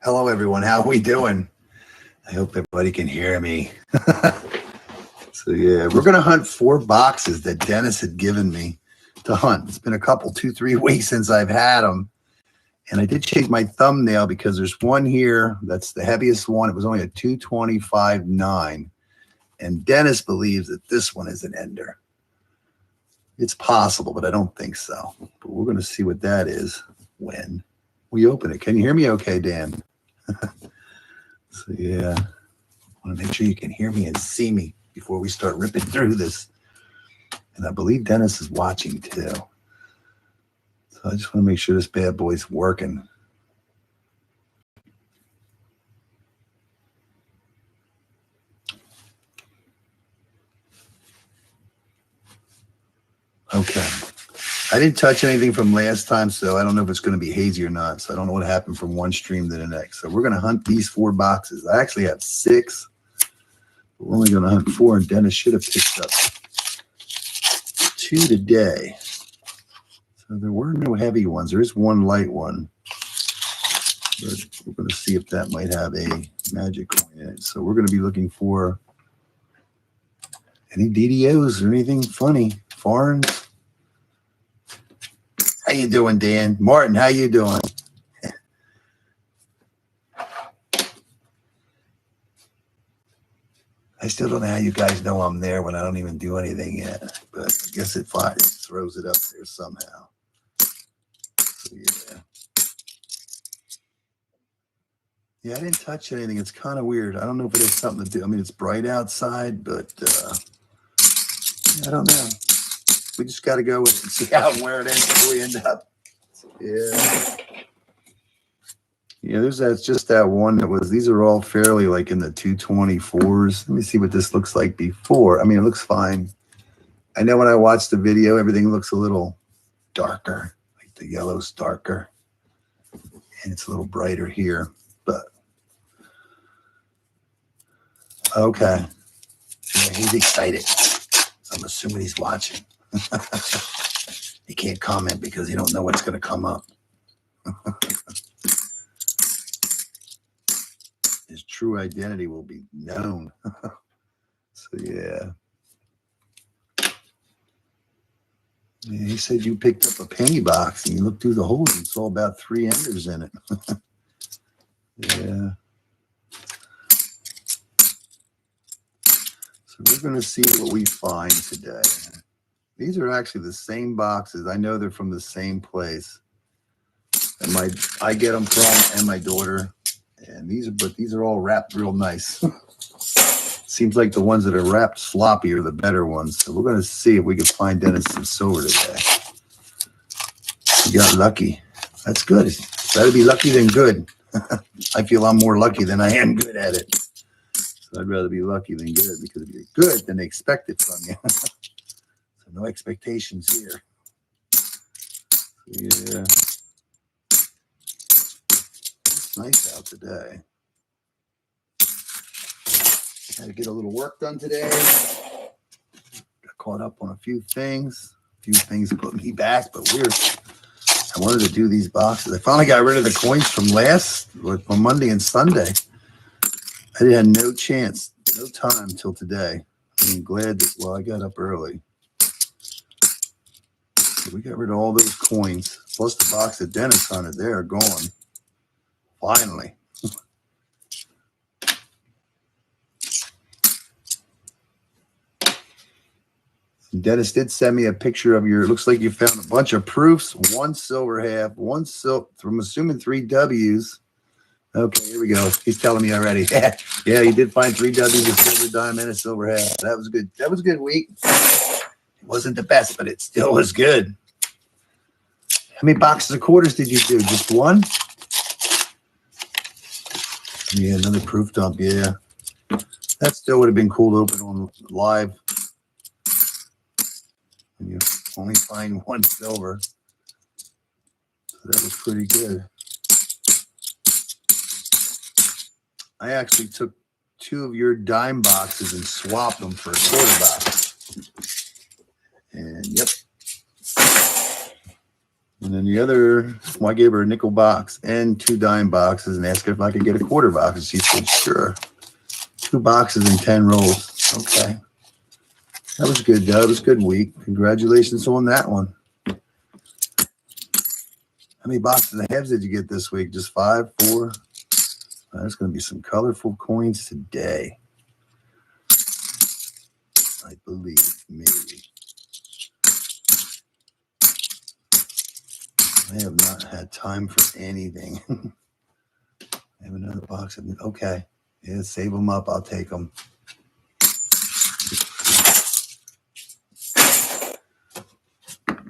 Hello, everyone. How are we doing? I hope everybody can hear me. So, yeah, we're going to hunt 4 boxes that Dennis had given me to hunt. It's been a couple, 2-3 weeks since I've had them. And I did change my thumbnail because there's one here that's the heaviest one. It was only a 225.9. And Dennis believes that this one is an ender. It's possible, but I don't think so. But we're going to see what that is when we open it. Can you hear me okay, Dan? So, yeah, I want to make sure you can hear me and see me before we start ripping through this. And I believe Dennis is watching too. So I just want to make sure this bad boy's working. Okay. I didn't touch anything from last time, so I don't know if it's going to be hazy or not. So I don't know what happened from one stream to the next. So we're going to hunt these 4 boxes. I actually have 6. But we're only going to hunt 4, and Dennis should have picked up 2 today. So there were no heavy ones. There is one light one. But we're going to see if that might have a magic coin in it. So we're going to be looking for any DDOs or anything funny, foreigns. How you doing, Dan? Martin, how you doing? I still don't know how you guys know I'm there when I don't even do anything yet. But I guess it throws it up there somehow. So, yeah. Yeah, I didn't touch anything. It's kind of weird. I don't know if it has something to do. I mean, it's bright outside, but I don't know. We just got to go with it and see how and where it ends before we end up. Yeah. Yeah, that's just that one that was, these are all fairly like in the 224s. Let me see what this looks like before. I mean, it looks fine. I know when I watched the video, everything looks a little darker, like the yellow's darker. And it's a little brighter here, but okay. Yeah, he's excited. I'm assuming he's watching. He can't comment because he don't know what's going to come up. His true identity will be known. So, yeah. Yeah. He said you picked up a penny box and you looked through the holes and saw about 3 enders in it. Yeah. So we're going to see what we find today. These are actually the same boxes. I know they're from the same place. And I get them from, and my daughter. And these are all wrapped real nice. Seems like the ones that are wrapped sloppy are the better ones. So we're going to see if we can find Dennis some silver today. You got lucky. That's good. Better be lucky than good. I feel I'm more lucky than I am good at it. So I'd rather be lucky than good, because if you're good, then they expect it from you. So no expectations here. Yeah. It's nice out today. Had to get a little work done today. Got caught up on a few things. A few things put me back, but I wanted to do these boxes. I finally got rid of the coins from Monday and Sunday. I had no chance, no time till today. I'm glad that, well, I got up early. So we got rid of all those coins, plus the box that Dennis hunted. They are gone. Finally. Dennis did send me a picture of it looks like you found a bunch of proofs, 1 silver half, 1 silver, I'm assuming 3 W's. Okay, here we go. He's telling me already. Yeah, he did find 3 W's, a silver dime, and a silver half. That was good. That was a good week. It wasn't the best, but it still was good. How many boxes of quarters did you do? Just 1? Yeah, another proof dump. Yeah. That still would have been cool to open on live. And you only find 1 silver. So that was pretty good. I actually took 2 of your dime boxes and swapped them for a quarter box. And yep. And then the other, well, I gave her a nickel box and 2 dime boxes and asked her if I could get a quarter box. And she said, sure. 2 boxes and 10 rolls. Okay. That was good, though. It was a good week. Congratulations on that one. How many boxes of halves did you get this week? Just 5, 4? There's going to be some colorful coins today. I believe, maybe. I have not had time for anything. I have another box of, okay. Yeah, save them up. I'll take them.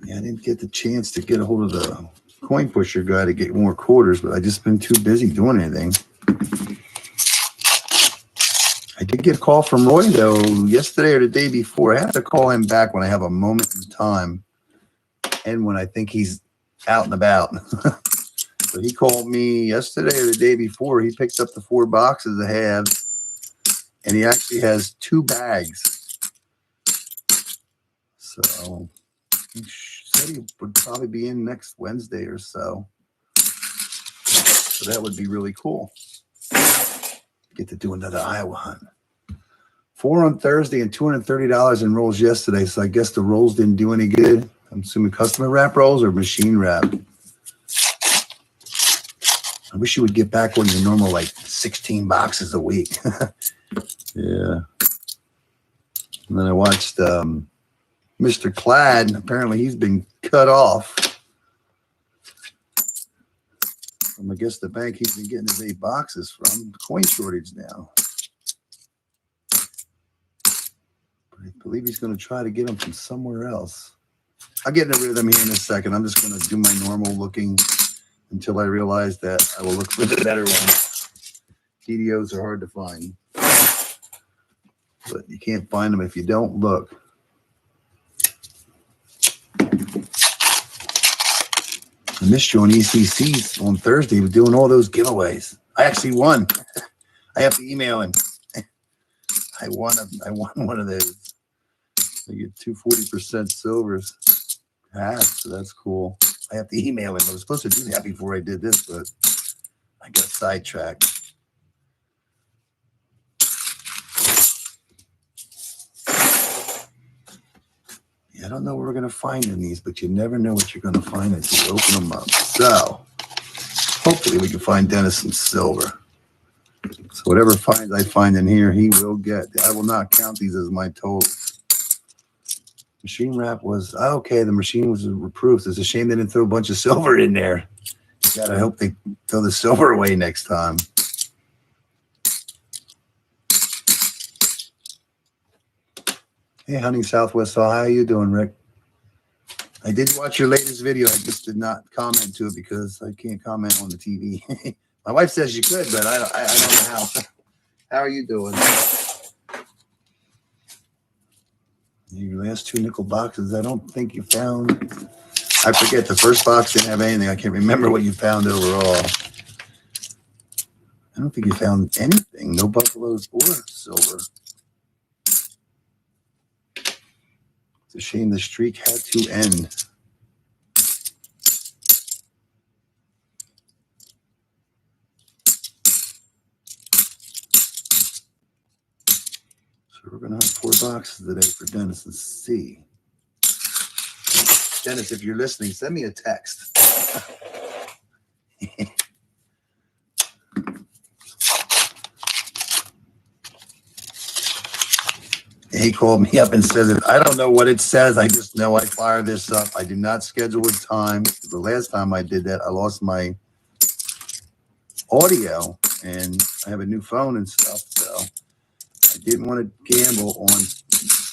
Yeah, I didn't get the chance to get a hold of the coin pusher guy to get more quarters, but I just been too busy doing anything. I did get a call from Roy, though, yesterday or the day before. I have to call him back when I have a moment in time and when I think he's out and about. So he called me yesterday or the day before. He picked up the 4 boxes of halves, and he actually has 2 bags. So he said he would probably be in next Wednesday or so. So that would be really cool. Get to do another Iowa hunt. 4 on Thursday and $230 in rolls yesterday. So I guess the rolls didn't do any good. I'm assuming customer wrap rolls or machine wrap. I wish you would get back on your normal, like 16 boxes a week. Yeah. And then I watched Mr. Clad. Apparently he's been cut off from, I guess, the bank he's been getting his 8 boxes from. Coin shortage now. But I believe he's going to try to get them from somewhere else. I'll get in a rhythm here in a second. I'm just going to do my normal looking until I realize that I will look for the better ones. DDOs are hard to find. But you can't find them if you don't look. I missed you on ECCs on Thursday. We're doing all those giveaways. I actually won. I have to email him. I won one of those. I get 2 40% silvers. So that's cool. I have to email him. I was supposed to do that before I did this, but I got sidetracked. Yeah, I don't know what we're going to find in these, but you never know what you're going to find until you open them up. So hopefully we can find Dennis some silver. So whatever finds I find in here, he will get. I will not count these as my total. Machine wrap was, okay, the machine was proof. It's a shame they didn't throw a bunch of silver in there. God, I hope they throw the silver away next time. Hey, honey, Southwest. How are you doing, Rick? I did watch your latest video. I just did not comment to it because I can't comment on the TV. My wife says you could, but I don't know how. How are you doing? Your last 2 nickel boxes, I don't think you found. I forget, the first box didn't have anything. I can't remember what you found overall. I don't think you found anything. No buffaloes or silver. It's a shame the streak had to end. So we're going to have 4 boxes today for Dennis and see. Dennis, if you're listening, send me a text. He called me up and said that I don't know what it says. I just know I fire this up. I do not schedule a time. The last time I did that, I lost my audio, and I have a new phone and stuff. So I didn't want to gamble on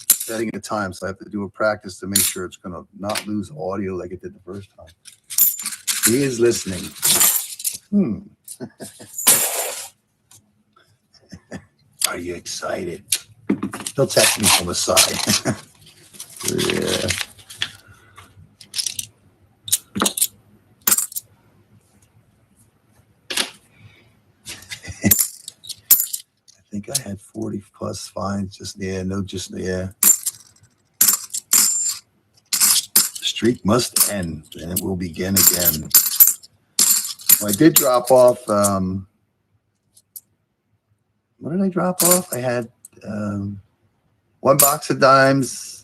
setting a time. So I have to do a practice to make sure it's going to not lose audio like it did the first time. He is listening. Are you excited? He'll text me from the side. Yeah. I think I had 40 plus finds. The streak must end, and it will begin again. Well, I did drop off. What did I drop off? I had 1 box of dimes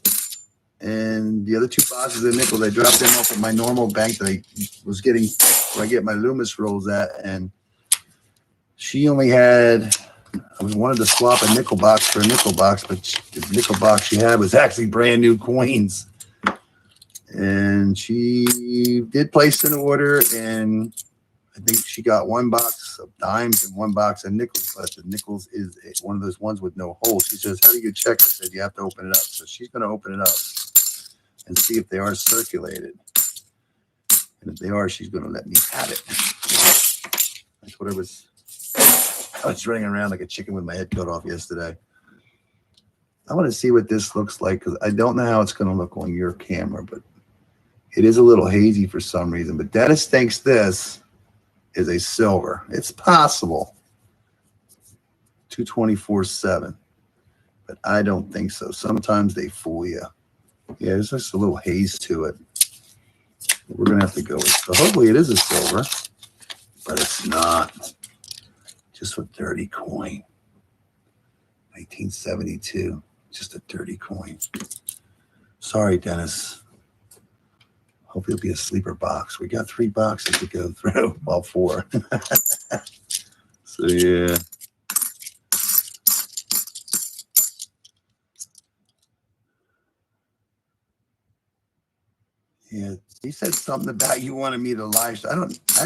and the other 2 boxes of nickels. I dropped them off at my normal bank that I was getting, where I get my Loomis rolls at, and she only had, I wanted to swap a nickel box for a nickel box, but the nickel box she had was actually brand new coins. And she did place an order, and I think she got 1 box of dimes and 1 box of nickels, but the nickels is one of those ones with no hole. She says, how do you check? I said, you have to open it up. So she's going to open it up and see if they are circulated. And if they are, she's going to let me have it. That's what I was running around like a chicken with my head cut off yesterday. I want to see what this looks like, because I don't know how it's going to look on your camera, but it is a little hazy for some reason. But Dennis thinks this is a silver. It's possible. 224.7. But I don't think so. Sometimes they fool you. Yeah, there's just a little haze to it. We're going to have to go with. So hopefully it is a silver, but it's not. Just a dirty coin. 1972. Just a dirty coin. Sorry, Dennis. Hopefully it'll be a sleeper box. We got 3 boxes to go through. Well, 4. So, yeah. Yeah, he said something about you wanted me to live. I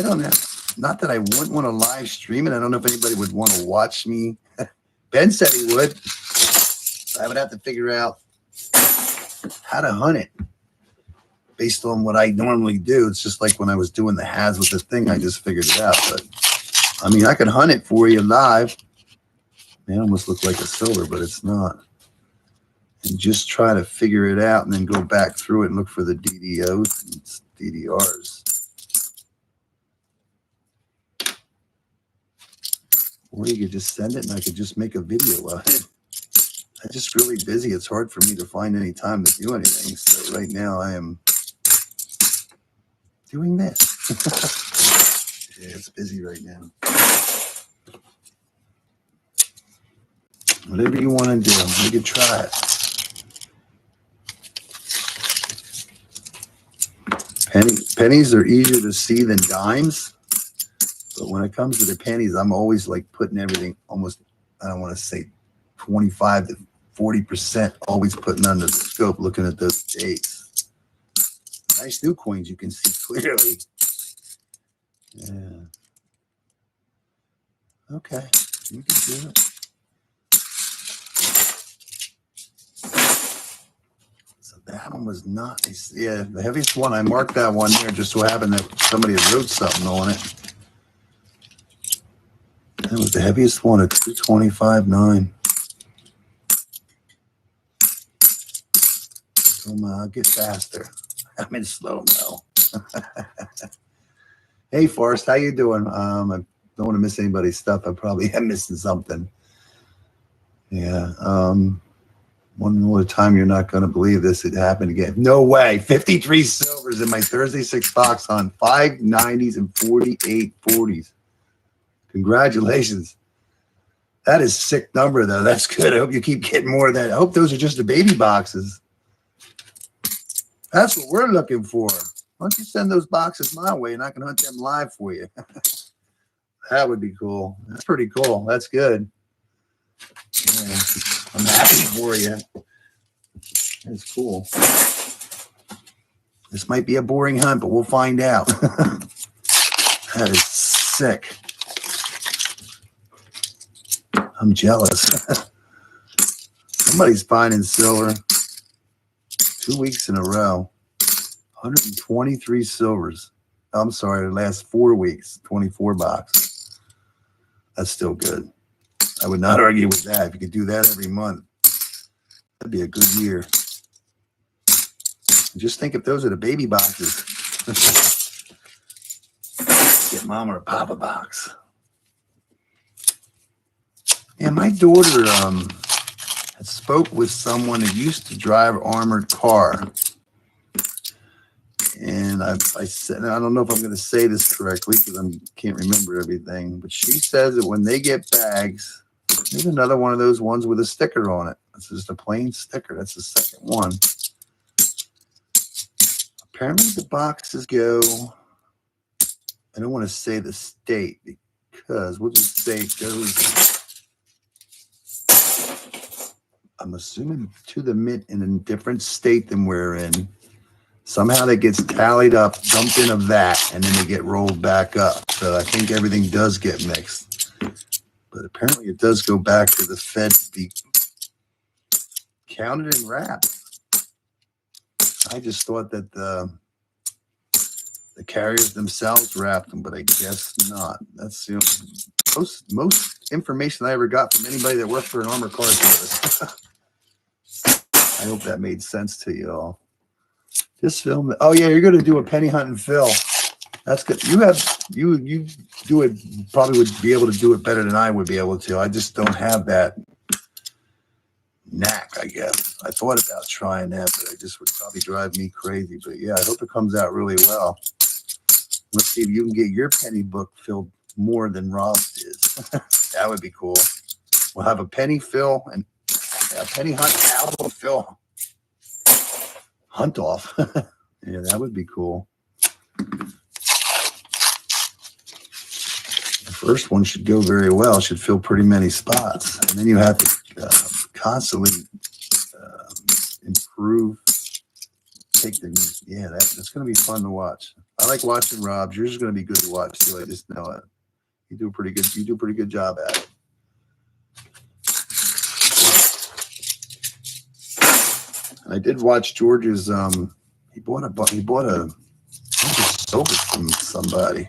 don't have, not that I wouldn't want to live stream it. I don't know if anybody would want to watch me. Ben said he would. I would have to figure out how to hunt it based on what I normally do. It's just like when I was doing the has with the thing, I just figured it out. But I mean, I could hunt it for you live. It almost looked like a silver, but it's not. And just try to figure it out and then go back through it and look for the DDOs and DDRs. Or you could just send it and I could just make a video of it. I'm just really busy. It's hard for me to find any time to do anything. So right now I am doing this. Yeah, it's busy right now. Whatever you want to do, you can try it. Pennies are easier to see than dimes. But when it comes to the pennies, I'm always like putting everything almost, I don't want to say 25 to 40%, always putting under the scope, looking at those dates. Nice new coins you can see clearly. Yeah. Okay, you can do it. So that one was not, yeah, the heaviest one. I marked that one there just so happened that somebody wrote something on it. That was the heaviest one at 225.9. I'll get faster. I'm in slow-mo. Hey, Forrest, how you doing? I don't want to miss anybody's stuff. I probably am missing something. Yeah. One more time, you're not going to believe this. It happened again. No way. 53 silvers in my Thursday 6 box on 5 90s and 48 40s. Congratulations. That is a sick number, though. That's good. I hope you keep getting more of that. I hope those are just the baby boxes. That's what we're looking for. Why don't you send those boxes my way and I can hunt them live for you? That would be cool. That's pretty cool. That's good. Yeah, I'm happy for you. That's cool. This might be a boring hunt, but we'll find out. That is sick. I'm jealous. Somebody's finding silver 2 weeks in a row. 123 silvers. I'm sorry, the last 4 weeks, 24 boxes. That's still good. I would not argue with that. If you could do that every month, that'd be a good year. Just think if those are the baby boxes. Get mom or papa box. Yeah, my daughter had spoke with someone who used to drive an armored car. And I said, I don't know if I'm going to say this correctly because I can't remember everything, but she says that when they get bags, there's another one of those ones with a sticker on it. It's just a plain sticker. That's the second one. Apparently the boxes go, I don't want to say the state because we'll just say it goes, I'm assuming to the mint in a different state than we're in. Somehow that gets tallied up, dumped in a vat, and then they get rolled back up. So I think everything does get mixed. But apparently it does go back to the Fed to be counted and wrapped. I just thought that the carriers themselves wrapped them, but I guess not. That's most information I ever got from anybody that worked for an armored car service. I hope that made sense to you all. This film. Oh yeah, you're going to do a penny hunting fill. That's good. You do it. Probably would be able to do it better than I would be able to. I just don't have that knack, I guess. I thought about trying that, but it just would probably drive me crazy. But yeah, I hope it comes out really well. Let's see if you can get your penny book filled more than Rob's is. That would be cool. We'll have a penny fill and a penny hunt album fill. Hunt off. Yeah, that would be cool. The first one should go very well. Should fill pretty many spots. And then you have to constantly improve. That's going to be fun to watch. I like watching Rob's. Yours is going to be good to watch too. I just know it. You do a pretty good job at it. I did watch George's. He bought a silver from somebody.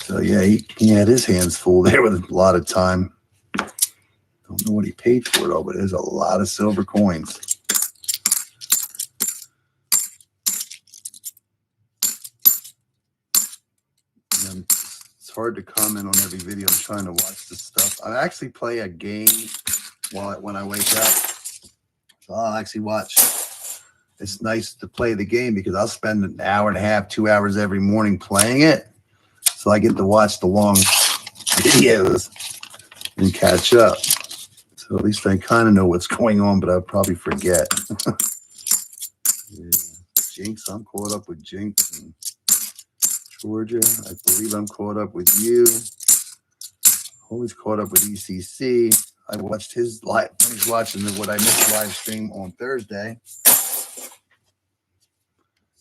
So yeah, he had his hands full there with a lot of time. Don't know what he paid for it all, but there's a lot of silver coins. And it's hard to comment on every video. I'm trying to watch this stuff. I actually play a game when I wake up. So I'll actually watch. It's nice to play the game because I'll spend an hour and a half, 2 hours every morning playing it. So I get to watch the long videos and catch up. So at least I kind of know what's going on, but I'll probably forget. Yeah. Jinx, I'm caught up with Jinx and Georgia. I believe I'm caught up with you. Always caught up with ECC. I watched his live. He's watching what I missed live stream on Thursday.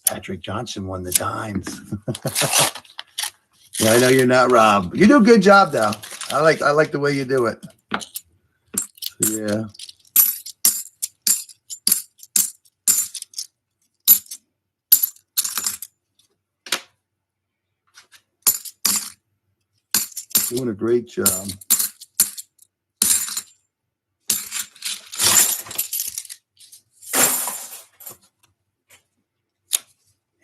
Patrick Johnson won the dimes. Yeah, I know you're not Rob. You do a good job though. I like the way you do it. So, yeah. Doing a great job.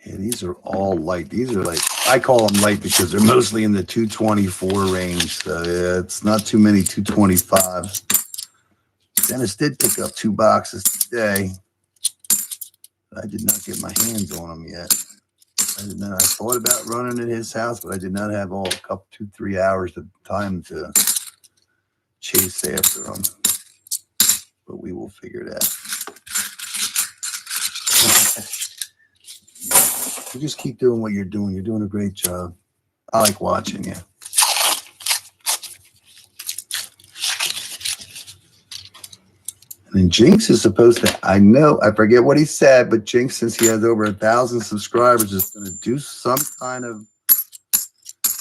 Yeah, these are all light. These are like, I call them light because they're mostly in the 224 range. So yeah, it's not too many 225. Dennis did pick up 2 boxes today. I did not get my hands on them yet. I thought about running at his house, but I did not have all 2-3 hours of time to chase after them. But we will figure it out. You just keep doing what you're doing. You're doing a great job. I like watching you. And Jinx is supposed to, I forget what he said, but Jinx, since he has over 1,000 subscribers, is going to do some kind of,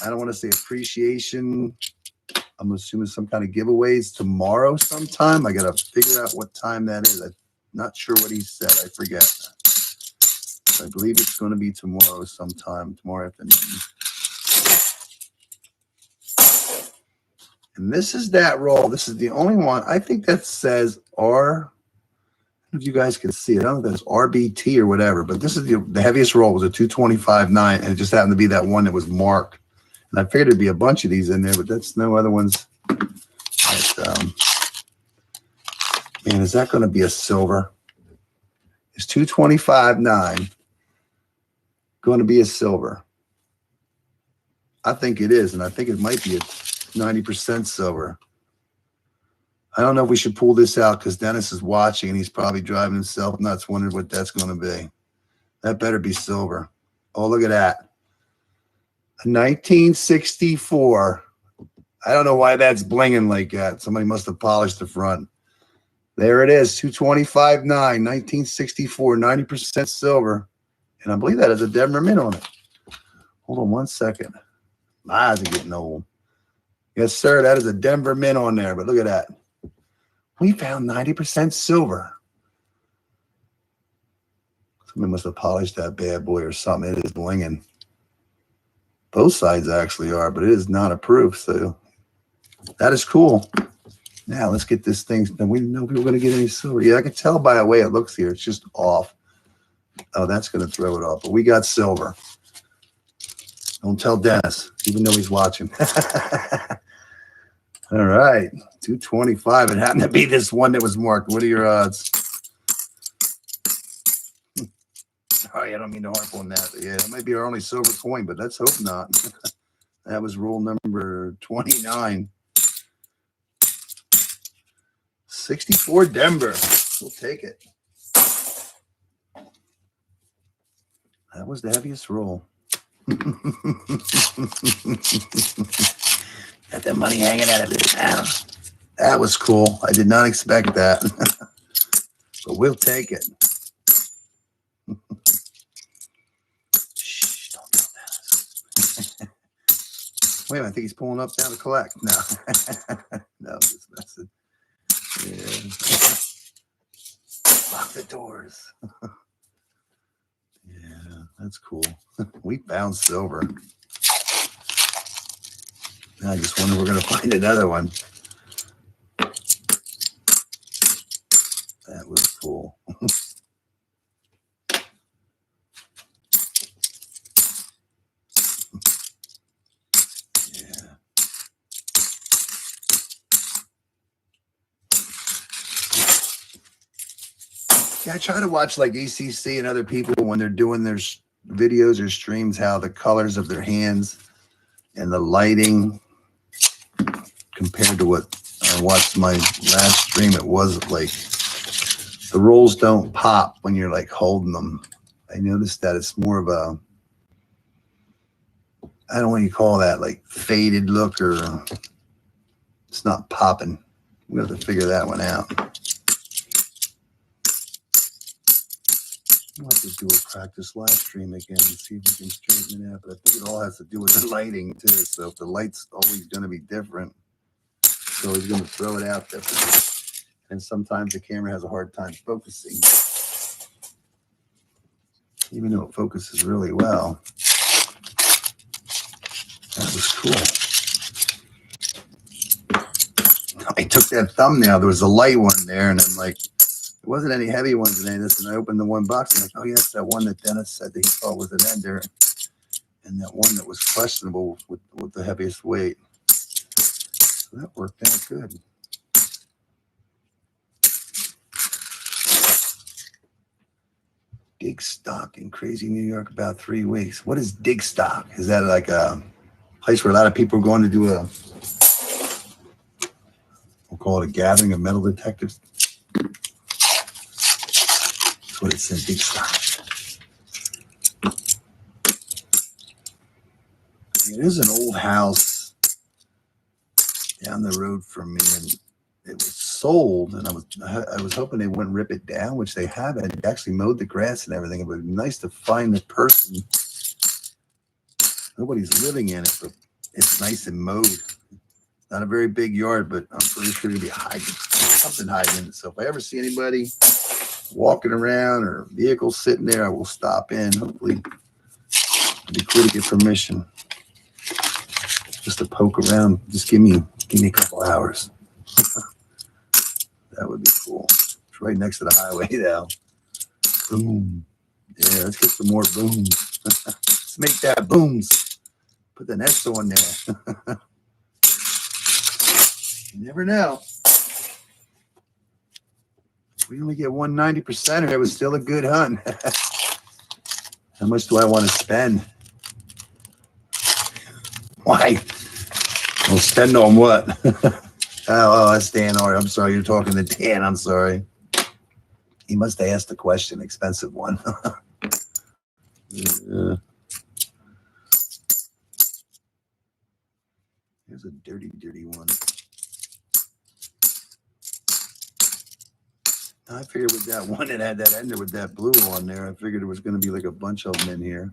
I don't want to say appreciation. I'm assuming some kind of giveaways tomorrow sometime. I got to figure out what time that is. I'm not sure what he said. I forget. I believe it's going to be tomorrow sometime, tomorrow afternoon. And this is that roll. This is the only one. I think that says R. I don't know if you guys can see it. I don't know if that's RBT or whatever, but this is the heaviest roll was a 225.9, and it just happened to be that one that was marked. And I figured there'd be a bunch of these in there, but that's no other ones. But, man, is that going to be a silver? It's 225.9. going to be a silver? I think it is, and I think it might be a 90% silver. I don't know if we should pull this out because Dennis is watching and he's probably driving himself nuts wondering what that's going to be. That better be silver. Oh, look at that. A 1964. I don't know why that's blinging like that. Somebody must have polished the front. There it is, 225.9, 1964, 90% silver. And I believe that has a Denver mint on it. Hold on one second. My eyes are getting old. Yes, sir, that is a Denver mint on there, but look at that. We found 90% silver. Somebody must have polished that bad boy or something. It is blinging. Both sides actually are, but it is not approved, so that is cool. Now, let's get this thing. We didn't know if we were going to get any silver. Yeah, I can tell by the way it looks here. It's just off. Oh, that's going to throw it off. But we got silver. Don't tell Dennis, even though he's watching. All right, 225. It happened to be this one that was marked. What are your odds? Sorry, I don't mean to harp on that. But yeah, that might be our only silver coin, but let's hope not. That was rule number 29. 64 Denver. We'll take it. That was the heaviest roll. Got that money hanging out of it. That was cool. I did not expect that. But we'll take it. Shh, don't tell that. Wait a minute, I think he's pulling up down to collect. No. No, just messing. Yeah. Lock the doors. Yeah, that's cool. We found silver. I just wonder if we're going to find another one. That was cool. Yeah. Yeah, I try to watch like ACC and other people when they're doing their videos or streams, how the colors of their hands and the lighting compared to what I watched my last stream. It was like the rolls don't pop when you're like holding them. I noticed that it's more of a, I don't know what you call that, like faded look, or it's not popping. We have to figure that one out. I'll have to do a practice live stream again and see if we can straighten it out. But I think it all has to do with the lighting too. So if the light's always going to be different, it's always going to throw it out different. And sometimes the camera has a hard time focusing, even though it focuses really well. That was cool. I took that thumbnail. There was a light one there, and I'm like, there wasn't any heavy ones in this. And I opened the one box, and I'm like, oh, yeah, that's that one that Dennis said that he thought was an ender, and that one that was questionable with the heaviest weight. So that worked out good. Dig stock in crazy New York about 3 weeks. What is dig stock? Is that like a place where a lot of people are going to do we'll call it a gathering of metal detectors? That's what it said, dig stock. It is an old house down the road from me, and it was sold, and I was hoping they wouldn't rip it down, which they haven't. They actually mowed the grass and everything. It would be nice to find the person. Nobody's living in it, but it's nice and mowed. Not a very big yard, but I'm pretty sure there'll be something hiding in it. So if I ever see anybody walking around or vehicles sitting there, I will stop in. Hopefully, it'd be cool to get permission just to poke around. Just give me a couple hours. That would be cool. It's right next to the highway now. Boom. Yeah, let's get some more booms. Let's make that booms. Put the next one there. You never know. We only get 190%, and it was still a good hunt. How much do I want to spend? Why? We'll spend on what? Oh, that's Dan. All right, I'm sorry. You're talking to Dan. I'm sorry. He must have asked the question. Expensive one. Yeah. Here's a dirty, dirty one. I figured with that one that had that ender with that blue on there, I figured there was going to be like a bunch of them in here.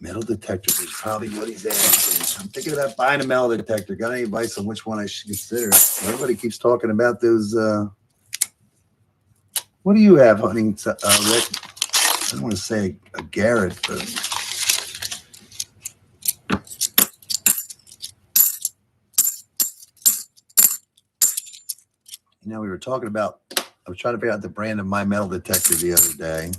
Metal detector is probably what he's asking. I'm thinking about buying a metal detector. Got any advice on which one I should consider? Everybody keeps talking about those. What do you have, hunting, Rick? I don't want to say a Garrett, but you know, we were talking about. I was trying to figure out the brand of my metal detector the other day,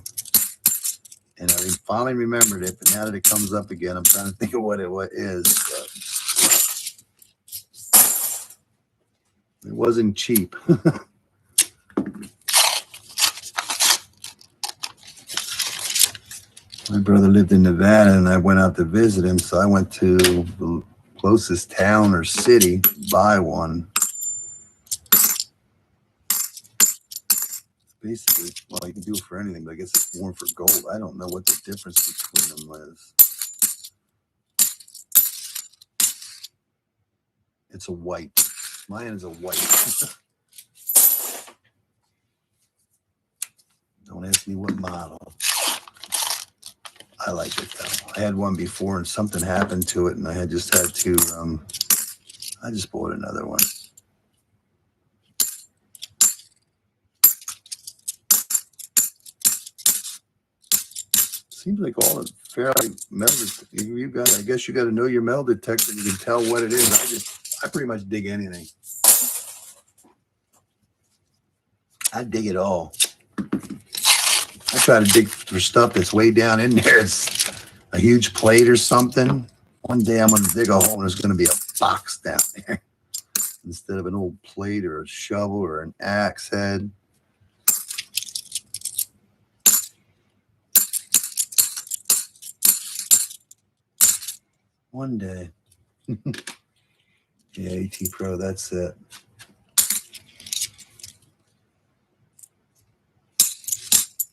and I finally remembered it. But now that it comes up again, I'm trying to think of what it is. It wasn't cheap. My brother lived in Nevada, and I went out to visit him. So I went to the closest town or city to buy one. Basically, well, you can do it for anything, but I guess it's more for gold. I don't know what the difference between them is. It's a white. Mine is a white. Don't ask me what model. I like it though. I had one before and something happened to it, and I just had to. I just bought another one. Seems like all the fairly metal. You got. I guess you got to know your metal detector. You can tell what it is. I pretty much dig anything. I dig it all. I try to dig for stuff that's way down in there. It's a huge plate or something. One day I'm going to dig a hole and there's going to be a box down there instead of an old plate or a shovel or an axe head. One day. Yeah, AT Pro, that's it.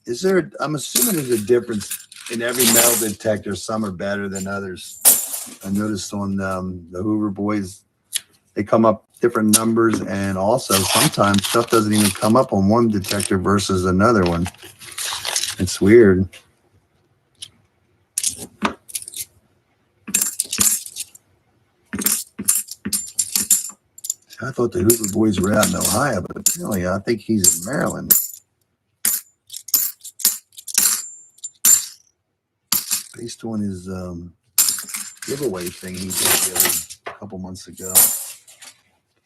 Is there, I'm assuming there's a difference in every metal detector. Some are better than others. I noticed on the Hoover Boys, they come up different numbers, and also sometimes stuff doesn't even come up on one detector versus another one. It's weird. I thought the Hoover Boys were out in Ohio, but apparently I think he's in Maryland. Based on his giveaway thing he did a couple months ago.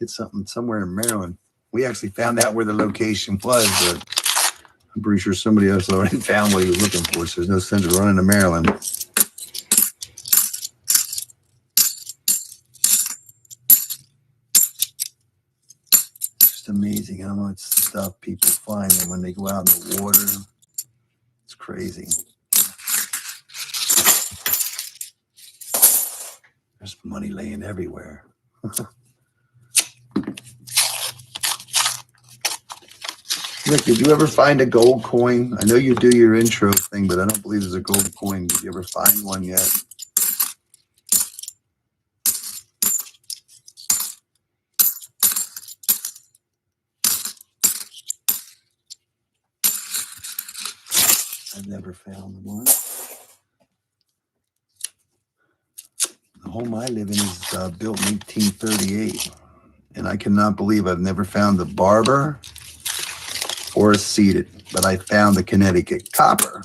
Did something somewhere in Maryland. We actually found out where the location was, but I'm pretty sure somebody else already found what he was looking for, so there's no sense of running to Maryland. Just amazing how much stuff people find when they go out in the water. It's crazy. There's money laying everywhere. Rick, did you ever find a gold coin? I know you do your intro thing, but I don't believe there's a gold coin. Did you ever find one yet? I've never found one. The home I live in is built in 1838, and I cannot believe I've never found a barber or a seated, but I found the Connecticut copper.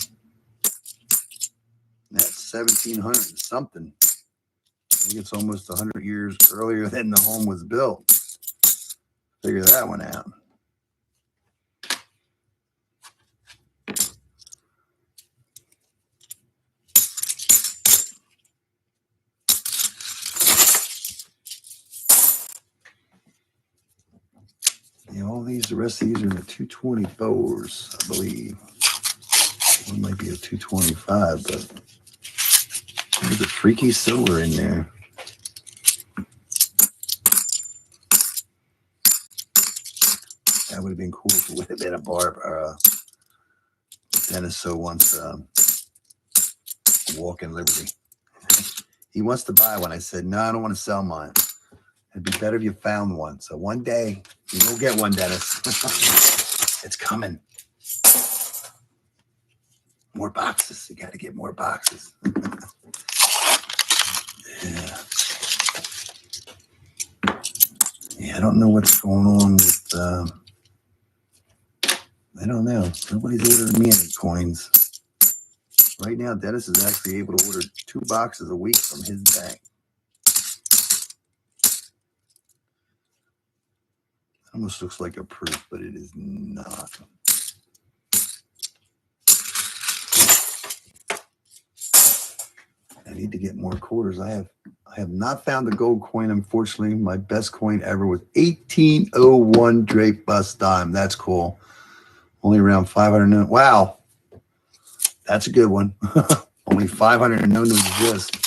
That's 1700 something. I think it's almost 100 years earlier than the home was built. Figure that one out. The all these, the rest of these are in the 224s, I believe. One might be a 225, but there's a freaky silver in there. That would have been cool if it would have been a barb or Dennis so wants walk in Liberty. He wants to buy one. I said, no, I don't want to sell mine. It'd be better if you found one. So one day you will get one, Dennis. It's coming. More boxes. You got to get more boxes. Yeah. Yeah, I don't know what's going on with, I don't know. Nobody's ordering me any coins. Right now, Dennis is actually able to order 2 boxes a week from his bank. Almost looks like a proof, but it is not. I need to get more quarters. I have not found the gold coin, unfortunately. My best coin ever was 1801 Drake bust dime. That's cool. Only around 500. Wow. That's a good one. Only 500 known to exist.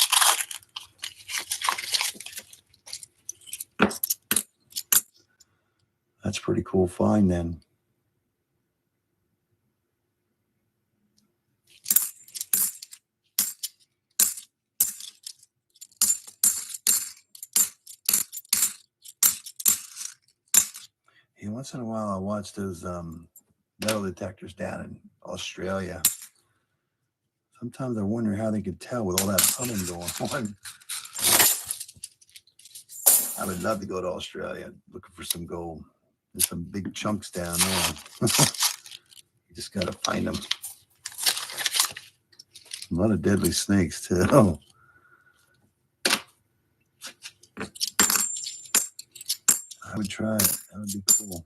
That's a pretty cool find then. Yeah, once in a while I watch those metal detectors down in Australia. Sometimes I wonder how they could tell with all that humming going on. I would love to go to Australia looking for some gold. There's some big chunks down there. You just got to find them. A lot of deadly snakes, too. I would try it. That would be cool.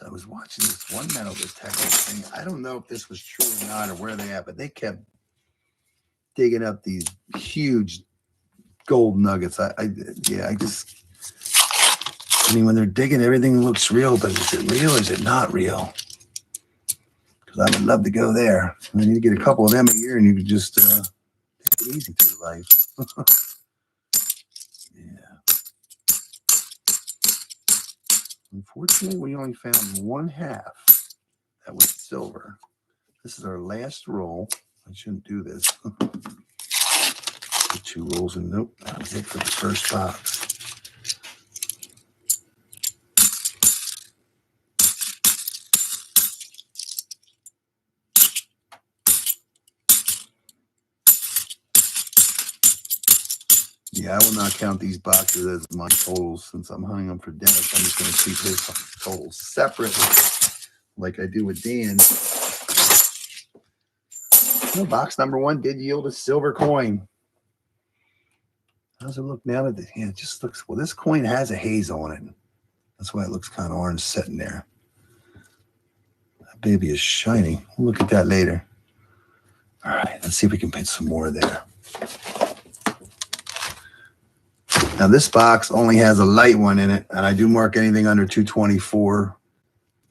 I was watching this one metal detector thing. I don't know if this was true or not or where they at, but they kept digging up these huge gold nuggets. I mean, when they're digging, everything looks real, but is it real or is it not real? Because I would love to go there. I need to get a couple of them a year and you could just take it easy through life. Yeah. Unfortunately, we only found 1/2 that was silver. This is our last roll. I shouldn't do this. 2 rolls and nope, that was it for the first box. Yeah, I will not count these boxes as my totals since I'm hunting them for Dennis. I'm just going to keep his totals separate like I do with Dan. Well, box number 1 did yield a silver coin. How does it look now? Yeah, it just looks, well, this coin has a haze on it. That's why it looks kind of orange sitting there. That baby is shiny. We'll look at that later. All right, let's see if we can put some more there. Now, this box only has a light one in it, and I do mark anything under 224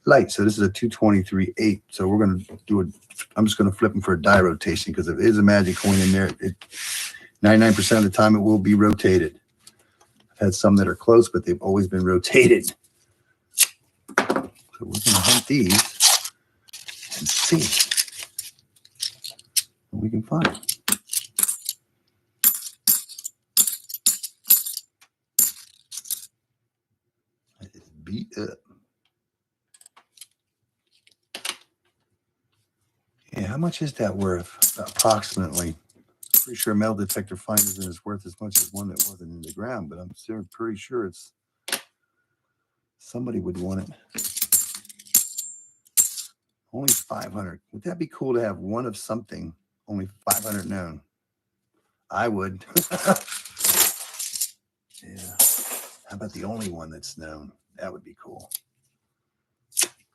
light. So this is a 223.8. So we're going to do it. I'm just going to flip them for a die rotation because if it is a magic coin in there, 99% of the time it will be rotated. I've had some that are close, but they've always been rotated. So we're going to hunt these and see what we can find. That is beat up. Yeah, how much is that worth? Approximately. Pretty sure a metal detector find isn't worth as much as one that wasn't in the ground, but I'm still pretty sure it's somebody would want it. Only 500. Would that be cool to have one of something? Only 500 known. I would. Yeah. How about the only one that's known? That would be cool.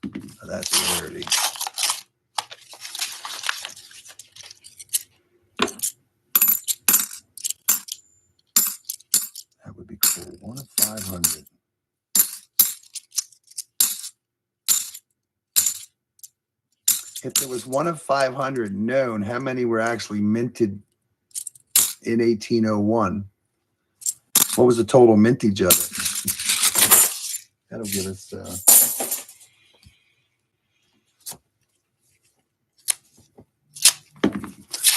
Now that's a rarity. 1 of 500. If there was 1 of 500 known, how many were actually minted in 1801? What was the total mintage of it? That'll give us...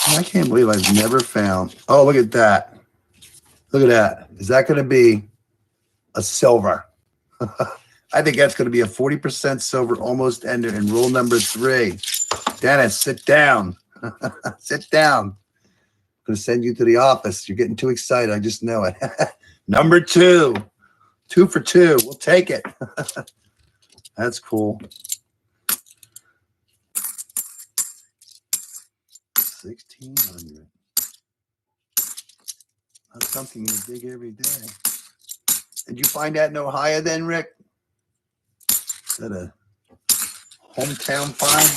I can't believe I've never found... Oh, look at that. Look at that. Is that going to be a silver? I think that's going to be a 40% silver almost ender in rule number 3. Dennis, sit down. Sit down. I'm going to send you to the office. You're getting too excited. I just know it. Number 2. 2 for 2. We'll take it. That's cool. 1,600. That's something you dig every day. Did you find that in Ohio then, Rick? Is that a hometown find?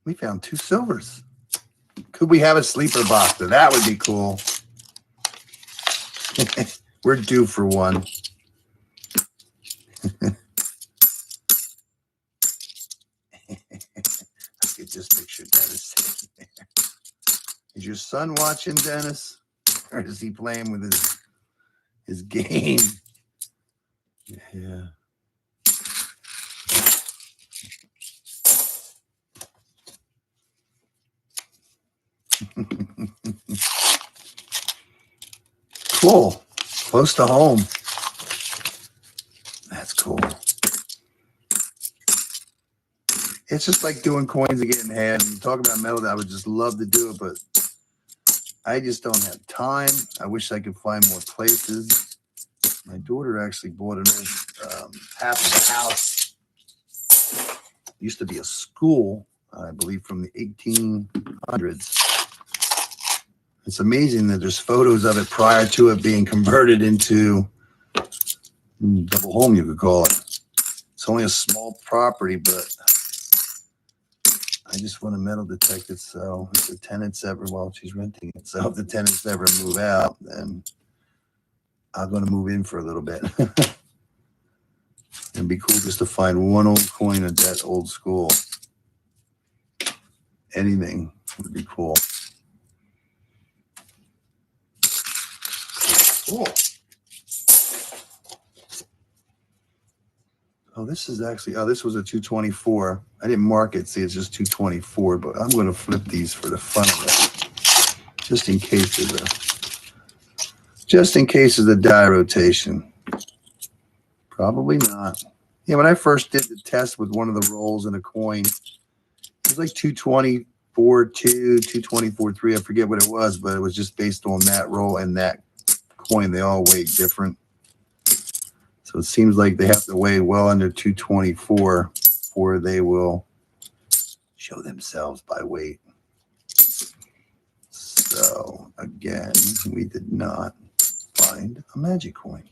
We found 2 silvers. Could we have a sleeper box? That would be cool. We're due for one. Look at this picture Dennis sitting there. Is your son watching, Dennis? Or is he playing with his game? Yeah. Cool. Close to home. That's cool. It's just like doing coins and getting had. And talk about metal, I would just love to do it, but I just don't have time. I wish I could find more places. My daughter actually bought an old half of the house. It used to be a school, I believe, from the 1800s. It's amazing that there's photos of it prior to it being converted into double home, you could call it. It's only a small property, but I just want a metal detector. So if the tenants ever, well, she's renting it. So if the tenants ever move out, then I'm going to move in for a little bit. It'd be cool just to find one old coin of that old school. Anything would be cool. Cool. Oh, this is actually, oh, this was a 224. I didn't mark it. See, it's just 224, but I'm going to flip these for the fun of it. Just in case of the die rotation. Probably not. Yeah, when I first did the test with one of the rolls in a coin, it was like 224, 224, 3. I forget what it was, but it was just based on that roll and that coin. They all weigh different. So it seems like they have to weigh well under 224 before they will show themselves by weight. So again, we did not find a magic coin.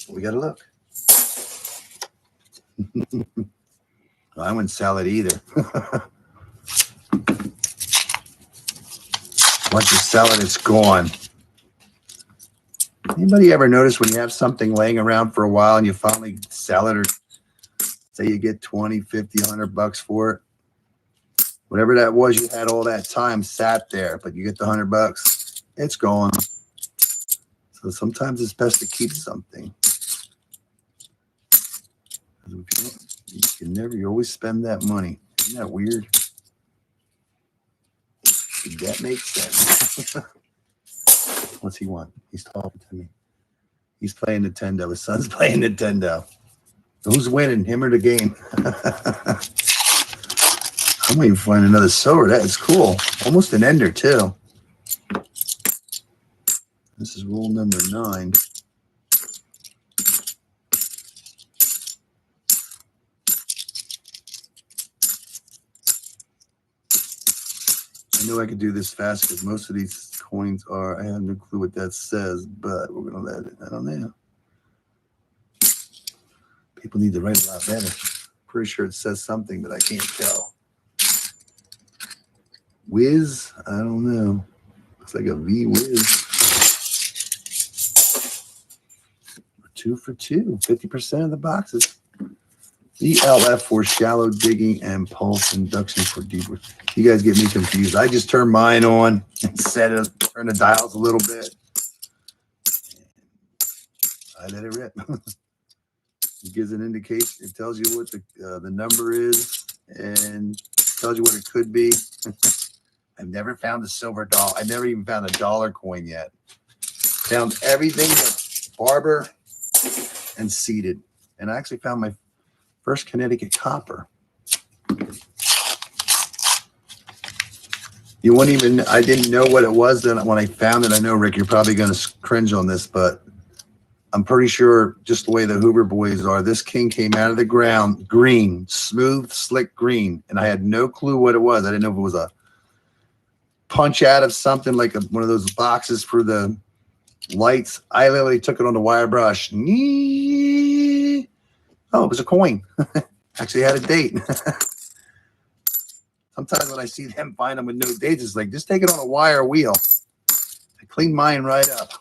We got to look. I wouldn't sell it either. Once you sell it, it's gone. Anybody ever notice when you have something laying around for a while and you finally sell it, or say you get 20, 50, 100 bucks for it? Whatever that was, you had all that time sat there, but you get the 100 bucks, it's gone. So sometimes it's best to keep something. You always spend that money. Isn't that weird? Did that make sense? What's he want? He's talking to me. He's playing Nintendo. His son's playing Nintendo. Who's winning, him or the game? I'm waiting to find another silver. That is cool. Almost an ender, too. This is rule number 9. I know I could do this fast because most of these coins are, I have no clue what that says, but we're going to let it. I don't know. People need to write a lot better. Pretty sure it says something, but I can't tell. Whiz, I don't know. Looks like a V-Wiz. 2 for 2. 50% of the boxes. ELF for shallow digging and pulse induction for deeper. You guys get me confused. I just turn mine on and turn the dials a little bit. I let it rip. It gives an indication. It tells you what the number is and tells you what it could be. I've never found a silver dollar. I never even found a dollar coin yet. Found everything but barber and seeded. And I actually found my first Connecticut copper. You wouldn't even, I didn't know what it was then when I found it. I know, Rick, you're probably going to cringe on this, but I'm pretty sure just the way the Hoover boys are, this king came out of the ground, green, smooth, slick green. And I had no clue what it was. I didn't know if it was a punch out of something like one of those boxes for the lights. I literally took it on the wire brush. Oh, it was a coin. Actually had a date. Sometimes when I see them find them with no dates, it's like, just take it on a wire wheel. I cleaned mine right up.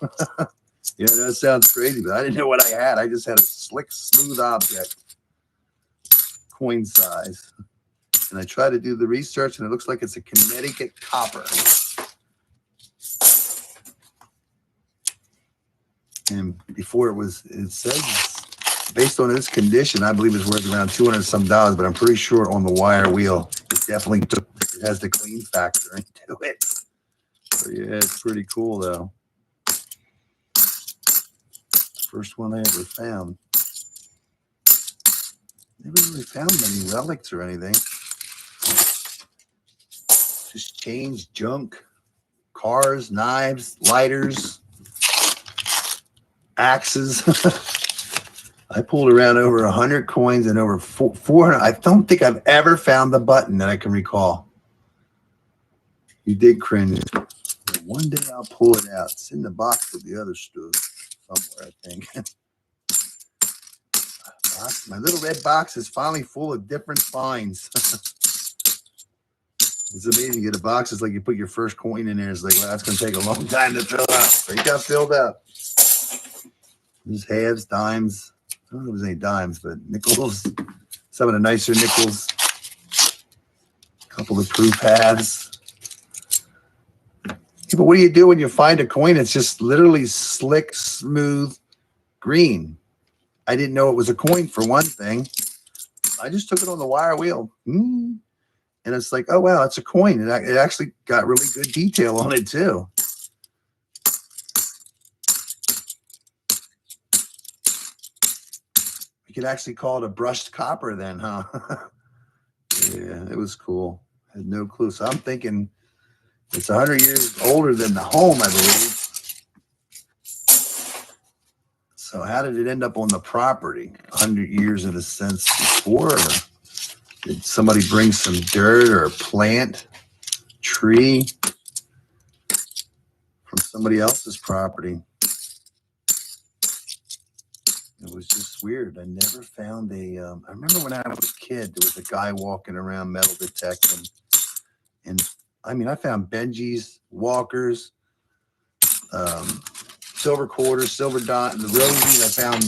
Yeah, that sounds crazy, but I didn't know what I had. I just had a slick, smooth object, coin size. And I tried to do the research, and it looks like it's a Connecticut copper. And before it says, based on its condition, I believe it's worth around $200 some, but I'm pretty sure on the wire wheel, it definitely it has the clean factor into it. So yeah, it's pretty cool though. First one I ever found. Never really found many relics or anything. Just change, junk, cars, knives, lighters, axes. I pulled around over 100 coins and over 400. I don't think I've ever found the button that I can recall. You did cringe. One day I'll pull it out. It's in the box with the other stuff somewhere, I think. My little red box is finally full of different finds. It's amazing. You get a box. It's like you put your first coin in there. It's like, well, that's going to take a long time to fill up. So you got filled up. There's halves, dimes. I don't know if there's any dimes, but nickels. Some of the nicer nickels. A couple of proof halves. Yeah, but what do you do when you find a coin that's just literally slick, smooth, green? I didn't know it was a coin for one thing. I just took it on the wire wheel. And it's like, oh, wow, it's a coin. And it actually got really good detail on it, too. You could actually call it a brushed copper then, huh? Yeah, it was cool. I had no clue. So I'm thinking it's 100 years older than the home, I believe. So how did it end up on the property? 100 years in a sense before? Or did somebody bring some dirt or a plant, tree from somebody else's property? It was just weird. I never found a, I remember when I was a kid, there was a guy walking around metal detecting. And I mean, I found Benjis, Walkers, silver quarters, silver dot, the rosies. I found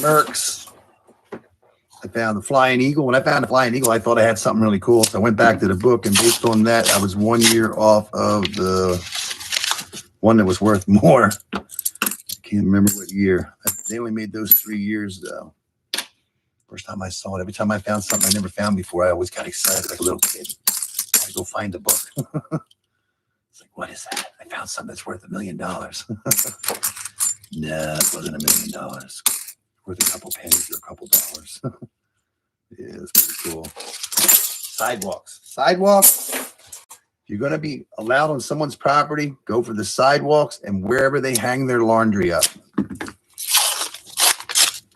Mercs. I found the Flying Eagle. When I found the Flying Eagle, I thought I had something really cool. So I went back to the book, and based on that, I was 1 year off of the one that was worth more. I can't remember what year. They only made those 3 years, though. First time I saw it, every time I found something I never found before, I always got excited like a little kid. I go find the book. It's like, what is that? I found something that's worth $1 million. No, it wasn't $1 million. Worth a couple pennies or a couple dollars. Yeah, it's pretty cool. Sidewalks. Sidewalks. If you're going to be allowed on someone's property, go for the sidewalks and wherever they hang their laundry up.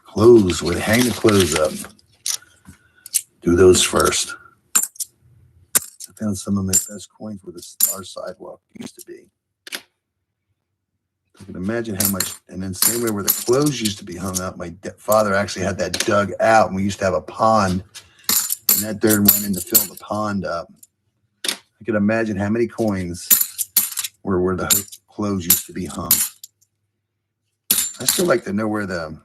Clothes, where they hang the clothes up. Do those first. I found some of my best coins where our sidewalk used to be. I can imagine how much, and then same way where the clothes used to be hung up. My father actually had that dug out, and we used to have a pond, and that dirt went in to fill the pond up. I can imagine how many coins or where the clothes used to be hung. I still like to know where the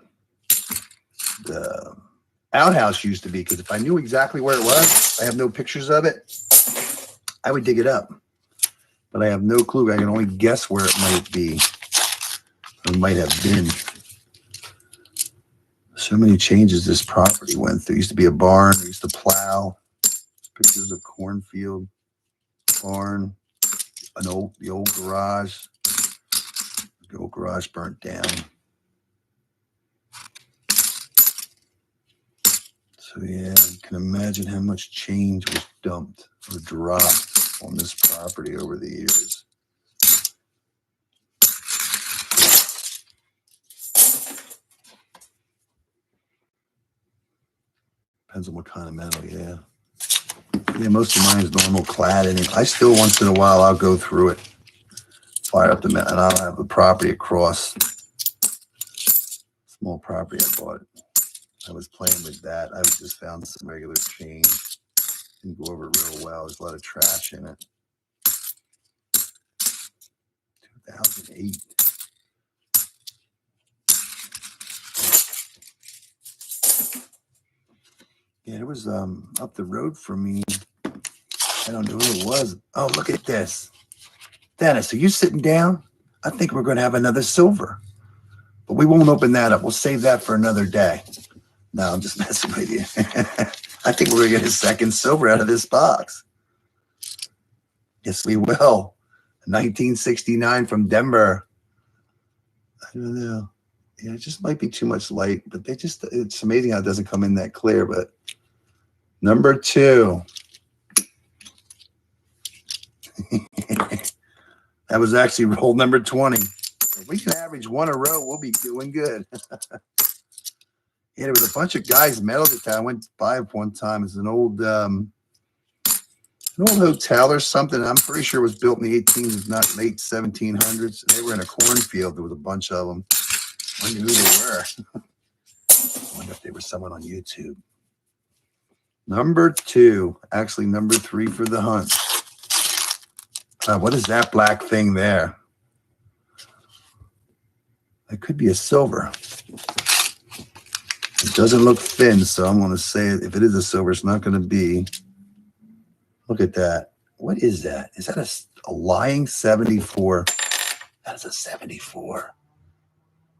outhouse used to be, because if I knew exactly where it was, I have no pictures of it, I would dig it up. But I have no clue. I can only guess where it might be. It might have been. So many changes this property went through. There used to be a barn. There used to plow. Pictures of cornfield, barn, the old garage. The old garage burnt down. So yeah, you can imagine how much change was dumped or dropped on this property over the years. Depends on what kind of metal, yeah. Yeah, most of mine is normal clad. And I still, once in a while, I'll go through it, fire up the metal, and I'll have the property across. Small property I bought. I was playing with that. I just found some regular chain. Didn't go over it real well. There's a lot of trash in it. 2008. Yeah, it was up the road from me. I don't know who it was. Oh, look at this. Dennis, are you sitting down? I think we're going to have another silver. But we won't open that up. We'll save that for another day. No, I'm just messing with you. I think we're going to get a second silver out of this box. Yes, we will. 1969 from Denver. I don't know. Yeah, it just might be too much light, but it's amazing how it doesn't come in that clear. But number 2. That was actually roll number 20. If we can average one a row, we'll be doing good. Yeah, there was a bunch of guys meddled at that. I went by one time. It's an old hotel or something. I'm pretty sure it was built in the 1800s, not late 1700s. They were in a cornfield. There was a bunch of them. I wonder who they were. I wonder if they were someone on YouTube. Number 2, actually number 3 for the hunt. What is that black thing there? It could be a silver. It doesn't look thin, so I'm going to say if it is a silver, it's not going to be. Look at that. What is that? Is that a lying 74? That is a 74.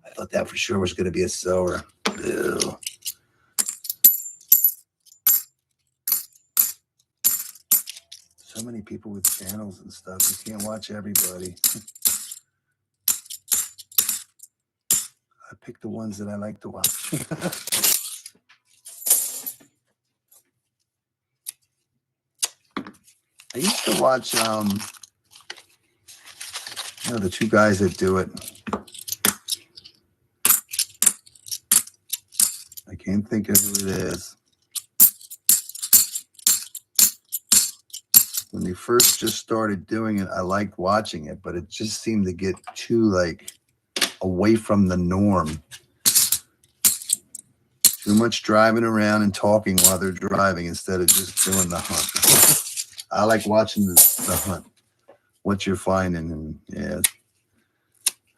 I thought that for sure was going to be a silver. Ew. So many people with channels and stuff. You can't watch everybody. I pick the ones that I like to watch. I used to watch, the 2 guys that do it. I can't think of who it is. When they first just started doing it, I liked watching it, but it just seemed to get too, away from the norm. Too much driving around and talking while they're driving instead of just doing the hunt. I like watching the hunt, what you're finding, and yeah,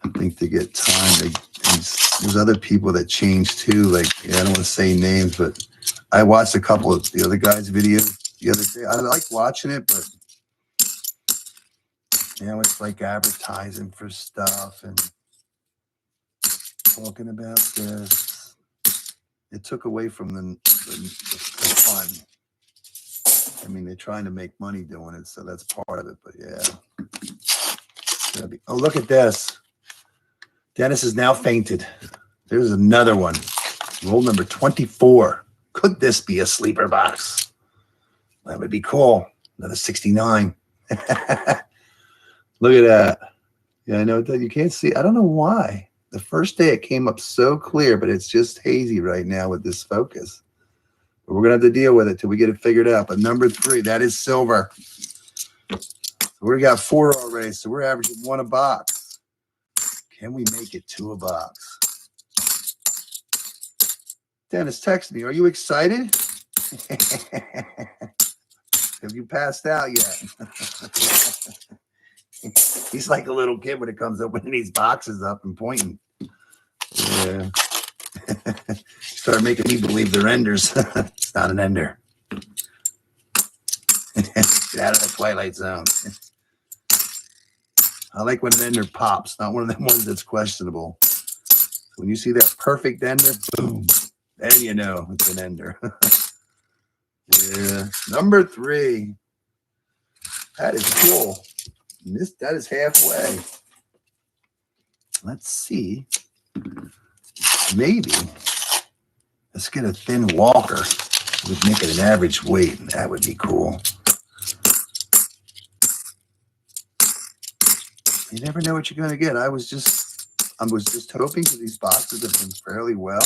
I think they get time. There's other people that change too. I don't want to say names, but I watched a couple of the other guys' videos the other day. I like watching it, but it's like advertising for stuff and talking about this. It took away from the fun. I mean, they're trying to make money doing it, so that's part of it. But yeah. Oh, look at this. Dennis is now fainted. There's another one. Roll number 24. Could this be a sleeper box? That would be cool. Another 69. Look at that. Yeah, I know that you can't see. I don't know why. The first day it came up so clear, but it's just hazy right now with this focus. But we're going to have to deal with it till we get it figured out. But number 3, that is silver. So we got 4 already, so we're averaging 1 a box. Can we make it 2 a box? Dennis texted me. Are you excited? Have you passed out yet? He's like a little kid when it comes opening these boxes up and pointing. Yeah. Start making me believe they're enders. It's not an ender. Get out of the Twilight Zone. I like when an ender pops, not one of them ones that's questionable. When you see that perfect ender, boom, then you know it's an ender. Yeah. Number 3. That is cool. And that is halfway. Let's see. Maybe let's get a thin Walker. We'd make it an average weight. That would be cool. You never know what you're going to get. I was just hoping that these boxes have been fairly well.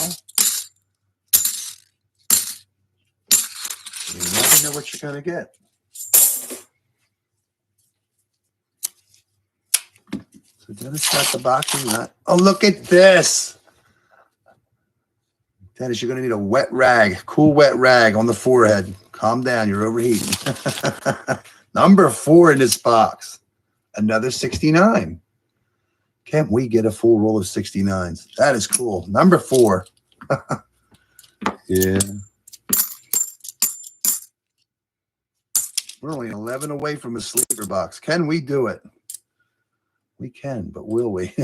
You never know what you're going to get. So Dennis got the boxes. Oh, look at this. Dennis, you're going to need a wet rag, cool wet rag on the forehead. Calm down. You're overheating. Number 4 in this box. Another 69. Can't we get a full roll of 69s? That is cool. Number 4. Yeah. We're only 11 away from a sleeper box. Can we do it? We can, but will we?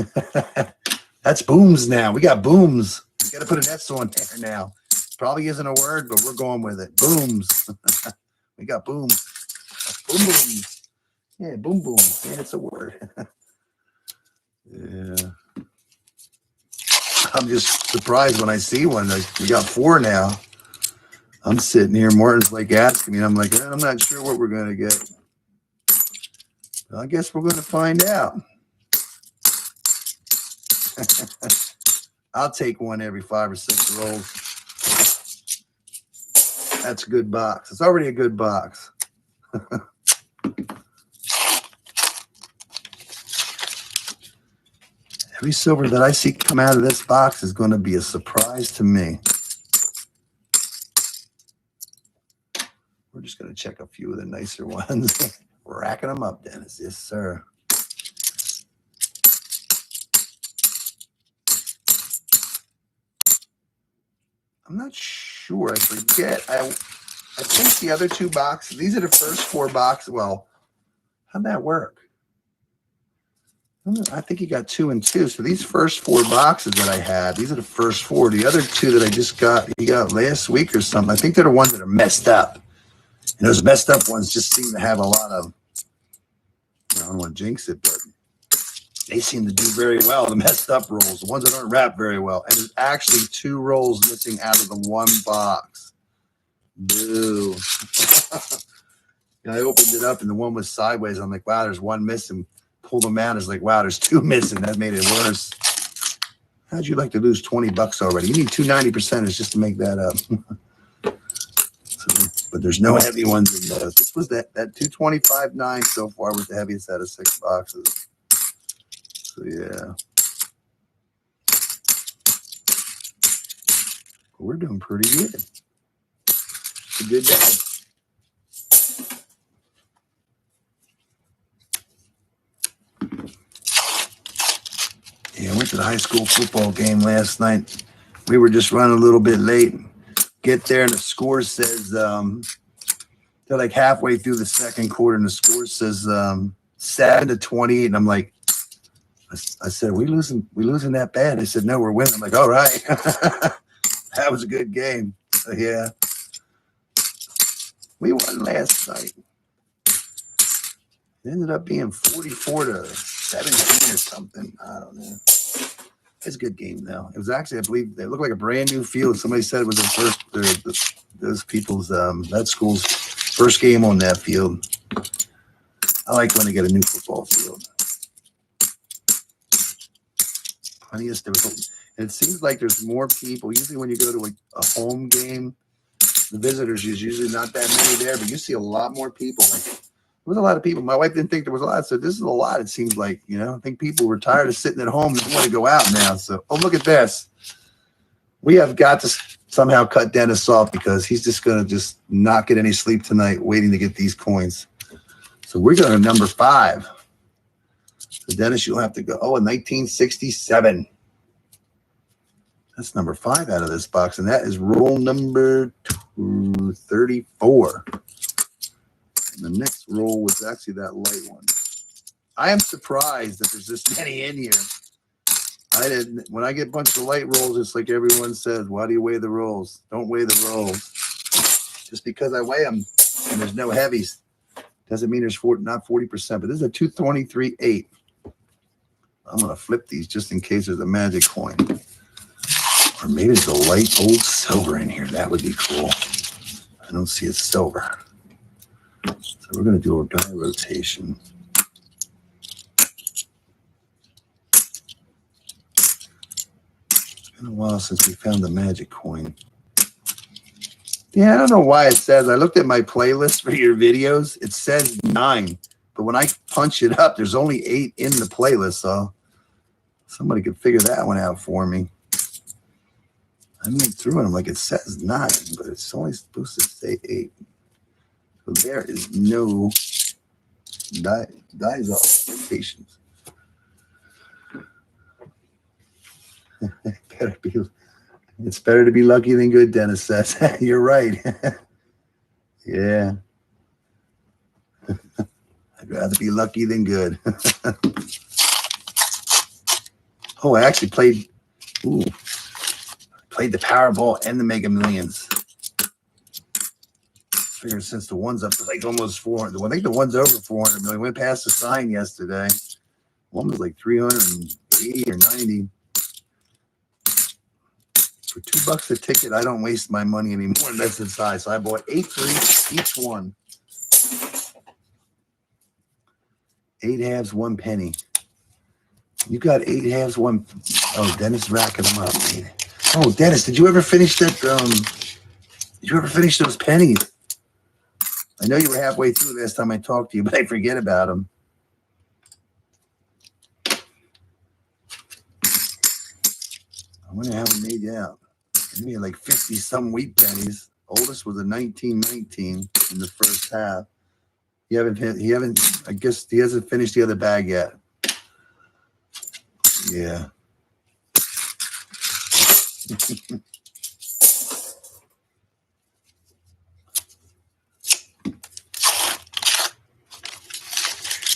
That's booms now. We got booms. We got to put an S on there now. Probably isn't a word, but we're going with it. Booms. We got booms. Boom, booms. Yeah, boom, boom. Yeah, it's a word. Yeah. I'm just surprised when I see one. Like, we got 4 now. I'm sitting here. Martin's like asking me. I'm like, I'm not sure what we're going to get. Well, I guess we're going to find out. I'll take one every 5 or 6 rolls. That's a good box. It's already a good box. Every silver that I see come out of this box is going to be a surprise to me. We're just going to check a few of the nicer ones. Racking them up, Dennis. Yes, sir. I'm not sure. I forget. I think the other 2 boxes, these are the first 4 boxes. Well, how'd that work? I think he got 2 and 2. So these first 4 boxes that I had, these are the first 4. The other 2 that I just got, he got last week or something. I think they're the ones that are messed up. And those messed up ones just seem to have a lot of, I don't want to jinx it, but they seem to do very well. The messed up rolls, the ones that aren't wrapped very well. And there's actually 2 rolls missing out of the 1 box. Boo. I opened it up and the one was sideways. I'm like, wow, there's 1 missing. Pulled them out. It's like, wow, there's 2 missing. That made it worse. How'd you like to lose $20 already? You need 2 90%ers just to make that up. But there's no heavy ones in those. This was that 225.9 so far was the heaviest out of 6 boxes. So yeah, we're doing pretty good. It's a good day. Yeah, I went to the high school football game last night. We were just running a little bit late. Get there and the score says they're like halfway through the second quarter and the score says 7-28, and I'm like, I said, are we losing that bad? They said, no, we're winning. I'm like, all right. That was a good game. So, yeah. We won last night. It ended up being 44-17 or something. I don't know. It's a good game, though. It was actually, I believe, it looked like a brand new field. Somebody said it was those people's, that school's first game on that field. I like when they get a new football field. Funniest, and it seems like there's more people. Usually when you go to a home game, the visitors is usually not that many there, but you see a lot more people. Like, there was a lot of people. My wife didn't think there was a lot, so this is a lot. It seems like, I think people were tired of sitting at home and want to go out now. So, oh, look at this. We have got to somehow cut Dennis off because he's just going to just not get any sleep tonight waiting to get these coins. So we're going to number 5. So Dennis, you'll have to go. Oh, in 1967. That's number 5 out of this box, and that is roll number 34. And the next roll was actually that light one. I am surprised that there's this many in here. I didn't. When I get a bunch of light rolls, it's like everyone says, why do you weigh the rolls? Don't weigh the rolls. Just because I weigh them and there's no heavies doesn't mean there's not 40%, but this is a 223.8. I'm going to flip these just in case there's a magic coin. Or maybe there's a light old silver in here. That would be cool. I don't see a silver. So we're going to do a die rotation. It's been a while since we found the magic coin. Yeah, I don't know why it says. I looked at my playlist for your videos. It says 9. But when I punch it up, there's only 8 in the playlist. So somebody could figure that one out for me. I went through it. I'm like, it says 9, but it's only supposed to say 8. So there is no dies off patience. It's better to be lucky than good, Dennis says. You're right. Yeah. I'd rather be lucky than good. Oh, I actually played the Powerball and the Mega Millions. Figured since the one's up to like almost 400. I think the one's over 400 million. Went past the sign yesterday. One was like 380 or 90. For $2 a ticket, I don't waste my money anymore. That's its size. So I bought 8 for each one. 8 halves, 1 penny. You got 8 halves, 1. Oh, Dennis racking them up. Man. Oh, Dennis, did you ever finish that? Did you ever finish those pennies? I know you were halfway through last time I talked to you, but I forget about them. I wonder how we made out. We made like 50-some wheat pennies. Oldest was a 1919 in the first half. I guess he hasn't finished the other bag yet. Yeah.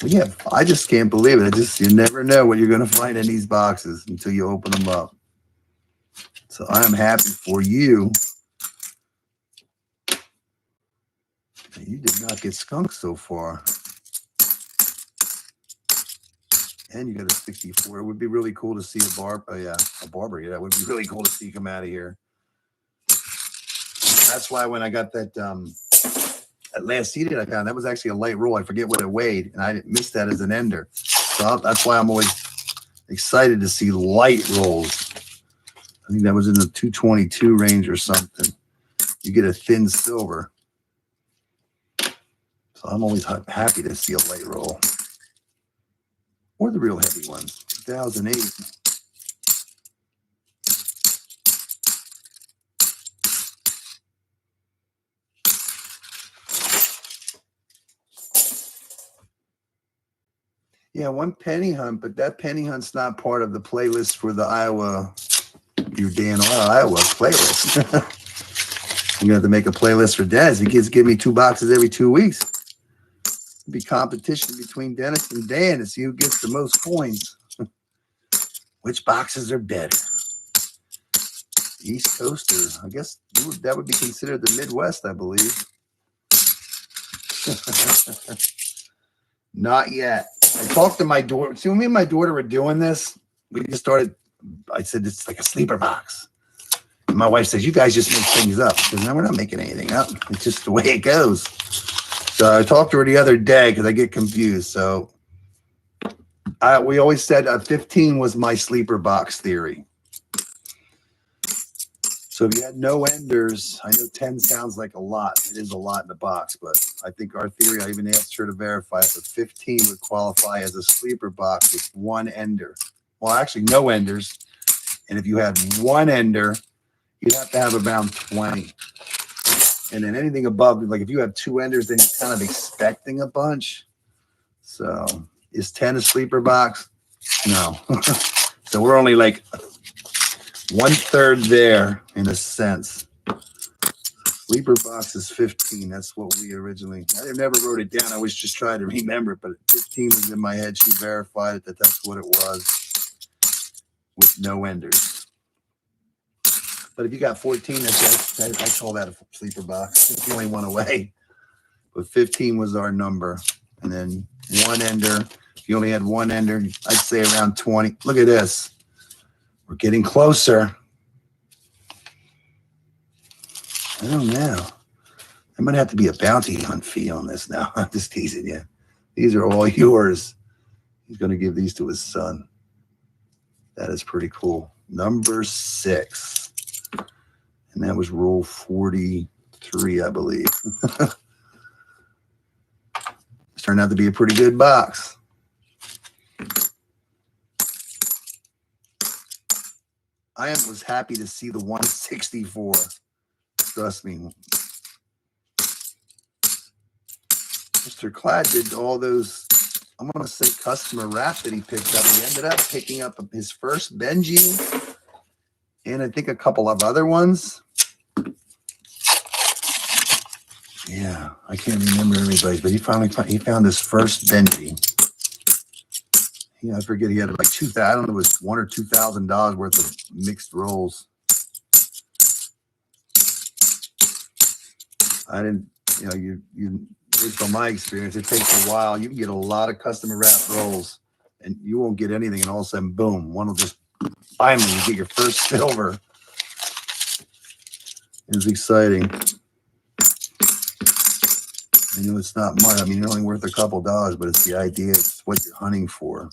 Yeah, I just can't believe it. You never know what you're going to find in these boxes until you open them up. So I'm happy for you. You did not get skunked so far. And you got a 64. It would be really cool to see a barber. Yeah, it would be really cool to see come out of here. That's why when I got that last seeded I found, that was actually a light roll. I forget what it weighed, and I missed that as an ender. So that's why I'm always excited to see light rolls. I think that was in the 222 range or something. You get a thin silver. So I'm always happy to see a light roll. Or the real heavy ones. 2008. Yeah, 1 penny hunt, but that penny hunt's not part of the playlist for the your Dan Iowa playlist. I'm going to have to make a playlist for Dennis. He gives me 2 boxes every 2 weeks. It'll be competition between Dennis and Dan to see who gets the most coins. Which boxes are better? East Coast, or I guess that would be considered the Midwest, I believe. Not yet. I talked to my daughter. See, when me and my daughter were doing this, we just started. I said, it's like a sleeper box. And my wife says, you guys just make things up. She says, no, we're not making anything up. It's just the way it goes. So I talked to her the other day because I get confused. So we always said 15 was my sleeper box theory. So if you had no enders, I know 10 sounds like a lot. It is a lot in the box, but I think our theory, I even asked her to verify it, but 15 would qualify as a sleeper box with 1 ender. Well, actually, no enders. And if you had 1 ender, you'd have to have around 20. And then anything above, like if you have 2 enders, then you're kind of expecting a bunch. So, Is 10 a sleeper box? No. So we're only like 1/3 there in a sense. Sleeper box is 15. That's what we originally, I never wrote it down. I was just trying to remember it, but 15 was in my head. She verified it that that's what it was with no enders. But if you got 14, that's I call that a sleeper box. It's the only one away. But 15 was our number. And then one ender. If you only had one ender, I'd say around 20. Look at this. We're getting closer. I don't know. There might have to be a bounty hunt fee on this now. I'm just teasing you. These are all yours. He's going to give these to his son. That is pretty cool. Number 6. And that was roll 43, I believe. It's turned out to be a pretty good box. I was happy to see the 164. Trust me. Mr. Cladd did all those, I'm going to say customer wrap that he picked up. He ended up picking up his first Benji and I think a couple of other ones. Yeah, I can't remember everybody, but he found his first Benji. Yeah, I forget he had like $2,000. I don't know, it was $1,000 or $2,000 worth of mixed rolls. I didn't, you based on my experience, it takes a while. You can get a lot of customer wrap rolls, and you won't get anything, and all of a sudden, boom, one will just finally you get your first silver. It's exciting. I know it's not much. I mean, you're only worth a couple dollars, but it's the idea. It's what you're hunting for.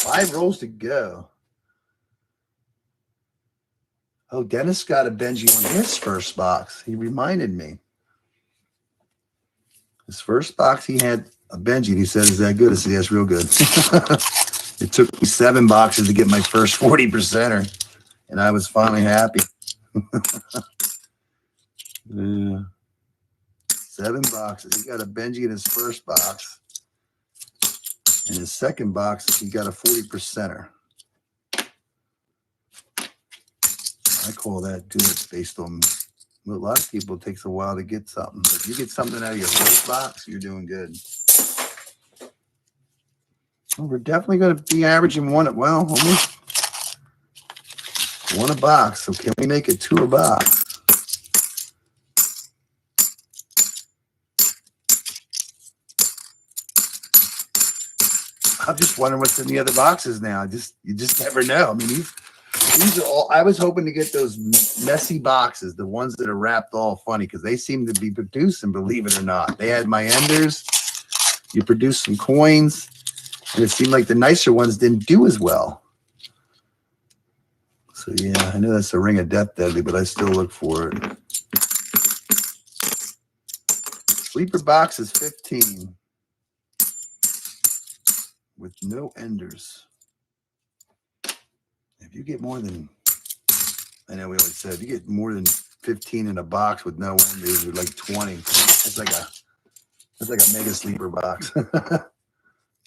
Five rolls to go. Oh, Dennis got a Benji on his first box. He reminded me. His first box, he had a Benji. And he said, "Is that good?" I said, "Yes, real good." It took me 7 boxes to get my first 40%er, and I was finally happy. Yeah. 7 boxes. He got a Benji in his first box. In his second box, he got a 40%er. I call that good based on a lot of people. It takes a while to get something. But if you get something out of your first box, you're doing good. Well, we're definitely going to be averaging one almost one a box. So can we make it 2 a box? I'm just wondering what's in the other boxes now. You just never know. I mean, these are all. I was hoping to get those messy boxes, the ones that are wrapped all funny, because they seem to be producing. Believe it or not, they had my enders. You produced some coins, and it seemed like the nicer ones didn't do as well. So yeah, I know that's a ring of death deadly, but I still look for it. Sleeper box is 15. With no enders. If you get more than, I know we always said, if you get more than 15 in a box with no enders, you're like 20. That's like a mega sleeper box.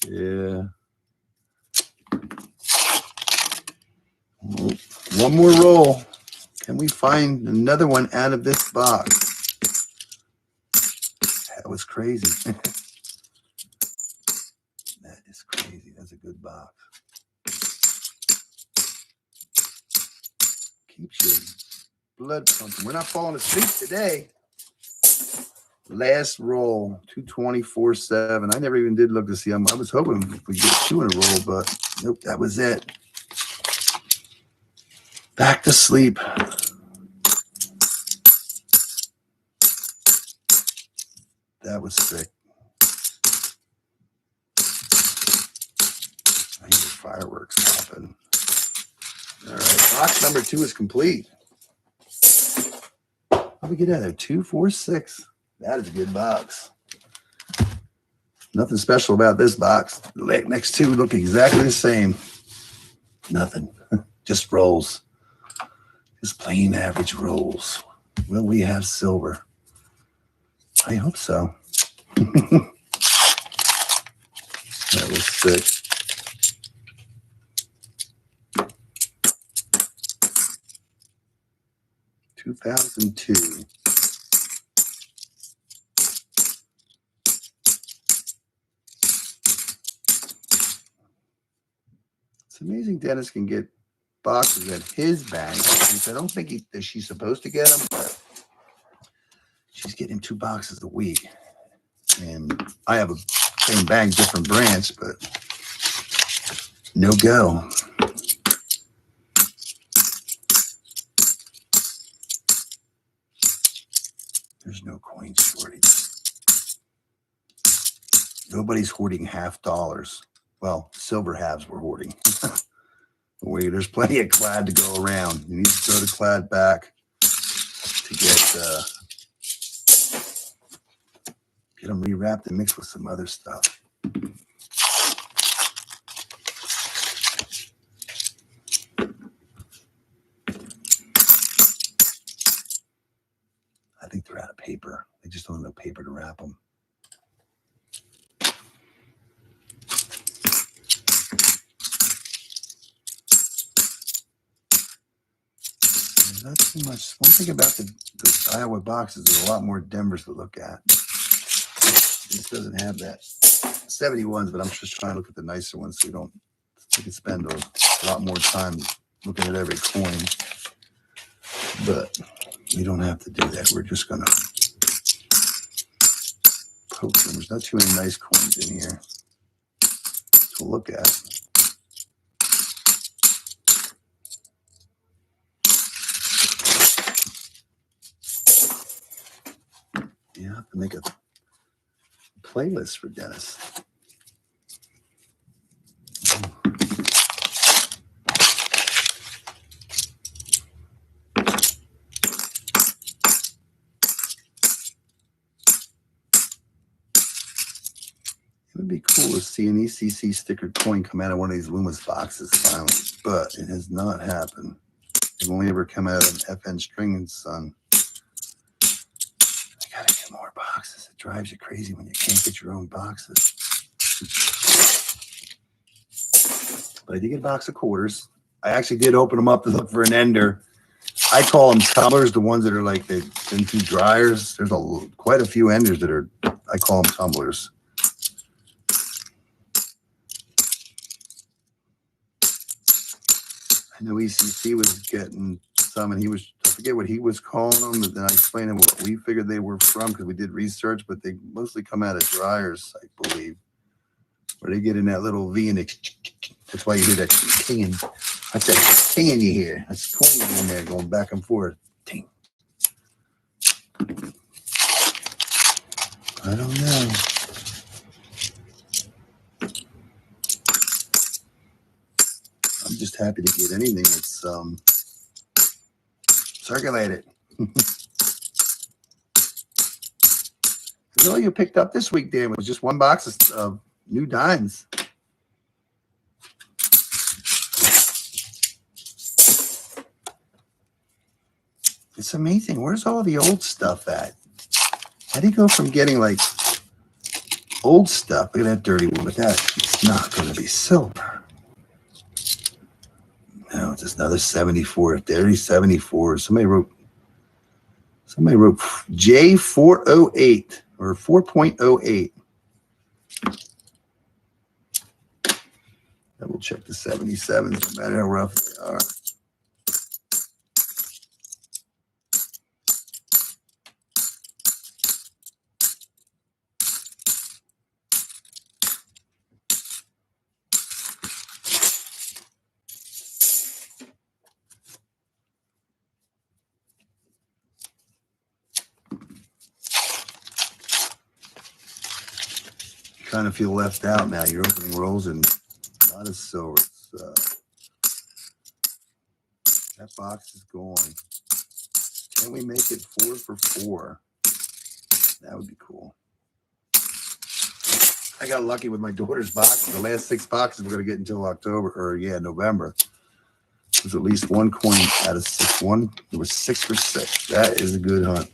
Yeah. One more roll. Can we find another one out of this box? That was crazy. That is crazy. That's a good box. Keeps your blood pumping. We're not falling asleep today. Last roll, 224.7. I never even did look to see. I was hoping we get 2 in a roll, but nope, that was it. Back to sleep. That was sick. I hear fireworks popping. All right, box number 2 is complete. What did we get out of there? 2, 4, 6. That is a good box. Nothing special about this box. The next 2 look exactly the same. Nothing. Just rolls. Just plain average rolls. Will we have silver? I hope so. That was sick. $2,002. It's amazing Dennis can get boxes at his bank. I don't think that she's supposed to get them, but she's getting 2 boxes a week. And I have a same bank, different branch, but no go. There's no coin shortage. Nobody's hoarding $half. Well, silver halves were hoarding. There's plenty of clad to go around. You need to throw the clad back to get them rewrapped and mixed with some other stuff. I think they're out of paper. They just don't have no paper to wrap them. Not too much. One thing about the Iowa boxes, there's a lot more Denvers to look at. This doesn't have that. 71s, but I'm just trying to look at the nicer ones so we can spend a lot more time looking at every coin. But we don't have to do that. We're just going to poke them. There's not too many nice coins in here to look at. Yeah, I have to make a playlist for Dennis. It would be cool to see an ECC sticker coin come out of one of these Loomis boxes finally, but it has not happened. They've only ever come out of an FN String and Son. I gotta get more boxes. It drives you crazy when you can't get your own boxes. But I did get a box of quarters. I actually did open them up to look for an ender. I call them tumblers, the ones that are like they've been through dryers. There's quite a few enders that are, I call them tumblers. I know ECC was getting some, and I forget what he was calling them, but then I explained what we figured they were from because we did research, but they mostly come out of dryers, I believe, where they get in that little V and that's why you hear that king. That's that king you hear. That's coin in there going back and forth. Ting. I don't know. I'm just happy to get anything that's circulated. All you picked up this week, Dan, was just 1 box of new dimes. It's amazing. Where's all the old stuff at? How do you go from getting like old stuff? Look at that dirty one, but that's not going to be silver. No, it's just another 74. Dirty 74. Somebody wrote J408 or 4.08. Double check the 77s, no matter how rough they are. Kind of feel left out now. You're opening rolls and not as silver. That box is gone. Can we make it 4 for 4? That would be cool. I got lucky with my daughter's boxes. The last 6 boxes we're going to get until October, or November. There's at least 1 coin out of 6. It was 6 for 6. That is a good hunt.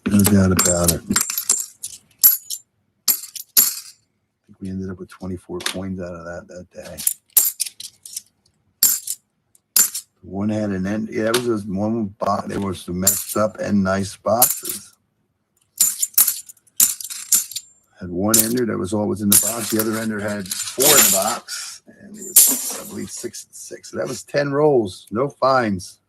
No doubt about it. I think we ended up with 24 coins out of that day. One had an end. Yeah, it was just one box. They were some messed up and nice boxes. Had one ender that was always in the box. The other ender had 4 in the box, and it was, I believe, 6 and 6. So that was 10 rolls. No fines.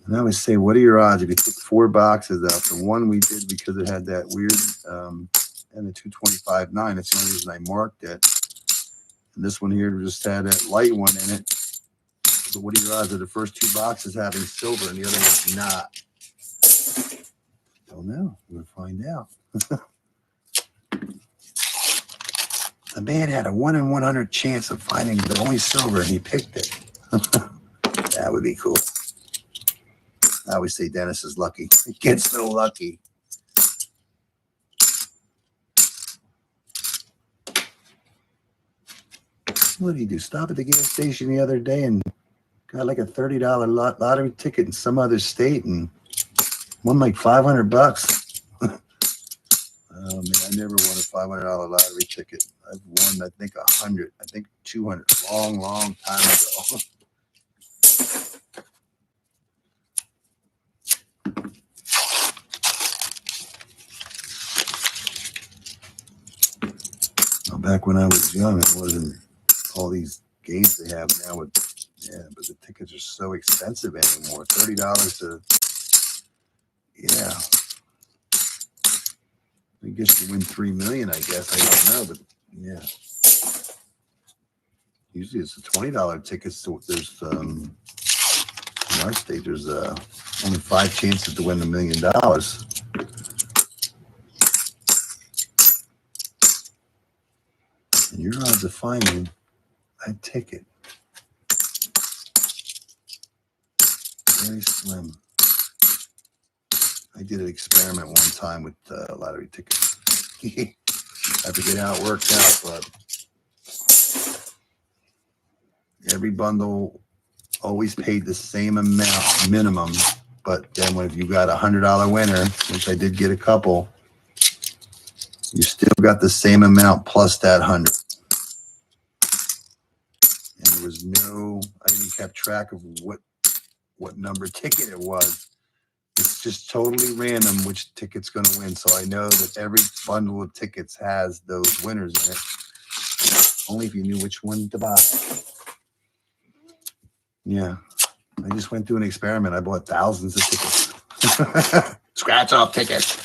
And I always say, what are your odds if you took 4 boxes out? The one we did because it had that weird and the 225.9. That's the only reason I marked it. And this one here just had that light one in it. So what are your odds of the first 2 boxes having silver and the other one's not? Don't know. We'll find out. The man had a 1 in 100 chance of finding the only silver, and he picked it. That would be cool. I always say Dennis is lucky. He gets so lucky. What did he do? Stop at the gas station the other day and got like a $30 lottery ticket in some other state and won like $500. Oh man, I never won a $500 lottery ticket. I've won, I think, 100. I think 200. Long time ago. Well, back when I was young, it wasn't all these games they have now with, yeah, but the tickets are so expensive anymore. $30 to, yeah. I guess you win $3 million, I guess. I don't know, but yeah. Usually it's a $20 ticket. So there's, in our state, there's only 5 chances to win $1 million. And your odds of finding that ticket, very slim. I did an experiment one time with lottery tickets. I forget how it worked out, but every bundle always paid the same amount minimum. But then if you got a $100 winner, which I did get a couple, you still got the same amount plus that 100. And there was no, I didn't keep track of what number ticket it was. It's just totally random which ticket's going to win. So I know that every bundle of tickets has those winners in it. Only if you knew which one to buy. Yeah. I just went through an experiment. I bought thousands of tickets. Scratch off tickets.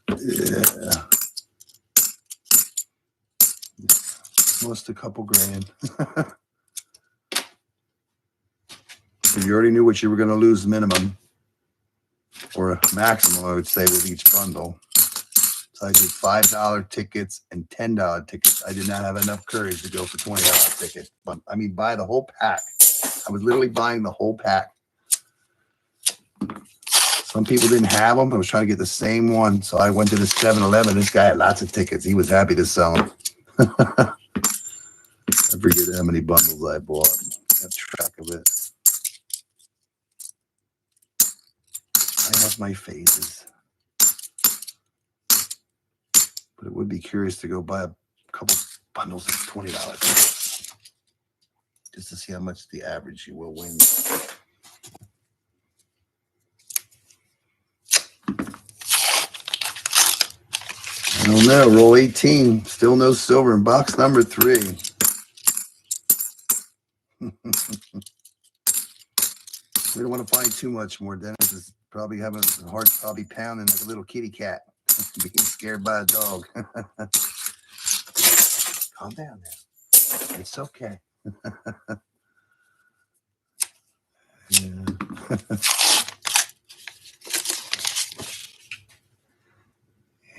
Yeah. Lost a couple grand. You already knew what you were going to lose minimum or maximum, I would say, with each bundle. So I did $5 tickets and $10 tickets. I did not have enough courage to go for $20 tickets. But I mean, buy the whole pack. I was literally buying the whole pack. Some people didn't have them. I was trying to get the same one. So I went to the 7-Eleven. This guy had lots of tickets. He was happy to sell them. I forget how many bundles I bought. Kept track of it. I have my phases. But it would be curious to go buy a couple bundles of $20 just to see how much the average you will win. I don't know. Roll 18. Still no silver in box number 3. We don't want to find too much more. Dennis is probably having a heart probably pounding like a little kitty cat. Being scared by a dog. Calm down now. It's okay. Yeah.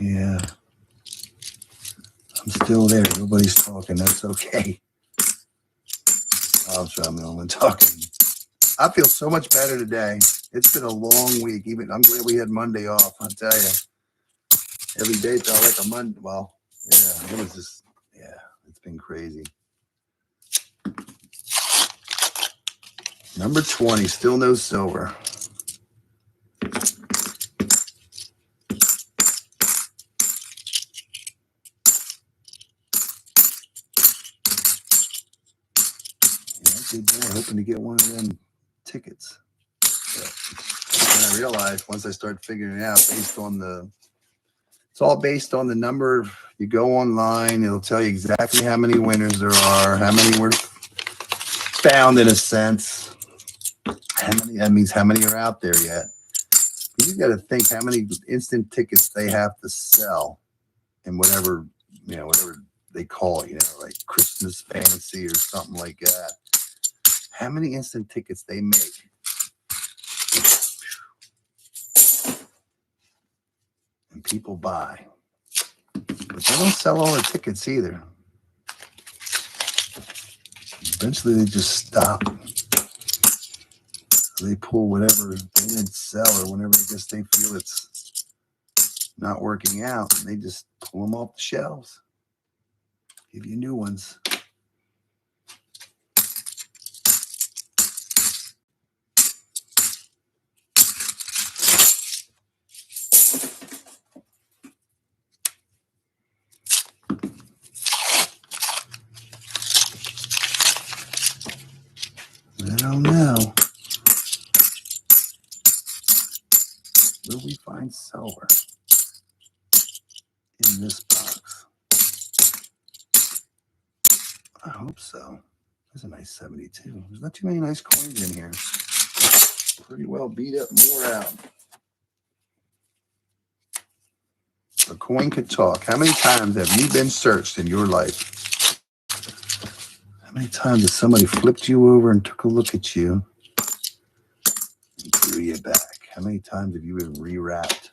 Yeah. I'm still there. Nobody's talking. That's okay. I'll try and talking. I feel so much better today. It's been a long week. Even I'm glad we had Monday off. I'll tell you. Every day felt like a Monday. Well, Yeah, it was just, yeah, it's been crazy. Number 20, still no silver. Hoping to get one of them tickets. And I realized once I start figuring it out, based on it's all based on the number. You go online, it'll tell you exactly how many winners there are, how many were found in a sense. That means how many are out there yet. You got to think how many instant tickets they have to sell in whatever they call it, like Christmas fantasy or something like that. How many instant tickets they make. And people buy. But they don't sell all the tickets either. Eventually they just stop. They pull whatever they didn't sell or whenever I guess they feel it's not working out. And they just pull them off the shelves. Give you new ones. I don't know. Will we find silver in this box? I hope so. There's a nice 72. There's not too many nice coins in here. Pretty well beat up, more out. A coin could talk. How many times have you been searched in your life? How many times has somebody flipped you over and took a look at you and threw you back? How many times have you been rewrapped?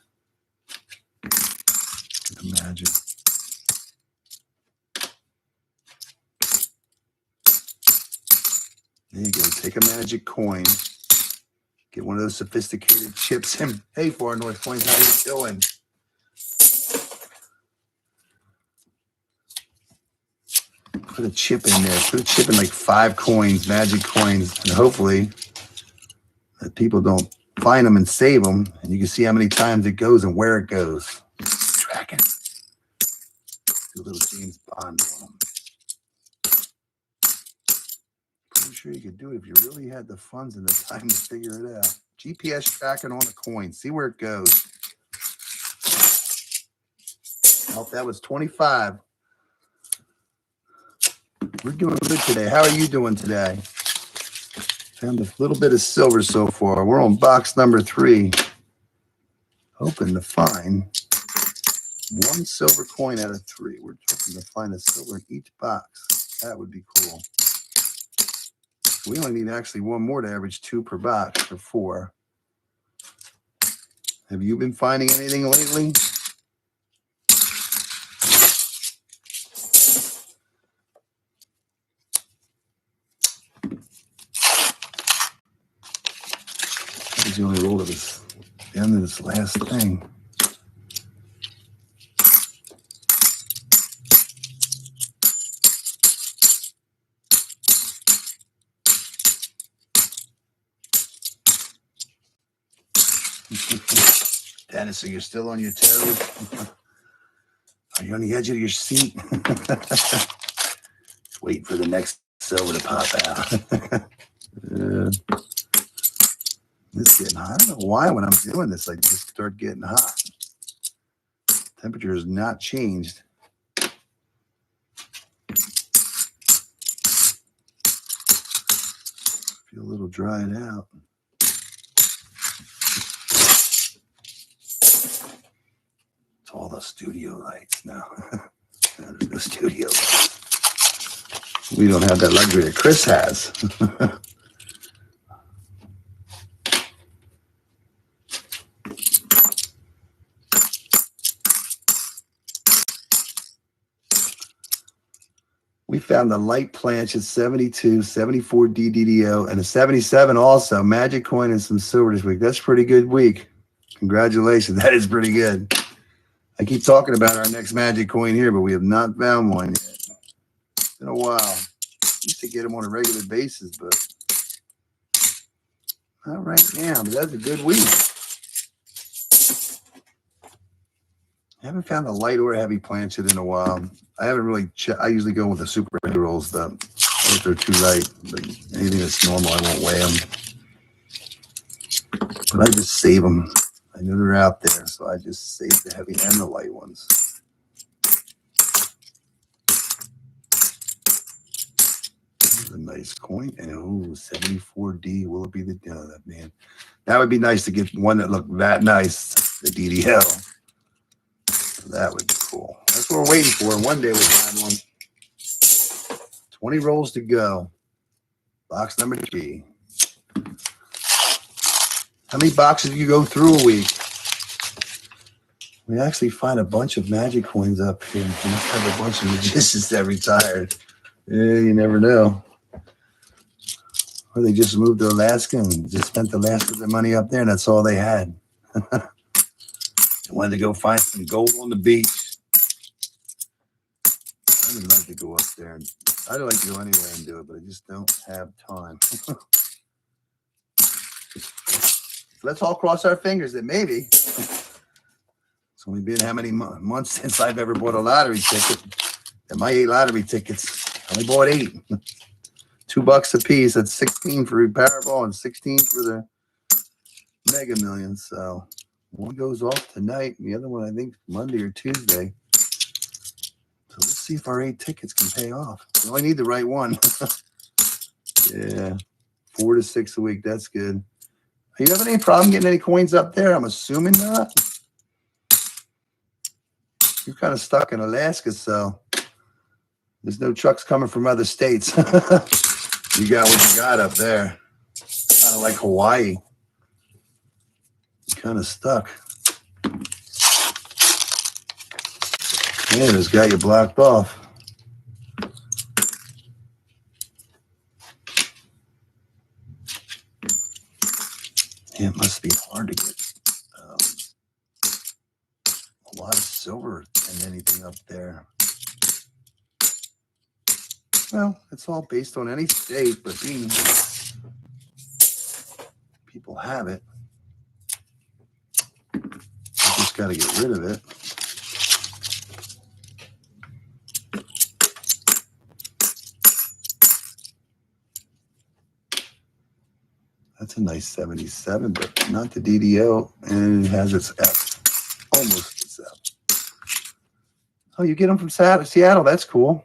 Imagine. There you go. Take a magic coin. Get one of those sophisticated chips and pay for North Coins. How you doing? Put a chip in there. Put a chip in like 5 coins, magic coins, and hopefully that people don't find them and save them. And you can see how many times it goes and where it goes. Track it. Do a little James Bond on them. Pretty sure you could do it if you really had the funds and the time to figure it out. GPS tracking on a coin. See where it goes. Oh, that was 25. We're doing good today. How are you doing today? Found a little bit of silver so far. We're on box number 3. Hoping to find 1 silver coin out of 3. We're hoping to find a silver in each box. That would be cool. We only need actually 1 more to average 2 per box or 4. Have you been finding anything lately? The only roll of this, the end of this last thing. Dennis, so you're still on your toes? Are you on the edge of your seat? Wait for the next silver to pop out. It's getting hot. I don't know why when I'm doing this, I just start getting hot. Temperature has not changed. Feel a little dried out. It's all the studio lights now. There's no studio lights. We don't have that luxury that Chris has. We found the light planch at 72, 74 DDDO, and a 77 also. Magic coin and some silver this week. That's a pretty good week. Congratulations. That is pretty good. I keep talking about our next magic coin here, but we have not found one yet. It's been a while. Used to get them on a regular basis, but not right now. But that's a good week. I haven't found a light or a heavy planchet in a while. I haven't really I usually go with the super heavy rolls, though. If they're too light, but anything that's normal, I won't weigh them. But I just save them. I know they're out there, so I just save the heavy and the light ones. This is a nice coin. And oh, 74D. Will it be the that man? That would be nice to get one that looked that nice, the DDL. That would be cool. That's what we're waiting for. One day we'll find one. 20 rolls to go. Box number 3. How many boxes do you go through a week? We actually find a bunch of magic coins up here. We must have a bunch of magicians that retired. Yeah, you never know. Or they just moved to Alaska and just spent the last of their money up there, and that's all they had. They wanted to go find some gold on the beach. I would love to go up there. I'd like to go anywhere and do it, but I just don't have time. Let's all cross our fingers that maybe. It's only been how many months since I've ever bought a lottery ticket. And my 8 lottery tickets, I only bought 8. $2 a piece. That's 16 for Powerball and 16 for the Mega Millions. So one goes off tonight, and the other one I think Monday or Tuesday. So let's see if our 8 tickets can pay off. We only need the right one. Yeah, 4 to 6 a week. That's good. Are you having any problem getting any coins up there? I'm assuming not. You're kind of stuck in Alaska, so there's no trucks coming from other states. You got what you got up there. Kind of like Hawaii. Kind of stuck. Yeah, this got you blocked off. Yeah, it must be hard to get a lot of silver and anything up there. Well, it's all based on any state, but being people have it, you just got to get rid of it. That's a nice 77, but not the DDO, and it has its F, almost its F. Oh, you get them from Seattle. That's cool.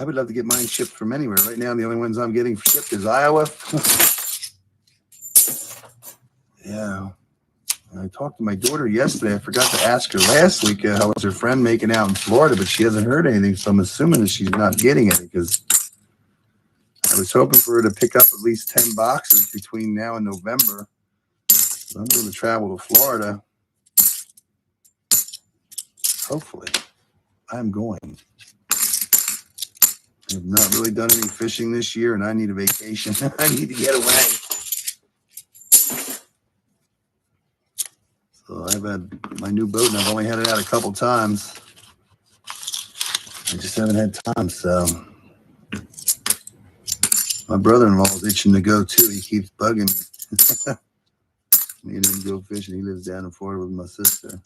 I would love to get mine shipped from anywhere. Right now, the only ones I'm getting shipped is Iowa. Yeah. I talked to my daughter yesterday. I forgot to ask her last week how was her friend making out in Florida, but she hasn't heard anything, so I'm assuming that she's not getting any because I was hoping for her to pick up at least 10 boxes between now and November. So I'm going to travel to Florida. Hopefully. I'm going. I have not really done any fishing this year, and I need a vacation. I need to get away. So I've had my new boat, and I've only had it out a couple times. I just haven't had time, so. My brother-in-law is itching to go, too. He keeps bugging me. Me and him go fishing. He lives down in Florida with my sister.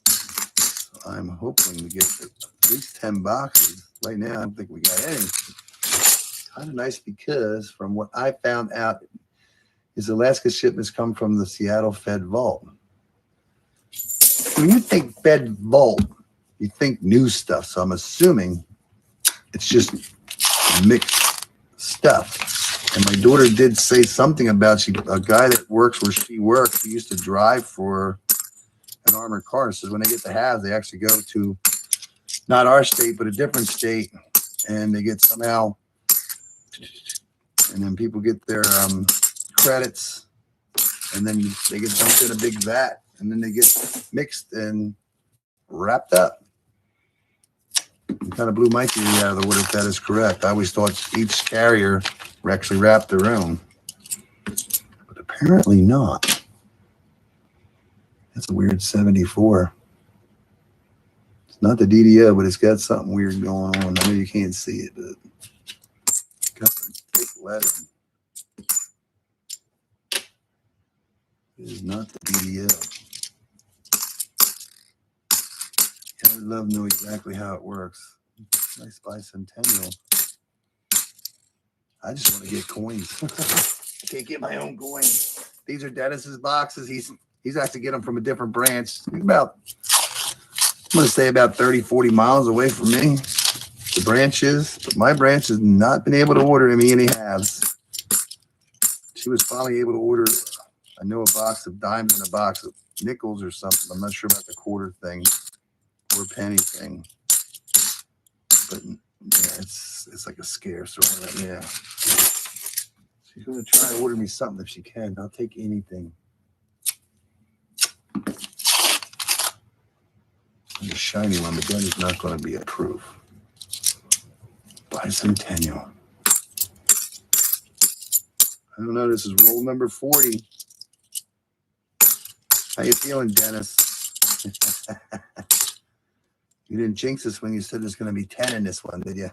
So I'm hoping to get at least 10 boxes. Right now, I don't think we got any. Kind of nice because from what I found out is Alaska shipments come from the Seattle Fed Vault. When you think Fed Vault, you think new stuff. So I'm assuming it's just mixed stuff. And my daughter did say something about a guy that works where she works. He used to drive for an armored car. So when they get the halves, they actually go to not our state, but a different state, and they get somehow, and then people get their credits, and then they get dumped in a big vat, and then they get mixed and wrapped up. You kind of blew my theory out of the water if that is correct. I always thought each carrier actually wrapped their own. But apparently not. That's a weird 74. It's not the DDO, but it's got something weird going on. I know you can't see it, but it's got some thick lettering. It is not the DDO. Yeah, I'd love to know exactly how it works. Nice bicentennial. I just want to get coins. I can't get my own coins. These are Dennis's boxes. He's actually getting them from a different branch. He's about, I'm going to say about 30, 40 miles away from me. The branch is, but my branch has not been able to order him any halves. She was finally able to order, I know, a box of dimes and a box of nickels or something. I'm not sure about the quarter thing or penny thing. But yeah, it's like a scarce or yeah. She's going to try to order me something if she can. I'll take anything. The shiny one, but then it's not going to be a proof. Bicentennial. I don't know. This is roll number 40. How you feeling, Dennis? You didn't jinx us when you said there's going to be 10 in this one, did you?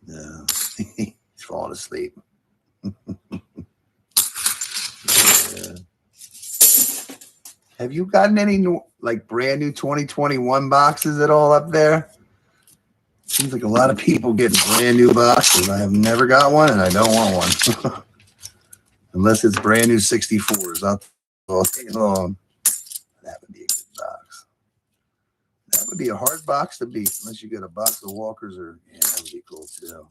No. He's falling asleep. Yeah. Have you gotten any new, like brand new 2021 boxes at all up there? Seems like a lot of people getting brand new boxes. I have never got one, and I don't want one. Unless it's brand new 64s. I'll take it along. That would be a good box. That would be a hard box to beat, unless you get a box of Walkers or, yeah, that would be cool too.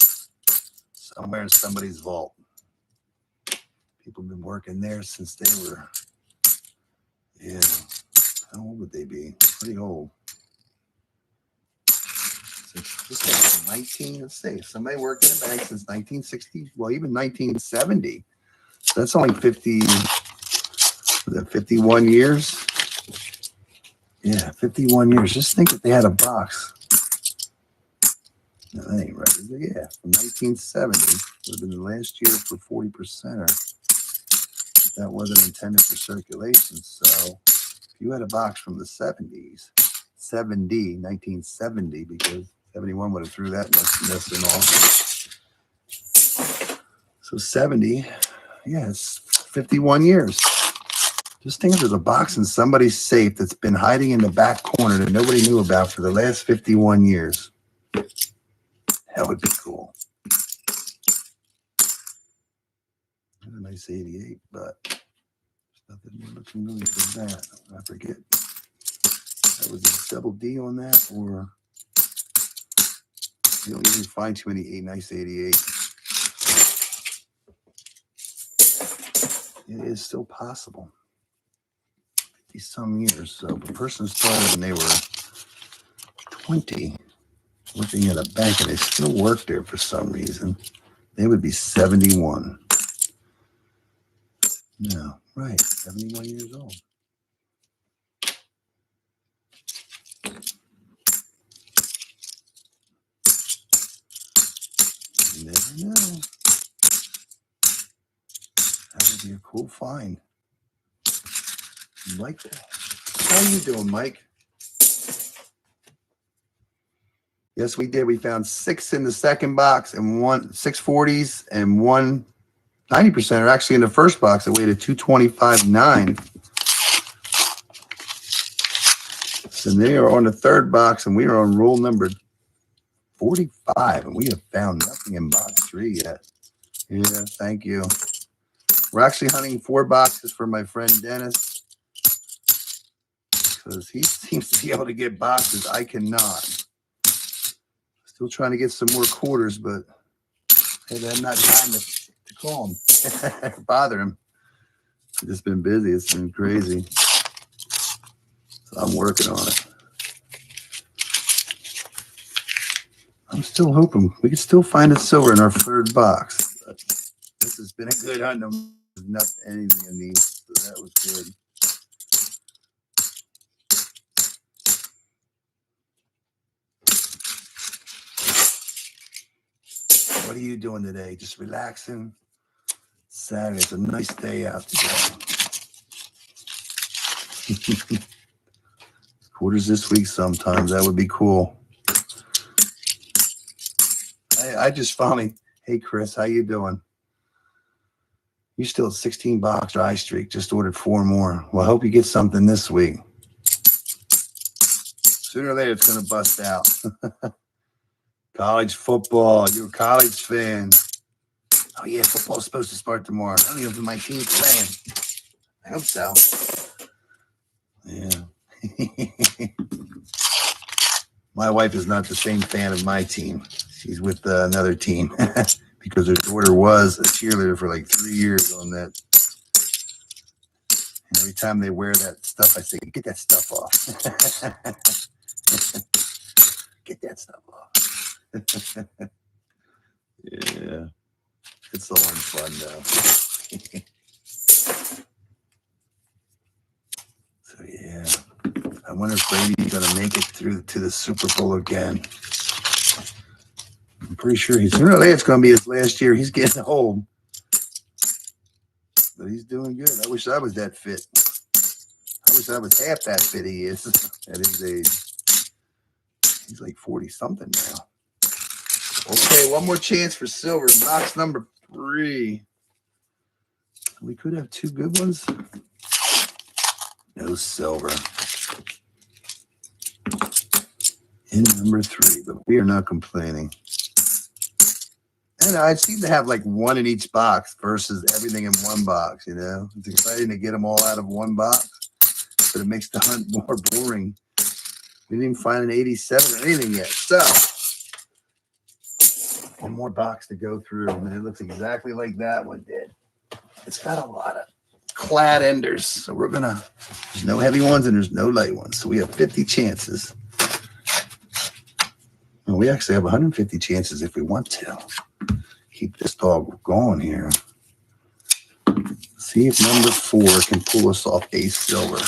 Somewhere in somebody's vault. People have been working there since they were, yeah, how old would they be? Pretty old. This guy's 19, let's see, somebody worked in a bank since 1960, well, even 1970. So that's only 51 years? Yeah, 51 years. Just think if they had a box. No, that ain't right, is it? Yeah, from 1970. Would have been the last year for 40%. That wasn't intended for circulation. So if you had a box from the 70s, 1970, because 71 would have threw that mess in off. So 70, yeah, it's 51 years. Just think if there's a box in somebody's safe that's been hiding in the back corner that nobody knew about for the last 51 years. That would be cool. That's a nice 88, but there's nothing looking really for that. I forget. That was a double D on that, or you don't even find too many nice 88. It is still possible. 50 some years. So if a person started when they were 20, working at a bank, and they still work there for some reason, they would be 71. No, right, 71 years old. You never know. That would be a cool find. Mike, how you doing, Mike? Yes, we did. We found 6 in the second box and 6 40s and 1 90% are actually in the first box that weighed at 225.9. So they are on the third box, and we are on roll number 45, and we have found nothing in box 3 yet. Yeah, thank you. We're actually hunting 4 boxes for my friend Dennis, because he seems to be able to get boxes. I cannot. Still trying to get some more quarters, but hey, I'm not trying to call him, bother him. I've just been busy. It's been crazy. So I'm working on it. I'm still hoping we can still find a silver in our third box. But this has been a good hunt. There's not anything in these, so that was good. What are you doing today? Just relaxing? Saturday. It's a nice day out today. Quarters this week sometimes. That would be cool. I just finally, hey Chris, how you doing? You still at 16 box dry streak. Just ordered 4 more. Well, I hope you get something this week. Sooner or later, it's going to bust out. College football. You're a college fan. Oh, yeah, football's supposed to start tomorrow. I don't even know if my team's playing. I hope so. Yeah. My wife is not the same fan of my team. She's with another team because her daughter was a cheerleader for like 3 years on that. And every time they wear that stuff, I say, get that stuff off. Get that stuff off. Yeah. It's so much fun, though. So, yeah. I wonder if Brady's going to make it through to the Super Bowl again. I'm pretty sure sooner or later it's going to be his last year. He's getting old. But he's doing good. I wish I was that fit. I wish I was half that fit he is at his age. He's like 40-something now. Okay, one more chance for silver. Box number 3. We could have 2 good ones. No silver. In number 3, but we are not complaining. And I seem to have like 1 in each box versus everything in one box, you know. It's exciting to get them all out of one box, but it makes the hunt more boring. We didn't even find an 87 or anything yet. So, 1 more box to go through, and it looks exactly like that one did. It's got a lot of clad enders, so we're going to, there's no heavy ones and there's no light ones, so we have 50 chances. Well, we actually have 150 chances if we want to. Keep this dog going here. See if number 4 can pull us off a silver.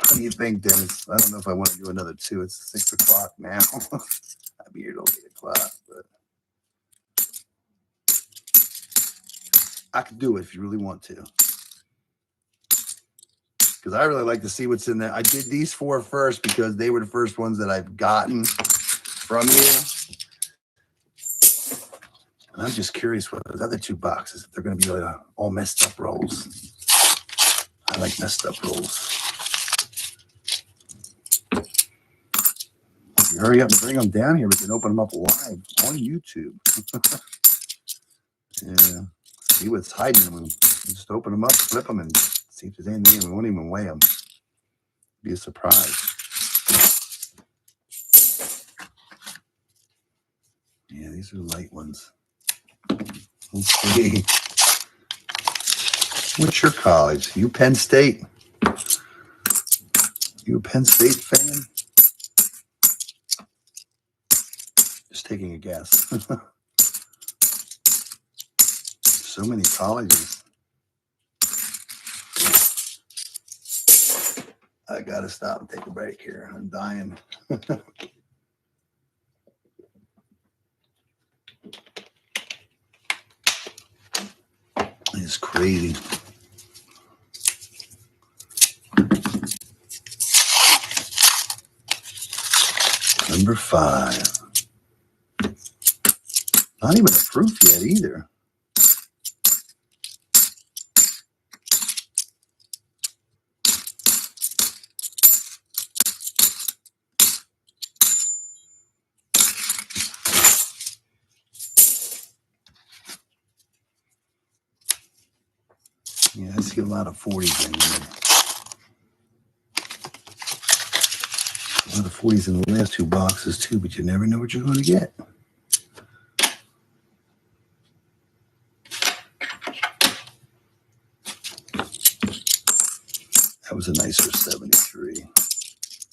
What do you think, Dennis? I don't know if I want to do another 2. It's 6 o'clock now. I'll be here till 8 o'clock, but I could do it if you really want to. Because I really like to see what's in there. I did these 4 first because they were the first ones that I've gotten from you. And I'm just curious what those other 2 boxes, if they're going to be like all messed up rolls. I like messed up rolls. If you hurry up and bring them down here, we can open them up live on YouTube. Yeah. See what's hiding them. Just open them up, flip them, and see if there's anything, and we won't even weigh them. Be a surprise. Yeah, these are light ones. Let's see. What's your college? You Penn State? You a Penn State fan? Just taking a guess. So many colleges. I gotta stop and take a break here. I'm dying. It's crazy. Number 5. Not even a proof yet either. Yeah, I see a lot of 40s in there. A lot of 40s in the last 2 boxes too, but you never know what you're going to get. That was a nicer 73.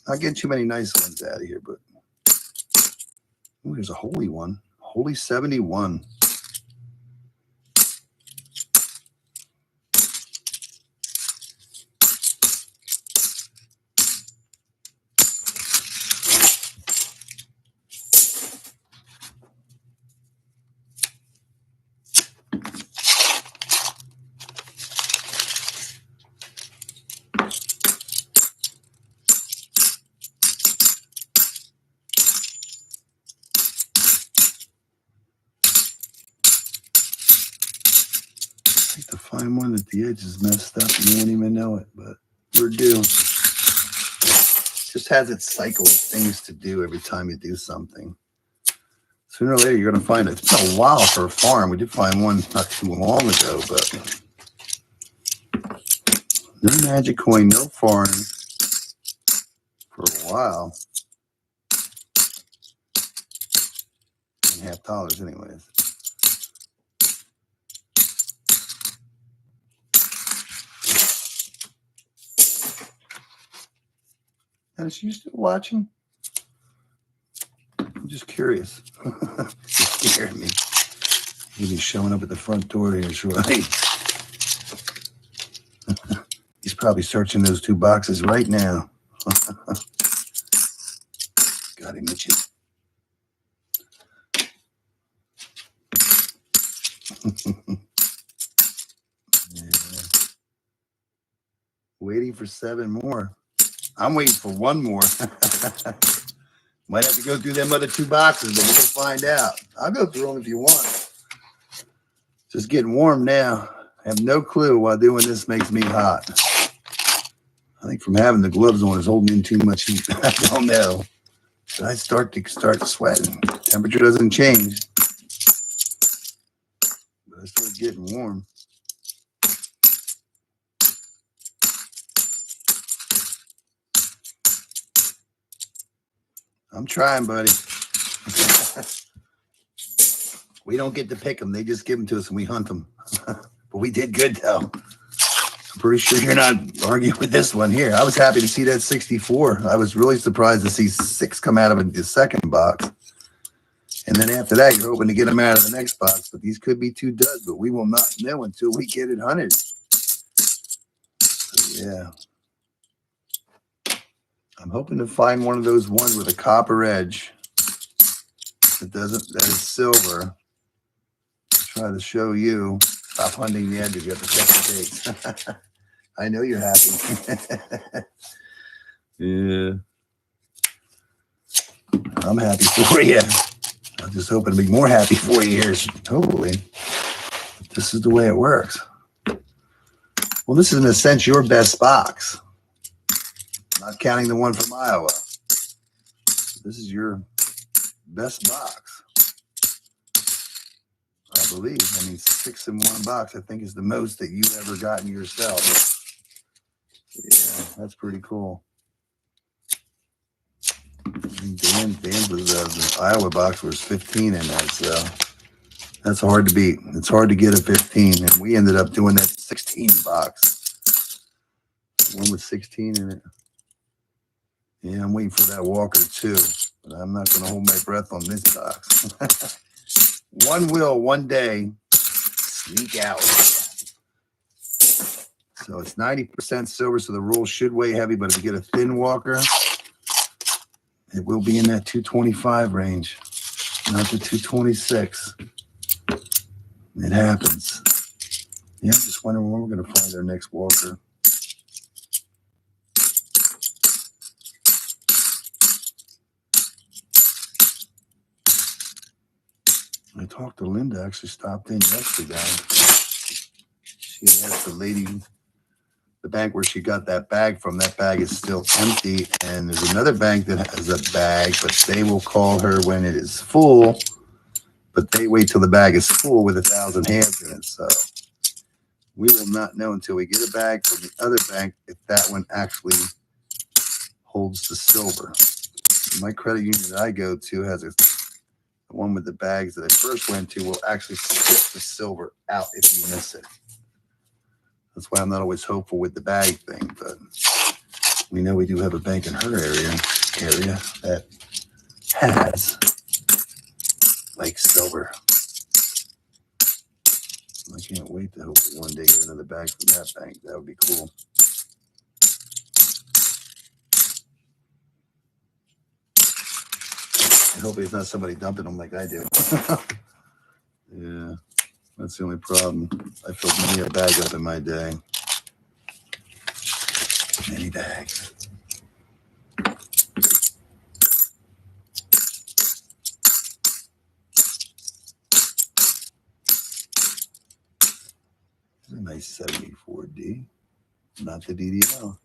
Not getting too many nice ones out of here, but ooh, there's a holy one. Holy 71. find one that the edge is messed up and you won't even know it, but we're due. Just has its cycle of things to do every time you do something. Sooner or later, you're going to find it. It's been a while for a farm. We did find one not too long ago, but no magic coin, no foreign for a while. $1.50 anyways. And is you still watching? I'm just curious. You scared me. He's showing up at the front door here shortly. He's probably searching those two boxes right now. Got him itching. Yeah. Waiting for 7 more. I'm waiting for 1 more. Might have to go through them other 2 boxes, but we're going to find out. I'll go through them if you want. Just getting warm now. I have no clue why doing this makes me hot. I think from having the gloves on is holding in too much heat. I don't know. But I start sweating. Temperature doesn't change. But I start getting warm. I'm trying, buddy. We don't get to pick them. They just give them to us and we hunt them. But we did good, though. I'm pretty sure you're not arguing with this one here. I was happy to see that 64. I was really surprised to see 6 come out of the second box. And then after that, you're hoping to get them out of the next box. But these could be 2 duds, but we will not know until we get it hunted. So, yeah. I'm hoping to find one of those ones with a copper edge that is silver. Try to show you. Stop hunting the edges. You have to check the dates. I know you're happy. Yeah. I'm happy for you. I'm just hoping to be more happy for you here, hopefully. This is the way it works. Well, this is in a sense your best box. Not counting the one from Iowa. This is your best box. I believe. I mean, 6 in one box, I think, is the most that you've ever gotten yourself. Yeah, that's pretty cool. Dan's was the Iowa box was 15 in that, so that's hard to beat. It's hard to get a 15, and we ended up doing that 16 box. One with 16 in it. Yeah, I'm waiting for that Walker too, but I'm not going to hold my breath on this box. One will one day sneak out. So it's 90% silver, so the roll should weigh heavy, but if you get a thin Walker, it will be in that 225 range, not the 226. It happens. Yeah, I'm just wondering when we're going to find our next Walker. I talked to Linda, actually stopped in yesterday. She had asked the lady, the bank where she got that bag from, that bag is still empty. And there's another bank that has a bag, but they will call her when it is full. But they wait till the bag is full with 1,000 hands in it. So we will not know until we get a bag from the other bank if that one actually holds the silver. My credit union that I go to has the one with the bags that I first went to will actually spit the silver out if you miss it. That's why I'm not always hopeful with the bag thing, but we know we do have a bank in her area that has like silver. I can't wait to hopefully one day get another bag from that bank. That would be cool. And hopefully it's not somebody dumping them like I do. Yeah, that's the only problem. I filled many a bag up in my day. Many bags. a nice 74D. Not the DDL.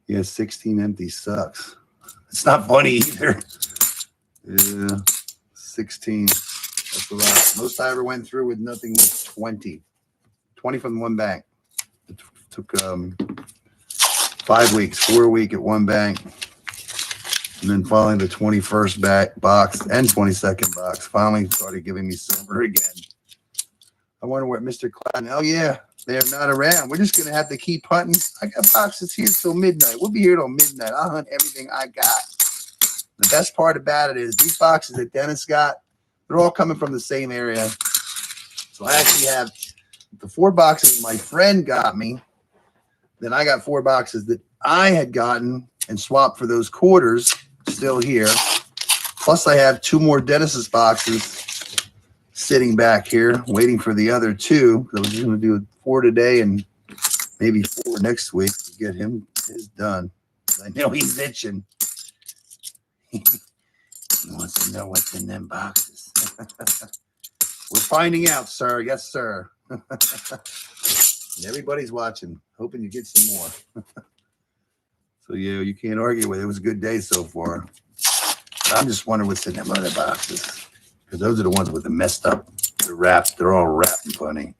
Yeah, 16 empty sucks. It's not funny either. Yeah, 16. That's a lot. Most I ever went through with nothing was 20. 20 from one bank. It took 5 weeks, 4 a week at one bank. And then finally the 21st box and 22nd box finally started giving me silver again. I wonder what Mr. Cloud. Oh, yeah, they're not around. We're just going to have to keep hunting. I got boxes here till midnight. We'll be here till midnight. I'll hunt everything I got. The best part about it is these boxes that Dennis got, they're all coming from the same area. So I actually have the 4 boxes my friend got me. Then I got 4 boxes that I had gotten and swapped for those quarters still here. Plus I have 2 more Dennis's boxes sitting back here waiting for the other 2. I was just going to do 4 today and maybe 4 next week to get him his done. I know he's itching. He wants to know what's in them boxes. We're finding out, sir. Yes, sir. And everybody's watching, hoping you get some more. So, yeah, you can't argue with it. It was a good day so far. I'm just wondering what's in them other boxes. Because those are the ones with the messed up. They're wrapped. They're all wrapped and funny.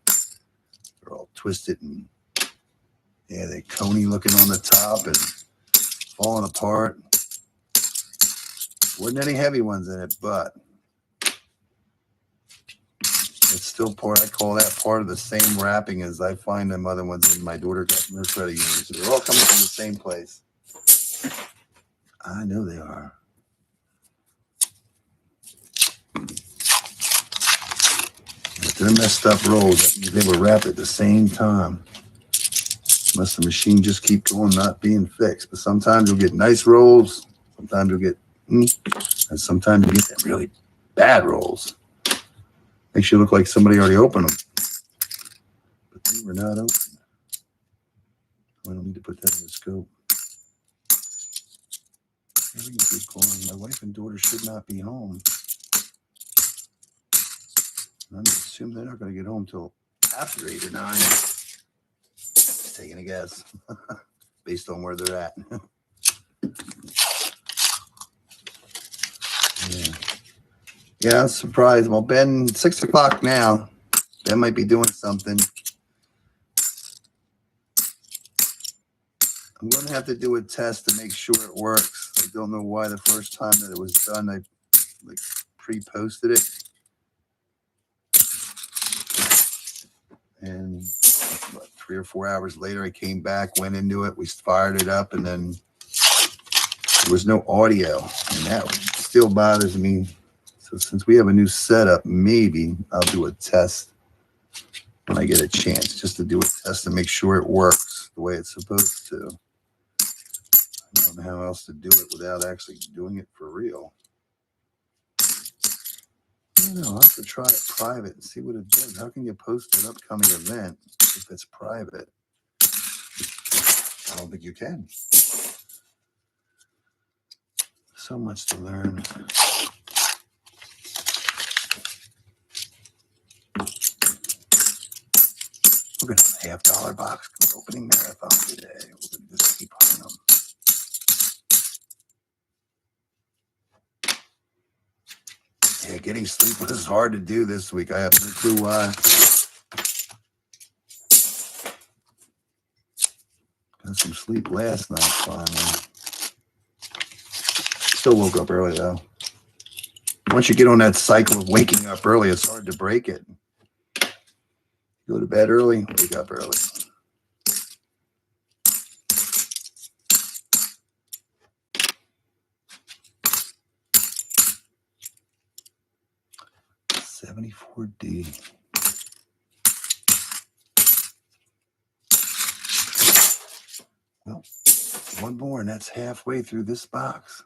They're all twisted and, yeah, they're coney looking on the top and falling apart. Wasn't any heavy ones in it, but it's still part. I call that part of the same wrapping as I find them other ones in my daughter got from her credit union. So they're all coming from the same place. I know they are. If they're messed up rolls, that means they were wrapped at the same time. Unless the machine just keep going, not being fixed. But sometimes you'll get nice rolls. Sometimes you'll get, and sometimes you get them really bad rolls. Makes you look like somebody already opened them. But they were not open. I don't need to put that in the scope. Here we can keep going. My wife and daughter should not be home. I'm going to assume they're not going to get home till after 8 or 9. Just taking a guess. Based on where they're at. Yeah, I'm surprised. Well, Ben, 6 o'clock now. Ben might be doing something. I'm going to have to do a test to make sure it works. I don't know why the first time that it was done, I like pre-posted it. And about 3 or 4 hours later, I came back, went into it. We fired it up, and then there was no audio. And that still bothers me. So since we have a new setup, maybe I'll do a test when I get a chance, just to do a test to make sure it works the way it's supposed to. I don't know how else to do it without actually doing it for real. I don't know. I'll have to try it private and see what it does. How can you post an upcoming event if it's private? I don't think you can. So much to learn. We're going to have a $1 box opening marathon today. We're going to just keep hunting them. Yeah, getting sleep was hard to do this week. I have no clue why. Got some sleep last night finally. Still woke up early though. Once you get on that cycle of waking up early, it's hard to break it. Go to bed early, wake up early. $74D. Well, one more, and that's halfway through this box.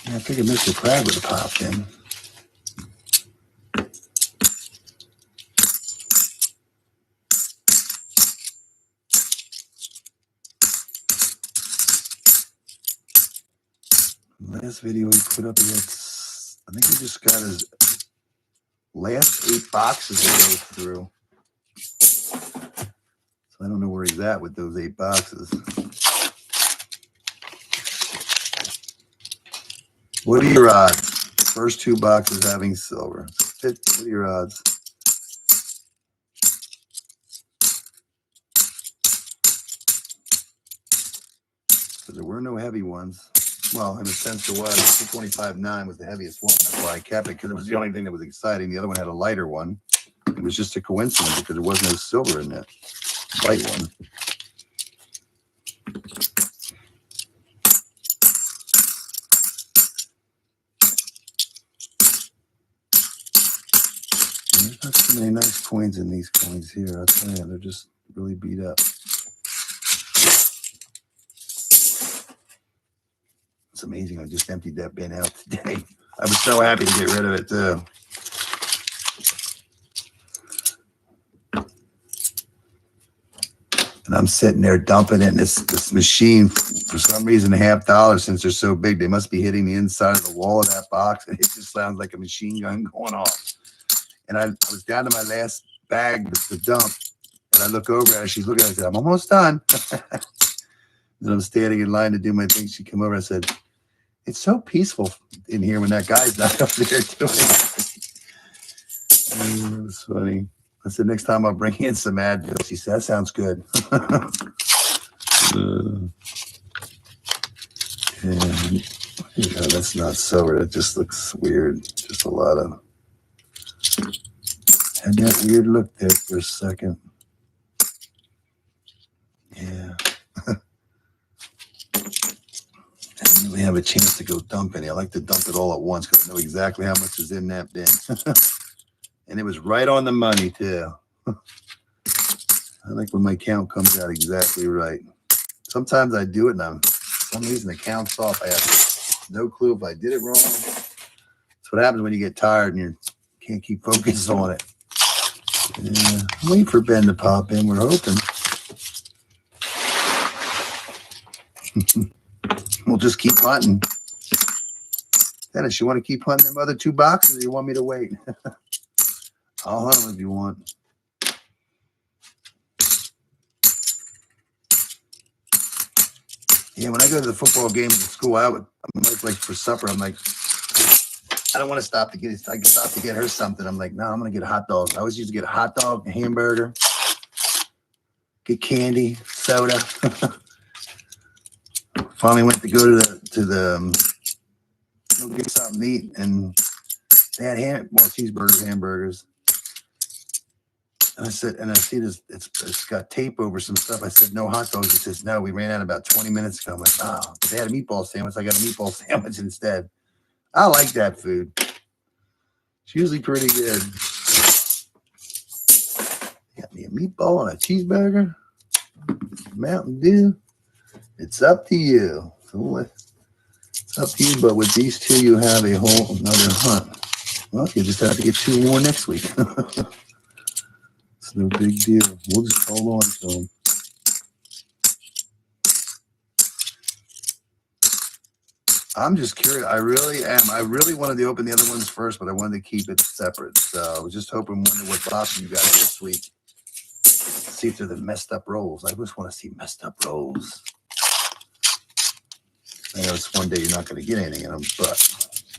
Yeah, I figured Mr. Crab would have popped in. Last video he put up, I think he just got his Last 8 boxes to go through. So I don't know where he's at with those 8 boxes. What are your odds? First 2 boxes having silver. What are your odds? Because there were no heavy ones. Well, in a sense there was. 225.9 was the heaviest one. That's why I kept it, because it was the only thing that was exciting. The other one had a lighter one. It was just a coincidence because there was no silver in that light one. There's not so many nice coins in these coins here. I'll tell you, they're just really beat up. It's amazing. I just emptied that bin out today. I was so happy to get rid of it too. And I'm sitting there dumping it in this machine for some reason, $50 since they're so big. They must be hitting the inside of the wall of that box, and it just sounds like a machine gun going off. And I was down to my last bag to dump, and I look over at her. She's looking at it. I said, I'm almost done. And I'm standing in line to do my thing. She came over. I said, it's so peaceful in here when that guy's not up there doing it. It was funny. I said, next time I'll bring in some Advil. She said, that sounds good. And, that's not silver. It just looks weird. Just a lot of... Had that weird look there for a second. Yeah. I didn't really have a chance to go dump any. I like to dump it all at once because I know exactly how much is in that bin. And it was right on the money, too. I like when my count comes out exactly right. Sometimes I do it and for some reason the count's off. I have no clue if I did it wrong. That's what happens when you get tired and you can't keep focused on it. Yeah, I'm waiting for Ben to pop in. We're hoping. We'll just keep hunting. Dennis, you want to keep hunting them other 2 boxes, or you want me to wait? I'll hunt them if you want. Yeah, when I go to the football games at school, I'm like for supper, I'm like, I don't want to stop to get it. I can stop to get her something. I'm like, no, I'm going to get a hot dog. I always used to get a hot dog, a hamburger, get candy, soda. Finally went to go to go get something to eat, and they had cheeseburgers, hamburgers. And I said, and I see this, it's got tape over some stuff. I said, no hot dogs. He says, no, we ran out about 20 minutes ago. I'm like, oh, they had a meatball sandwich. I got a meatball sandwich instead. I like that food. It's usually pretty good. Got me a meatball and a cheeseburger. Mountain Dew. It's up to you. So it's up to you, but with these 2, you have a whole another hunt. Well, you just have to get 2 more next week. It's no big deal. We'll just hold on to them. I'm just curious. I really am. I really wanted to open the other ones first, but I wanted to keep it separate. So I was just hoping, wondering what box you got this week. See if they're the messed up rolls. I just want to see messed up rolls. I know it's one day you're not going to get anything in them, but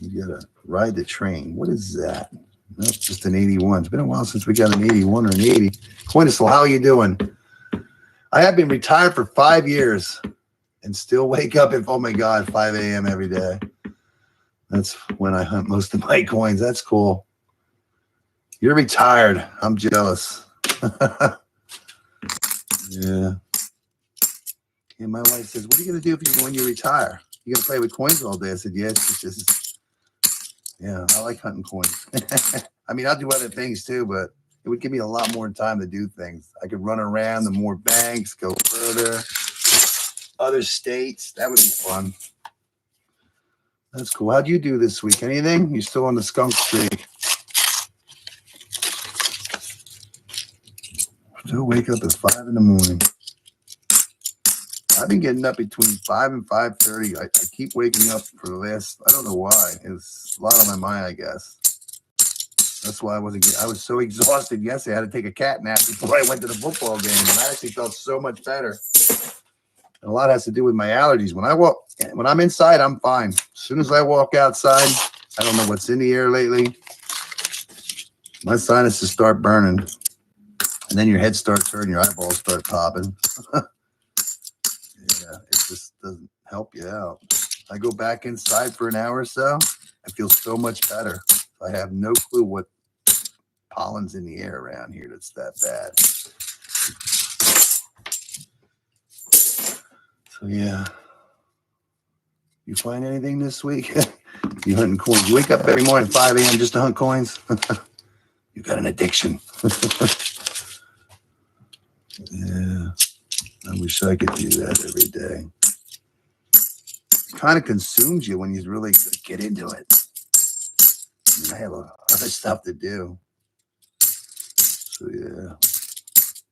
you got to ride the train. What is that? No, it's just an 81. It's been a while since we got an 81 or an 80. Coinisol, how are you doing? I have been retired for 5 years and still wake up at, oh my God, 5 a.m. every day. That's when I hunt most of my coins. That's cool. You're retired. I'm jealous. Yeah. And my wife says, what are you going to do when you retire? You going to play with coins all day? I said, yes. It's just, yeah, I like hunting coins. I mean, I'll do other things too, but it would give me a lot more time to do things. I could run around the more banks, go further, other states. That would be fun. That's cool. How'd you do this week? Anything? You still on the skunk streak? Still wake up at 5 in the morning. I've been getting up between 5 and 5:30. I keep waking up for the last, I don't know why. It's a lot on my mind, I guess. That's why I was so exhausted yesterday. I had to take a cat nap before I went to the football game, and I actually felt so much better. And a lot has to do with my allergies. When I'm inside, I'm fine. As soon as I walk outside, I don't know what's in the air lately. My sinuses start burning, and then your head starts hurting, your eyeballs start popping. Yeah, it just doesn't help you out. I go back inside for an hour or so, I feel so much better. I have no clue what pollen's in the air around here that's that bad. So yeah. You find anything this week? You hunting coins. You wake up every morning at 5 a.m. just to hunt coins? You got an addiction. Yeah. I wish I could do that every day. It kind of consumes you when you really get into it. I mean, I have other stuff to do. So yeah.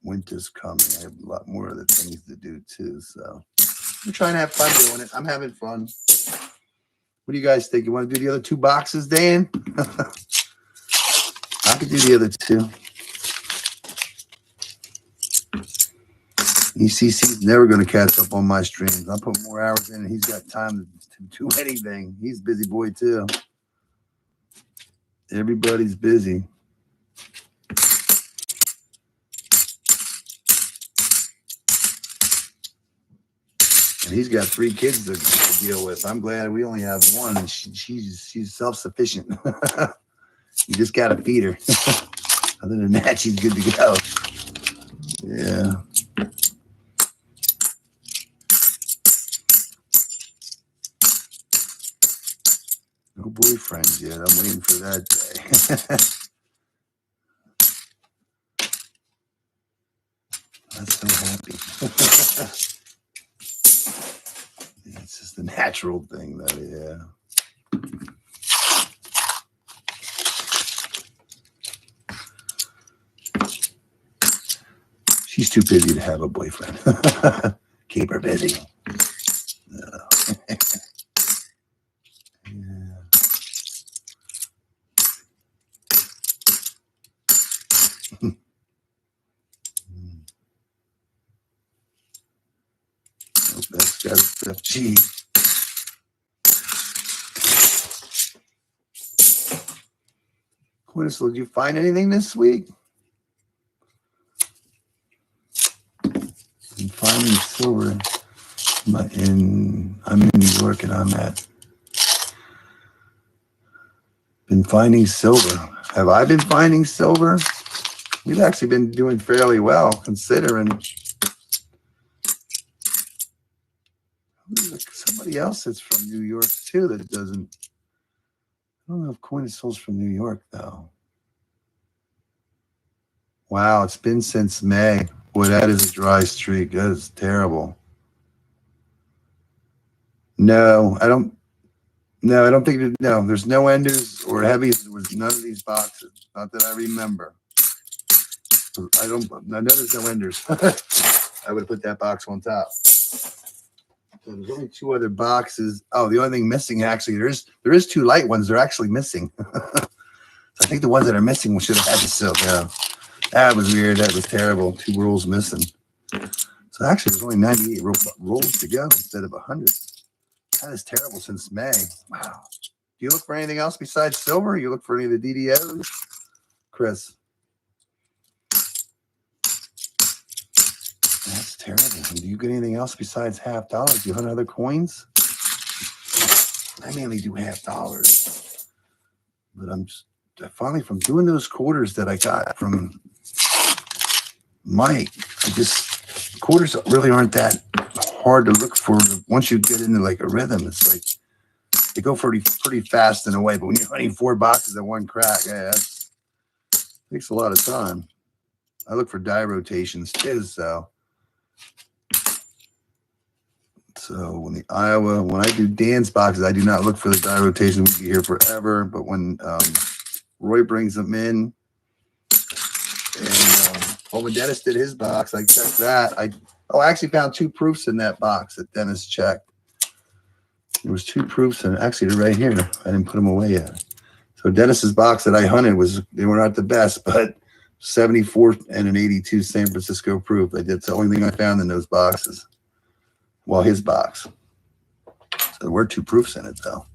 Winter's coming. I have a lot more other things to do too. So I'm trying to have fun doing it. I'm having fun. What do you guys think? You want to do the other 2 boxes, Dan? I could do the other 2. ECC's never going to catch up on my streams. I put more hours in, and he's got time to do anything. He's a busy boy too. Everybody's busy. And he's got 3 kids to deal with. I'm glad we only have 1, and she's self-sufficient. You just got to feed her. Other than that, she's good to go. Yeah. No boyfriends yet. I'm waiting for that day. I'm so happy. It's just a natural thing, though, yeah. She's too busy to have a boyfriend. Keep her busy. No. Yeah. Oh, that's got stuff. Gee. Quintus, did you find anything this week? I'm finding silver. I'm in New York, and been finding silver. Have I been finding silver? We've actually been doing fairly well, considering. Somebody else that's from New York too that doesn't. I don't know if Quintus's from New York though. Wow, it's been since May. Boy, that is a dry streak. That is terrible. No, I don't think no, there's no enders or heavies. There was none of these boxes. Not that I remember. I know there's no enders. I would have put that box on top. So there's only 2 other boxes. Oh, the only thing missing actually, there is 2 light ones. They're actually missing. So I think the ones that are missing should have had the silk. Yeah. That was weird. That was terrible. 2 rolls missing. So actually, there's only 98 rolls to go instead of 100. That is terrible since May. Wow. Do you look for anything else besides silver? You look for any of the DDOs? Chris. That's terrible. Do you get anything else besides $half? Do you hunt other coins? I mainly do $half. But I finally, from doing those quarters that I got from Mike, quarters really aren't that hard to look for. Once you get into like a rhythm, it's like they go pretty fast in a way. But when you're hunting 4 boxes at one crack, yeah, that takes a lot of time. I look for die rotations too. So when I do Dan's boxes, I do not look for the die rotation. We'll be here forever. But when Roy brings them in, and when Dennis did his box, I checked that. I actually found 2 proofs in that box that Dennis checked. There was 2 proofs, and actually they're right here. I didn't put them away yet. So Dennis's box that I hunted they were not the best, but 74 and an 82 San Francisco proof. That's the only thing I found in those boxes. Well, his box. So there were 2 proofs in it, though.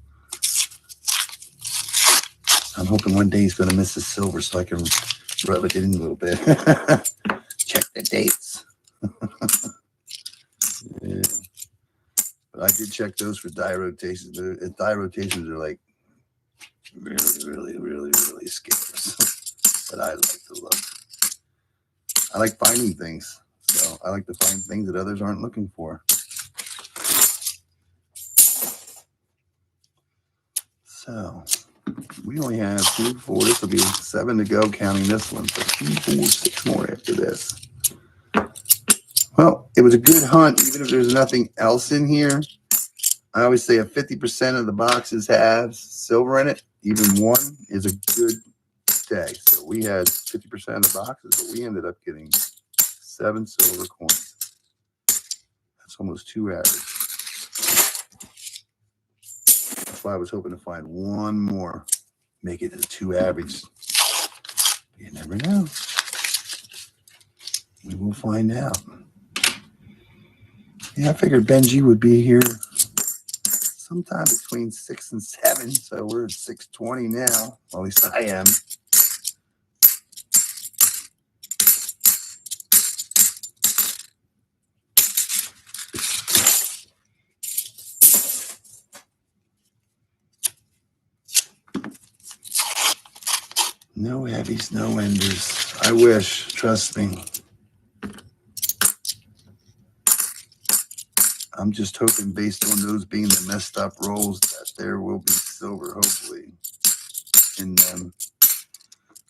I'm hoping one day he's going to miss his silver so I can rub it in a little bit. Check the dates. Yeah. But I did check those for die rotations. Die rotations are like really scarce. But I like to look. I like finding things. So I like to find things that others aren't looking for. So we only have 2, 4. This will be 7 to go, counting this one. So 2, 4, 6 more after this. Well, it was a good hunt, even if there's nothing else in here. I always say if 50% of the boxes have silver in it, even one is a good day. So we had 50% of the boxes, but we ended up getting 7 silver coins. That's almost 2 average. That's why I was hoping to find one more, make it a 2 average. You never know. We will find out. Yeah, I figured Benji would be here sometime between 6 and 7. So we're at 6:20 now. Well, at least I am. No heavies, no enders. I wish, trust me. I'm just hoping, based on those being the messed up rolls, that there will be silver, hopefully, in them.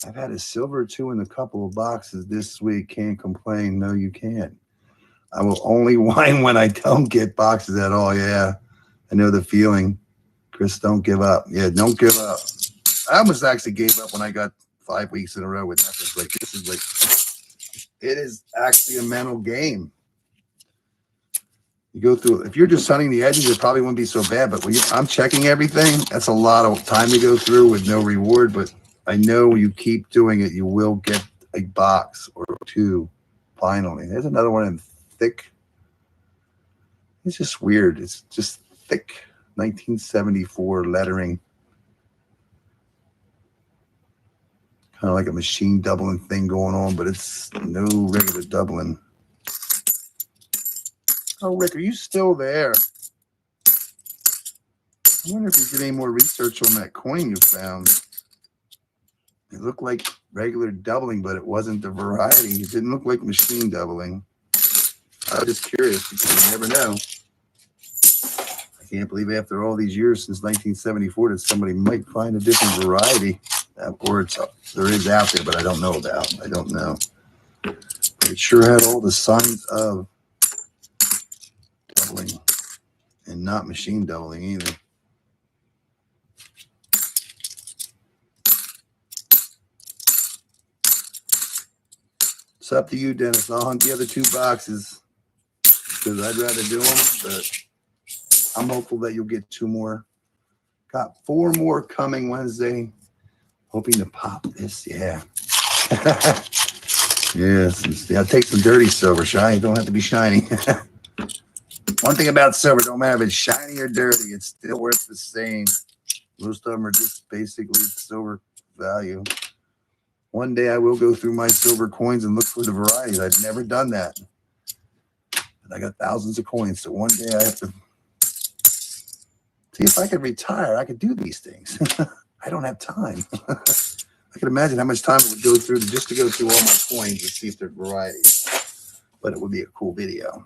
I've had a silver or 2 in a couple of boxes this week. Can't complain. No, you can't. I will only whine when I don't get boxes at all. Yeah, I know the feeling. Chris, don't give up. Yeah, don't give up. I almost actually gave up when I got 5 weeks in a row with nothing. Like, this is like, it is actually a mental game. You go through, if you're just hunting the edges, it probably wouldn't be so bad. But when I'm checking everything, that's a lot of time to go through with no reward. But I know when you keep doing it, you will get a box or 2 finally. There's another one in thick. It's just weird. It's just thick 1974 lettering. Kind of like a machine doubling thing going on, but it's no regular doubling. Oh, Rick, are you still there? I wonder if you did any more research on that coin you found. It looked like regular doubling, but it wasn't the variety. It didn't look like machine doubling. I was just curious because you never know. I can't believe after all these years since 1974 that somebody might find a different variety. Or there is out there, but I don't know about. I don't know. But it sure had all the signs of doubling and not machine doubling either. It's up to you, Dennis. I'll hunt the other 2 boxes because I'd rather do them, but I'm hopeful that you'll get 2 more. Got 4 more coming Wednesday. Hoping to pop this, yeah. Yes, I'll take some dirty silver. Shiny, don't have to be shiny. One thing about silver, don't matter if it's shiny or dirty, it's still worth the same. Most of them are just basically silver value. One day I will go through my silver coins and look for the varieties. I've never done that. And I got thousands of coins, so one day I have to see if I could retire. I could do these things. I don't have time. I can imagine how much time it would go through just to go through all my coins and see if they're varieties. But it would be a cool video.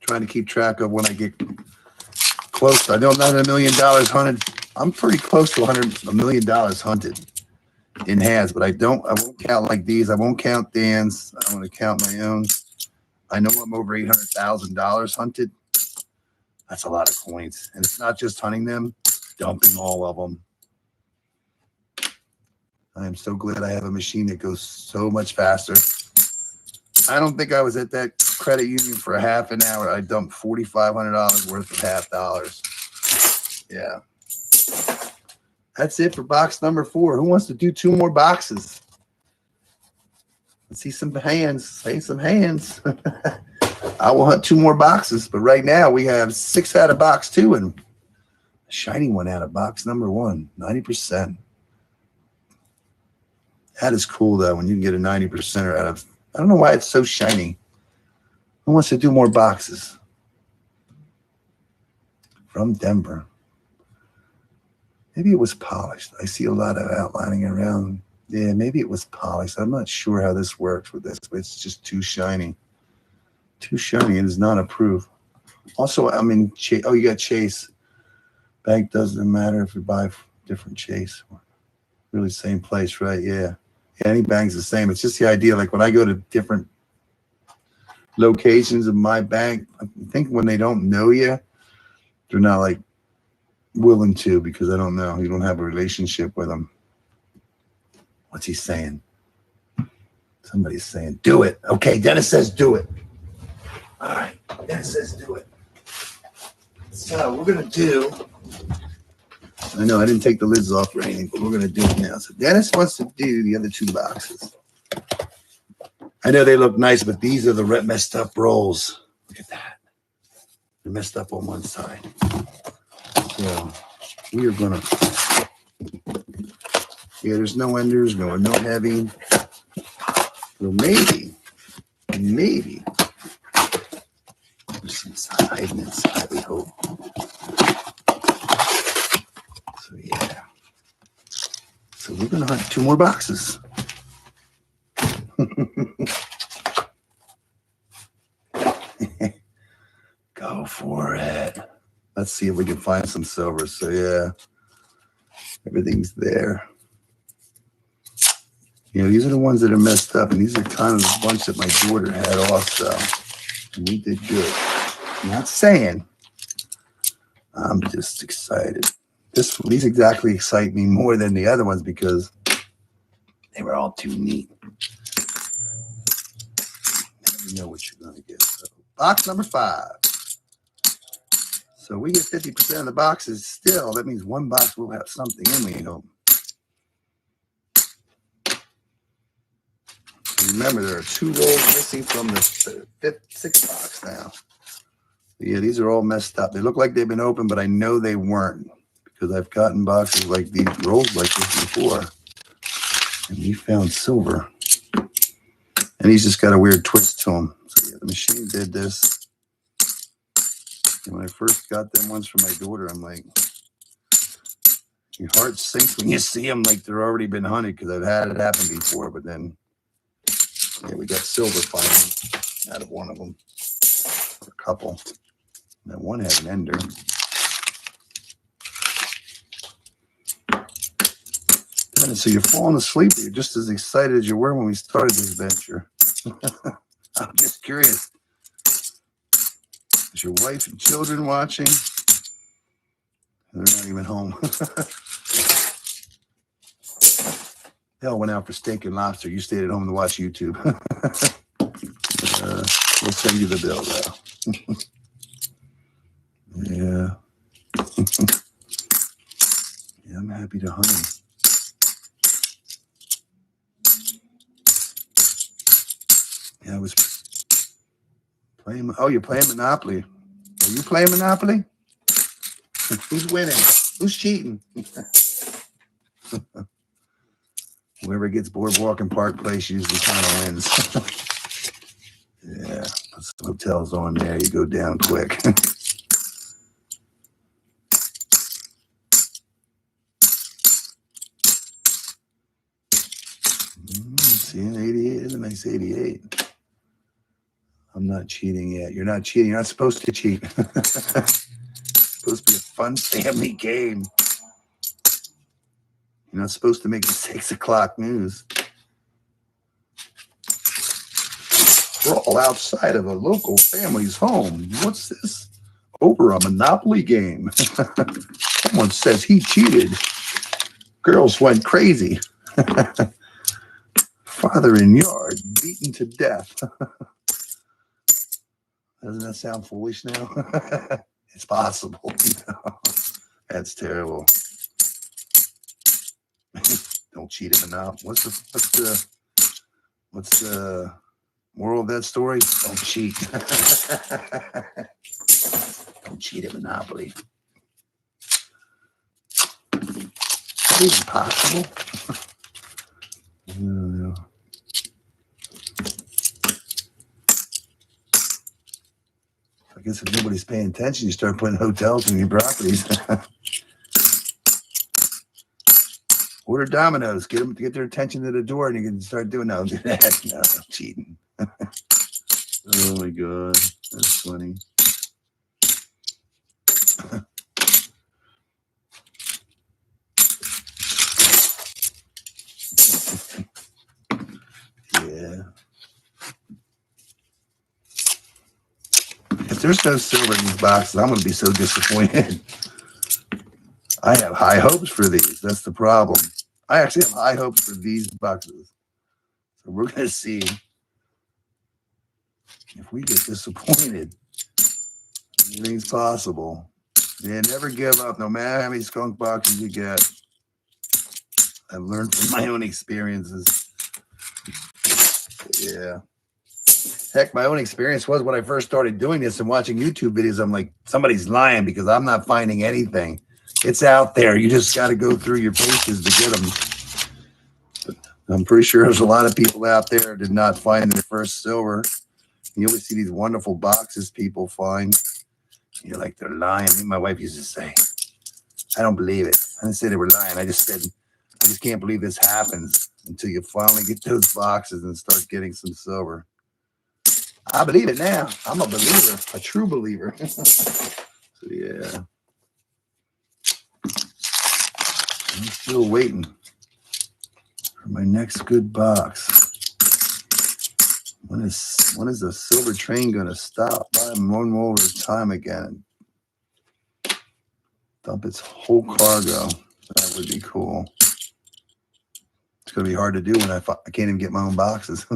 Trying to keep track of when I get close. I know I'm not $1 million hunted. I'm pretty close to $100 million hunted in hands, but I won't count like these. I won't count Dan's. I want to count my own. I know I'm over $800,000 hunted. That's a lot of coins. And it's not just hunting them, dumping all of them. I am so glad I have a machine that goes so much faster. I don't think I was at that credit union for a half an hour. I dumped $4,500 worth of half dollars. Yeah. That's it for box number 4. Who wants to do 2 more boxes? Let's see some hands. Say some hands. I will hunt 2 more boxes, but right now we have 6 out of box 2 and a shiny one out of box number 1. 90%. That is cool though when you can get a 90%er out of. I don't know why it's so shiny. Who wants to do more boxes? From Denver. Maybe it was polished. I see a lot of outlining around. Yeah, maybe it was polished. I'm not sure how this works with this, but it's just too shiny. Too shiny. It is not approved. Also, I mean, oh, you got Chase. Bank doesn't matter if you buy different Chase. Really same place, right? Yeah. Any bank's the same. It's just the idea. Like when I go to different locations of my bank, I think when they don't know you, they're not like willing to because I don't know. You don't have a relationship with them. What's he saying? Somebody's saying, do it. Okay, Dennis says do it. All right, Dennis says do it. So we're going to do, I know I didn't take the lids off or anything, but we're going to do it now. So Dennis wants to do the other 2 boxes. I know they look nice, but these are the messed up rolls. Look at that. They're messed up on one side. So we are going to, yeah, there's no enders, no heavy. Well, maybe, there's some hiding inside, we hope. So, yeah. So we're going to hunt 2 more boxes. Go for it. Let's see if we can find some silver. So, yeah, everything's there. You know, these are the ones that are messed up, and these are kind of the bunch that my daughter had also. And we did good. I'm not saying. I'm just excited. These exactly excite me more than the other ones because they were all too neat. You know what you're going to get. So, box number 5. So we get 50% of the boxes still. That means 1 box will have something in, we hope. Remember, there are 2 rolls missing from the 6th box now. Yeah, these are all messed up. They look like they've been opened, but I know they weren't because I've gotten boxes like these, rolls like this before. And we found silver. And he's just got a weird twist to them. So yeah, the machine did this. And when I first got them ones from my daughter, I'm like, your heart sinks when you see them like they're already been hunted because I've had it happen before, but then yeah, we got silver finally out of one of them. Or a couple. And that one had an ender. And so you're falling asleep. You're just as excited as you were when we started this venture. I'm just curious. Is your wife and children watching? They're not even home. Hell went out for steak and lobster. You stayed at home to watch YouTube. We'll send you the bill, though. Yeah. Yeah, I'm happy to hunt him. Yeah, I was playing. Oh, you're playing Monopoly. Are you playing Monopoly? Who's winning? Who's cheating? Whoever gets Boardwalk and Park Place usually kind of wins. Yeah, put some hotels on there. You go down quick. See, an 88 is a nice 88. I'm not cheating yet. You're not cheating. You're not supposed to cheat. It's supposed to be a fun family game. You're not supposed to make the 6 o'clock news. We're all outside of a local family's home. What's this? Over a Monopoly game. Someone says he cheated. Girls went crazy. Father in yard beaten to death. Doesn't that sound foolish now? It's possible. That's terrible. Don't cheat at Monopoly. What's the moral of that story? Don't cheat. Don't cheat at Monopoly. Is that even possible? I don't know. I guess if nobody's paying attention, you start putting hotels in your properties. Order Domino's. Get their attention to the door, and you can start doing no, do that. No, I'm cheating. Oh my god, that's funny. Yeah. If there's no silver in these boxes, I'm going to be so disappointed. I have high hopes for these. That's the problem. I actually have high hopes for these boxes. So we're going to see if we get disappointed. Anything's possible. Yeah, never give up, no matter how many skunk boxes you get. I've learned from my own experiences. Yeah. Heck, my own experience was when I first started doing this and watching YouTube videos, I'm like, somebody's lying because I'm not finding anything. It's out there. You just got to go through your pages to get them. But I'm pretty sure there's a lot of people out there that did not find their first silver. You always see these wonderful boxes people find. You're like, they're lying. My wife used to say, I don't believe it. I didn't say they were lying. I just said, I just can't believe this happens until you finally get those boxes and start getting some silver. I believe it now. I'm a believer, a true believer. So, yeah. I'm still waiting for my next good box. When is the silver train going to stop by one more time again? Dump its whole cargo. That would be cool. It's going to be hard to do when I can't even get my own boxes.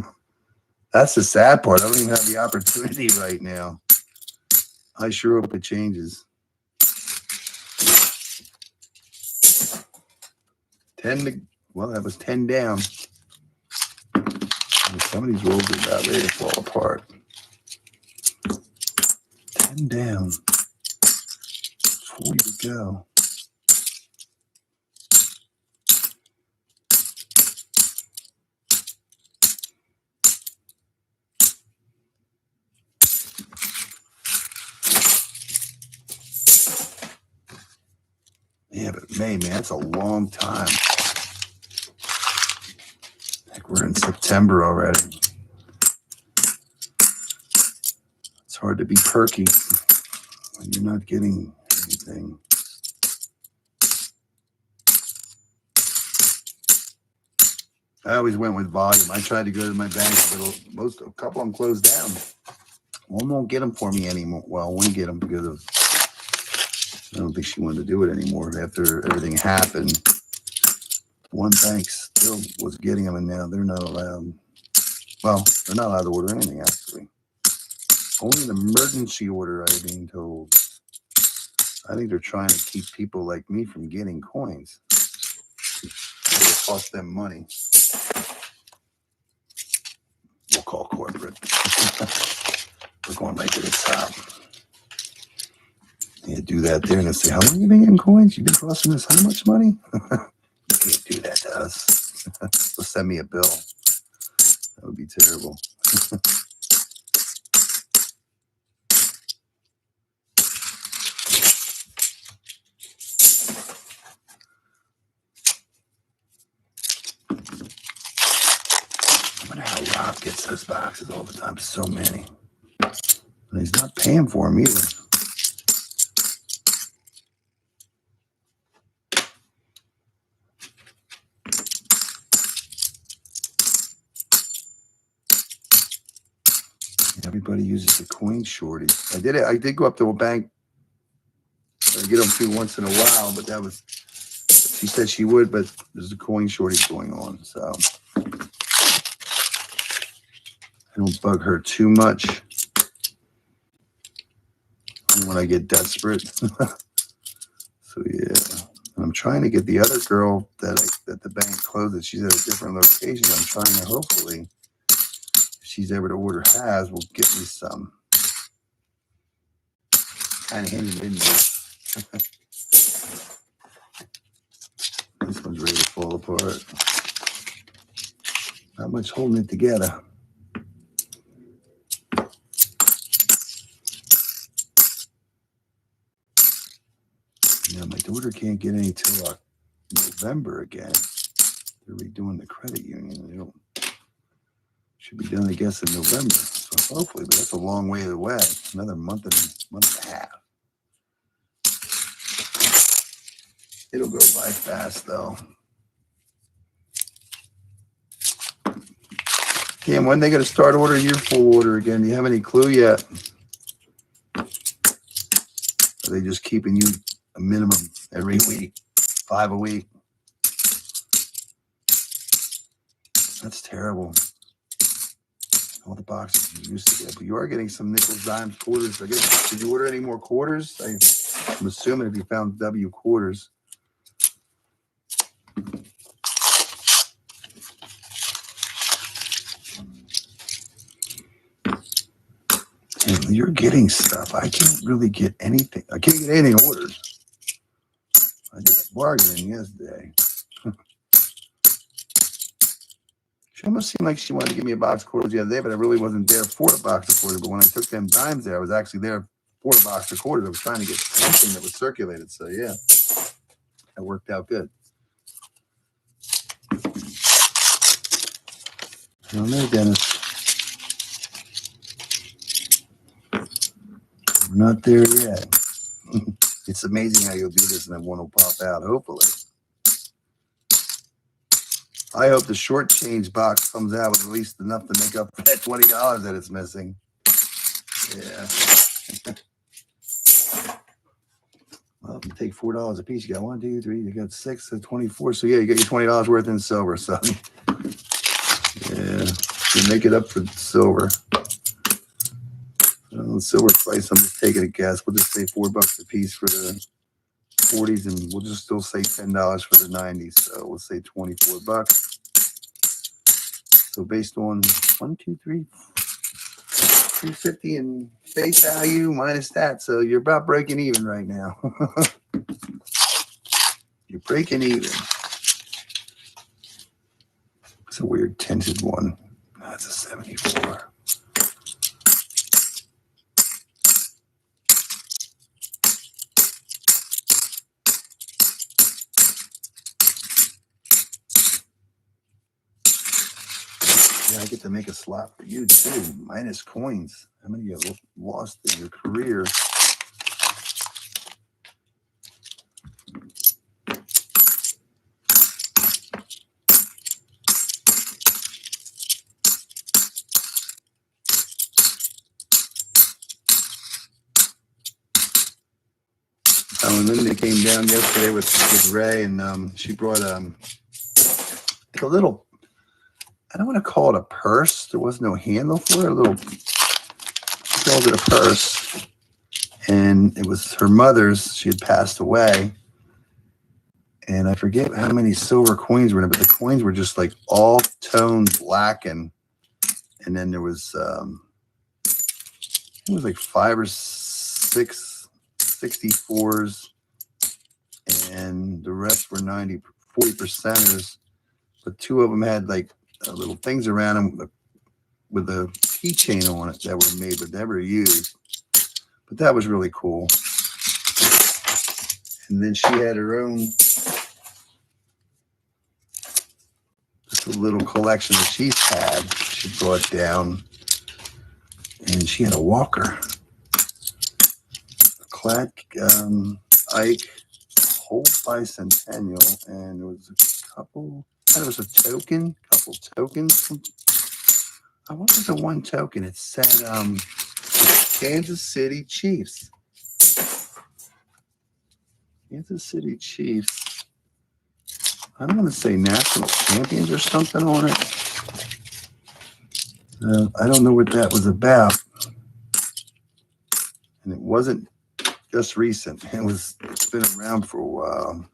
That's the sad part. I don't even have the opportunity right now. I sure hope it changes. 10 well, that was 10 down. Some of these rolls are about ready to fall apart. 10 down. 40 to go. Yeah, but May, man, that's a long time. Like we're in September already. It's hard to be perky when you're not getting anything. I always went with volume. I tried to go to my bank, but a couple of them closed down. One won't get them for me anymore. Well, one get them because of, I don't think she wanted to do it anymore after everything happened. One bank still was getting them, and now they're not allowed. Well, they're not allowed to order anything, actually. Only an emergency order, I'm being told. I think they're trying to keep people like me from getting coins. It'll cost them money. We'll call corporate. We're going right to the top. Yeah, do that there and they'll say, how long have you been getting coins? You've been costing us how much money? You can't do that to us. They'll send me a bill. That would be terrible. I wonder how Rob gets those boxes all the time. So many. And he's not paying for them either. Everybody uses the coin shortage. I did go up to a bank. I get them too once in a while, but that was, she said she would, but there's a coin shortage going on. So I don't bug her too much when I get desperate. So yeah. And I'm trying to get the other girl that the bank closed. She's at a different location. I'm trying to hopefully, if she's able to order has, will get me some. Kind of hinted, didn't it? This one's ready to fall apart. Not much holding it together. Now my daughter can't get any till November again. They're redoing the credit union. They don't. Should be done, I guess, in November. So hopefully, but that's a long way away. Another month and a half. It'll go by fast, though. Cam, when they going to start ordering your full order again? Do you have any clue yet? Are they just keeping you a minimum every week, 5 a week? That's terrible. All the boxes you used to get, but you are getting some nickels, dimes, quarters. I guess, did you order any more quarters? I'm assuming if you found W quarters. And you're getting stuff. I can't really get anything. I can't get anything ordered. I did a bargain yesterday. She almost seemed like she wanted to give me a box of quarters the other day, but I really wasn't there for a box of quarters. But when I took them dimes there, I was actually there for a box of quarters. I was trying to get something that was circulated. So, yeah, that worked out good. I don't know, Dennis. We're not there yet. It's amazing how you'll do this and then one will pop out, hopefully. I hope the short change box comes out with at least enough to make up for that $20 that it's missing. Yeah. Well, if you take $4 a piece, you got 1, 2, 3, you got 6, so 24. So yeah, you got your $20 worth in silver. So yeah, you make it up for silver. Silver price, I'm just taking a guess. We'll just say $4 a piece for the 40s, and we'll just still say $10 for the 90s. So we'll say $24. So based on 1, 2, 3, 350 in face value minus that, so you're about breaking even right now. You're breaking even. It's a weird tinted one. That's a 74. Yeah, I get to make a slot for you too. Minus coins. How many you have lost in your career? And then they came down yesterday with Ray, and she brought a little, I don't want to call it a purse. There was no handle for it. A little, she called it a purse. And it was her mother's. She had passed away. And I forget how many silver coins were in it, but the coins were just like all toned black. And then there was, it was like 5 or 6 64s. And the rest were 40%ers. But 2 of them had like little things around them with a keychain on it that were made but never used. But that was really cool. And then she had her own just a little collection that she's had. She brought down, and she had a walker, a Clad Ike whole bicentennial, and there was a couple. There was a couple tokens. I wonder if the one token, it said Kansas City Chiefs. Kansas City Chiefs. I don't want to say national champions or something on it. I don't know what that was about. And it wasn't just recent. It's been around for a while.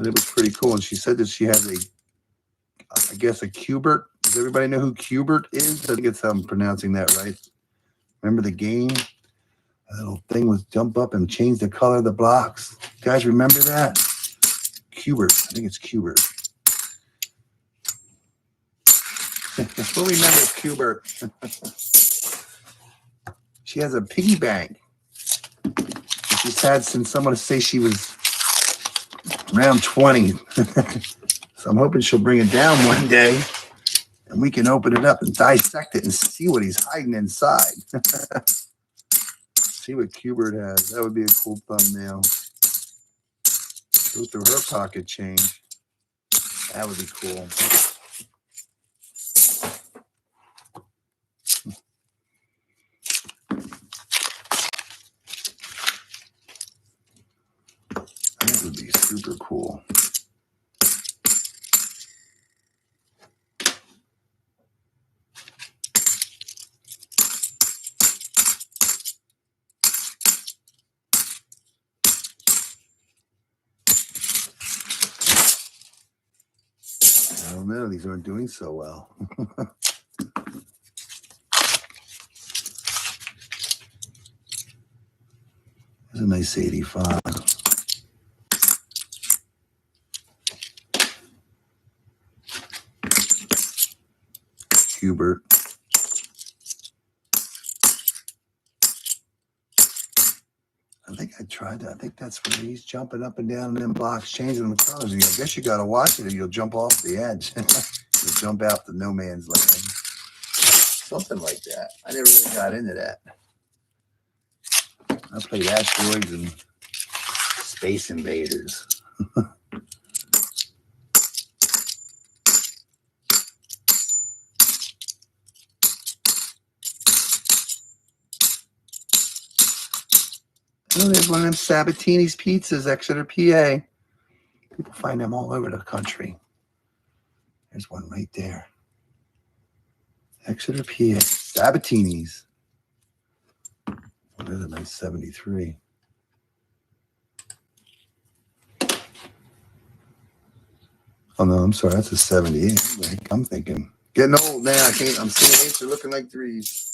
But it was pretty cool. And she said that she has I guess a Cubert. Does everybody know who Cubert is? I think it's I'm pronouncing that right. Remember the game? A little thing was jump up and change the color of the blocks. You guys remember that? Cubert. I think it's Cubert. Who remembers Cubert? She has a piggy bank. She's had since someone say she was around 20. So I'm hoping she'll bring it down one day and we can open it up and dissect it and see what he's hiding inside. See what Cubert has. That would be a cool thumbnail. Go through her pocket change. That would be cool. That would be super cool. I don't know. These aren't doing so well. There's a nice 85. Hubert. I think I tried that. I think that's where he's jumping up and down in them blocks, changing the colors. And I guess you got to watch it or you'll jump off the edge. You'll jump out to no man's land. Something like that. I never really got into that. I played Asteroids and Space Invaders. Oh, there's one of them Sabatini's pizzas, Exeter, PA. People find them all over the country. There's one right there. Exeter, PA. Sabatini's. Oh, there's a nice 73. Oh, no, I'm sorry. That's a 78. I'm thinking. Getting old now. I can't. I'm seeing eights are looking like threes.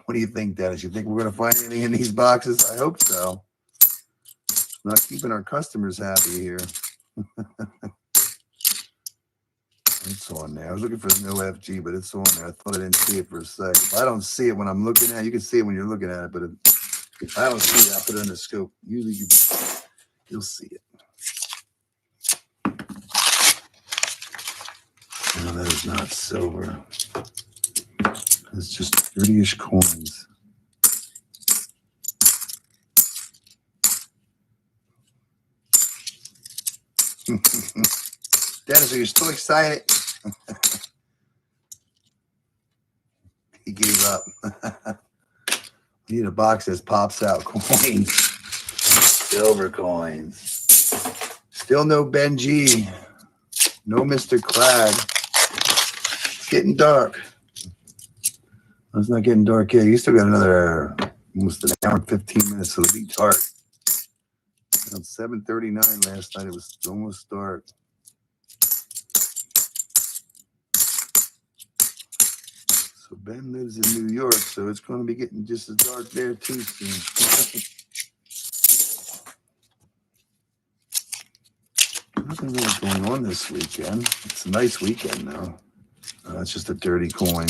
What do you think, Dennis? You think we're going to find anything in these boxes? I hope so. Not keeping our customers happy here. It's on there. I was looking for no FG, but it's on there. I thought I didn't see it for a sec. If I don't see it when I'm looking at it, you can see it when you're looking at it, but if I don't see it, I'll put it on the scope. Usually you'll see it. No, that is not silver. It's just 30-ish coins. Dennis, are you still excited? He gave up. We need a box that pops out coins. Silver coins. Still no Benji. No Mr. Clag. It's getting dark. It's not getting dark yet. You still got another almost an hour and 15 minutes, so it'll be dark. Around 7:39 last night, it was almost dark. So Ben lives in New York, so it's going to be getting just as dark there too soon. Nothing really going on this weekend. It's a nice weekend though. It's just a dirty coin.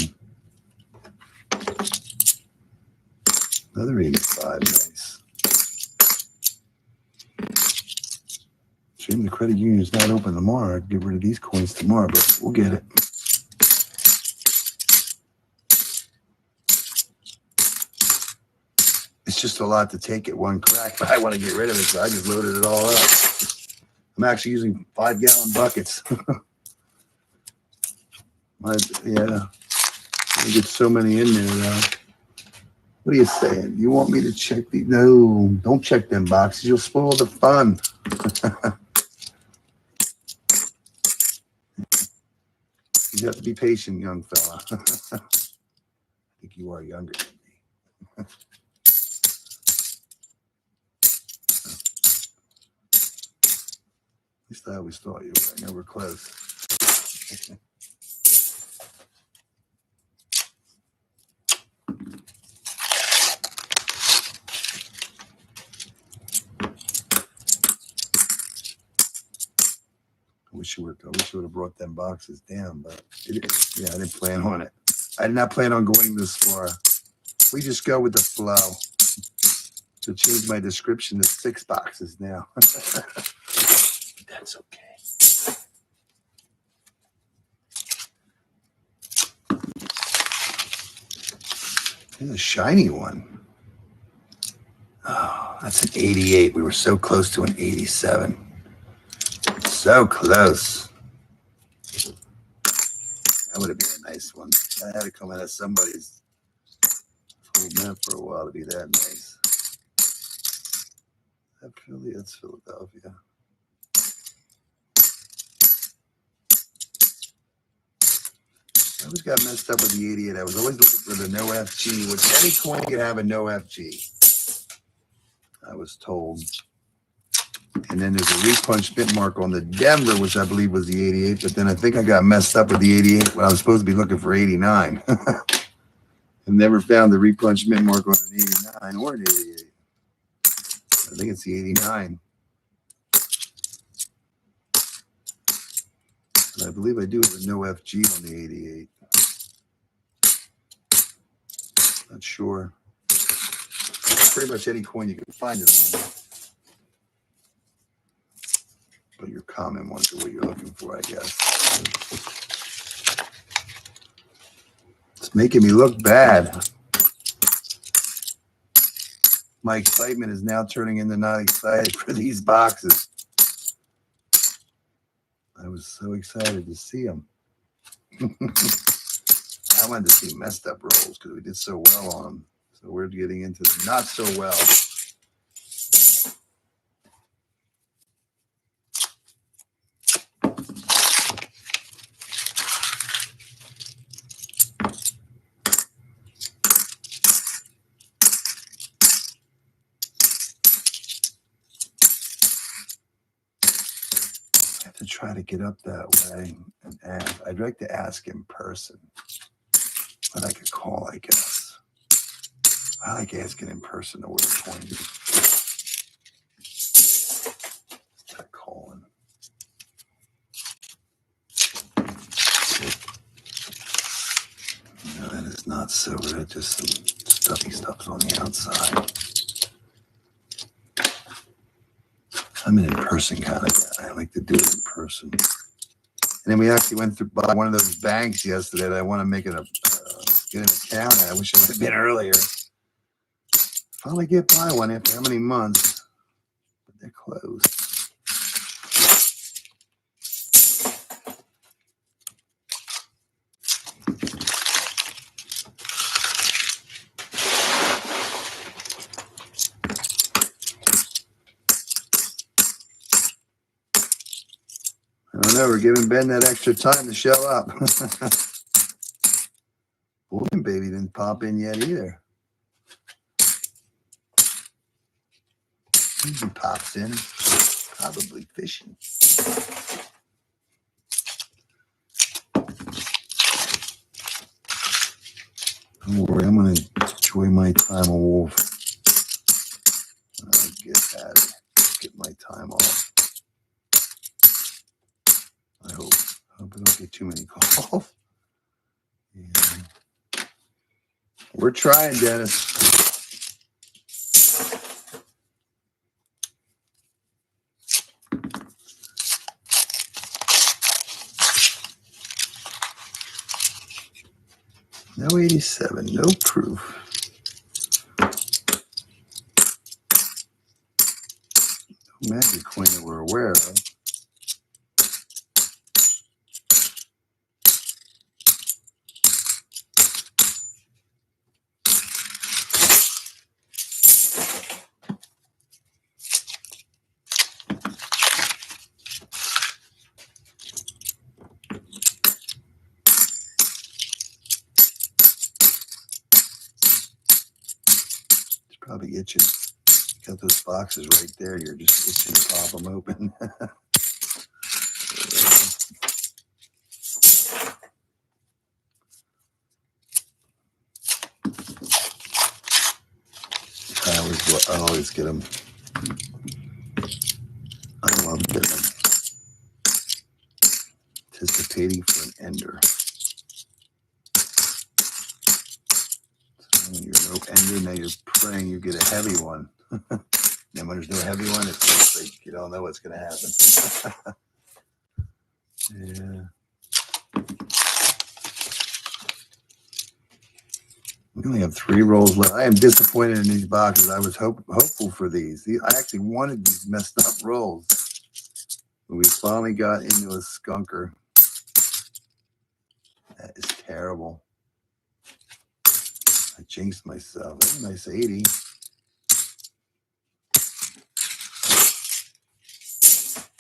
Another 85, nice. Shame the credit union is not open tomorrow. I'd get rid of these coins tomorrow, but we'll get it. It's just a lot to take at one crack, but I want to get rid of it, so I just loaded it all up. I'm actually using 5-gallon buckets. Yeah, I get so many in there now. What are you saying? You want me to check the? No, don't check them boxes. You'll spoil the fun. You have to be patient, young fella. I think you are younger than me. At least I always thought you were. I know we're close. I wish you would have brought them boxes down, but yeah, I didn't plan on it. I did not plan on going this far. We just go with the flow. So change my description to 6 boxes now. That's okay. There's a shiny one. Oh, that's an 88. We were so close to an 87. So close. That would have been a nice one. I had to come out of somebody's holding that for a while to be that nice. That Philly, that's Philadelphia. I always got messed up with the 88. I was always looking for the no FG, which any coin could have a no FG. I was told. And then there's a repunch bit mark on the Denver, which I believe was the 88. But then I think I got messed up with the 88 when I was supposed to be looking for 89. I've never found the repunch mint mark on an 89 or an 88. I think it's the 89. And I believe I do have a no FG on the 88. Not sure. Pretty much any coin you can find it on. But your common ones are what you're looking for, I guess. It's making me look bad. My excitement is now turning into not excited for these boxes. I was so excited to see them. I wanted to see messed up rolls because we did so well on them. So we're getting into the not so well. To try to get up that way and ask. I'd like to ask in person, but I could call, I guess. I like asking in person to where the coin is. Try calling. No, that is not so red, just some stuffy stuff's on the outside. I'm an in-person kind of guy. I like to do it in person. And then we actually went through by one of those banks yesterday that I want to make it get an account at. I wish I would have been earlier. Finally get by one after how many months? But they're closed. I don't know. We're giving Ben that extra time to show up. William baby didn't pop in yet either. He pops in, probably fishing. Don't worry, I'm going to enjoy my time off. I'll get my time off. I hope I don't get too many calls. Yeah. We're trying, Dennis. No 87, no proof. No magic coin that we're aware of. Probably itching. Got those boxes right there. You're just itching to pop them open. I always get them. I love getting them. Anticipating for an ender. So when you're no ender, now you're praying you get a heavy one. And when there's no heavy one, it's like you don't know what's going to happen. Yeah. We only have 3 rolls left. I am disappointed in these boxes. I was hopeful for these. I actually wanted these messed up rolls. But we finally got into a skunker. That is terrible. I jinxed myself. That's a nice 80.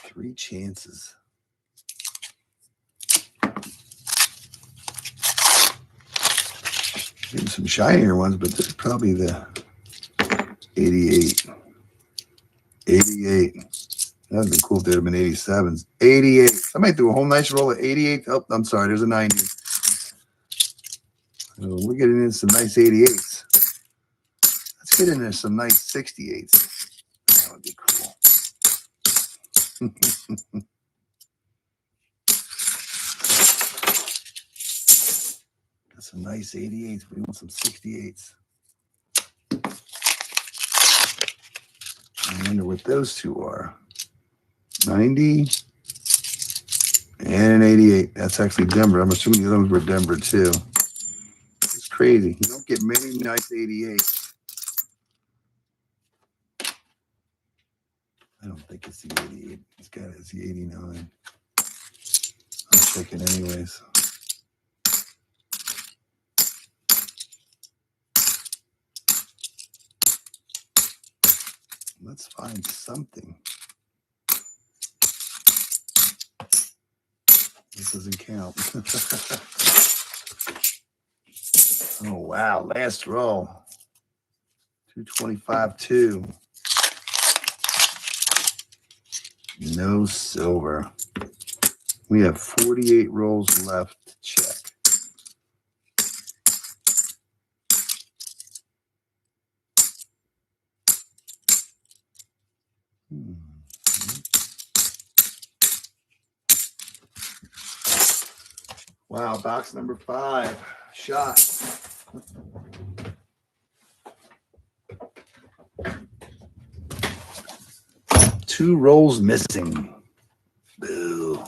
Three chances. Maybe some shinier ones, but this is probably the 88. 88. That would be cool if there had been 87s. 88. Somebody threw a whole nice roll of 88. Oh, I'm sorry. There's a 90. So we're getting into some nice 88s. Let's get into some nice 68s. That would be cool. Got some nice 88s. We want some 68s. I wonder what those two are. 90 and an 88. That's actually Denver. I'm assuming the other ones were Denver too. It's crazy. You don't get many nice 88s. I don't think it's the 88. It's got it's the 89. I'll check it anyways. Let's find something. This doesn't count. Oh, wow. Last roll. 225-2. No silver. We have 48 rolls left to check. Wow, box number 5. Shot. Two rolls missing. Boo.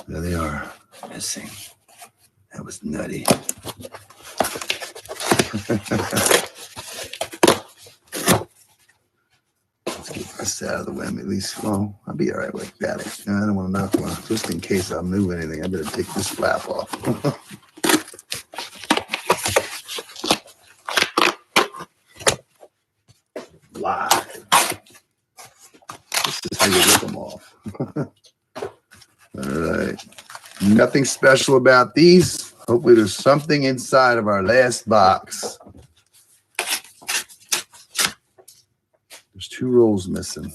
There they are. Missing. That was nutty. Let's get this out of the way. At least, well, I'll be all right like that. I don't want to knock one. Just in case I move anything, I better take this flap off. Live. This is how you rip them off. All right. Nothing special about these. Hopefully there's something inside of our last box. There's 2 rolls missing.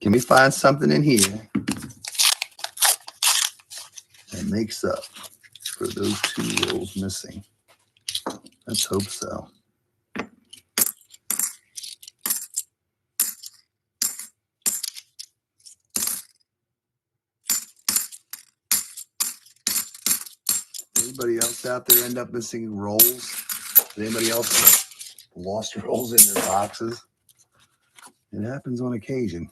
Can we find something in here that makes up for those 2 rolls missing? Let's hope so. Anybody else out there end up missing rolls? Did anybody else lost rolls in their boxes? It happens on occasion.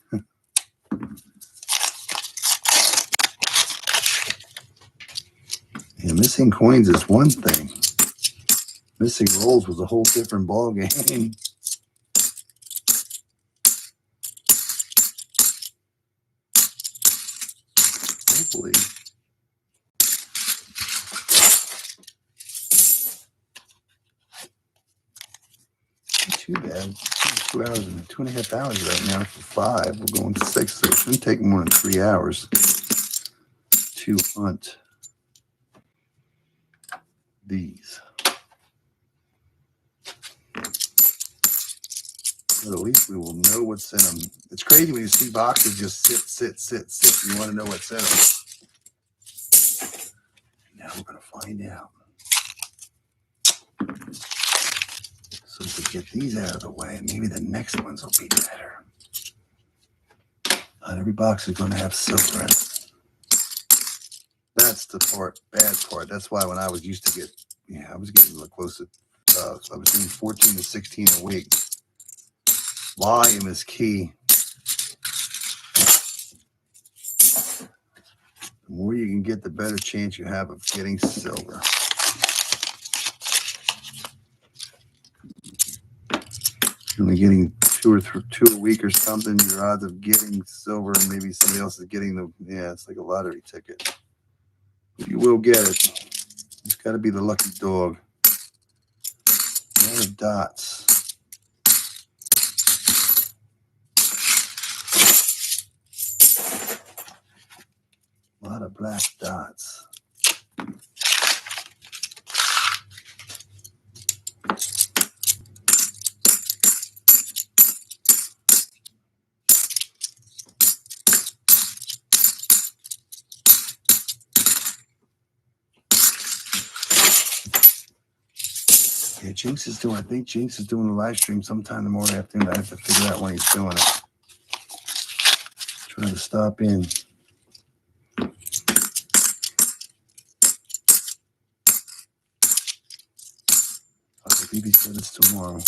Yeah, missing coins is one thing. Missing rolls was a whole different ball game. Hopefully. Too bad. 2 hours and 2.5 hours right now for 5. We're going to 6, so it shouldn't take more than 3 hours to hunt. these. But at least we will know what's in them. It's crazy when you see boxes just sit. You want to know what's in them. Now we're going to find out. So to get these out of the way, maybe the next ones will be better. Not every box is going to have silver in it. That's the bad part. That's why when I was used to get, I was getting close to, I was doing 14 to 16 a week. Volume is key. The more you can get, the better chance you have of getting silver. You're only getting two a week or something, your odds of getting silver and maybe somebody else is getting the, it's like a lottery ticket. But you will get it. It's got to be the lucky dog. A lot of dots. A lot of black dots. Yeah, Jinx is doing, I think Jinx is doing the live stream sometime tomorrow afternoon. I have to figure out when he's doing it. Trying to stop in. I believe he said it's tomorrow.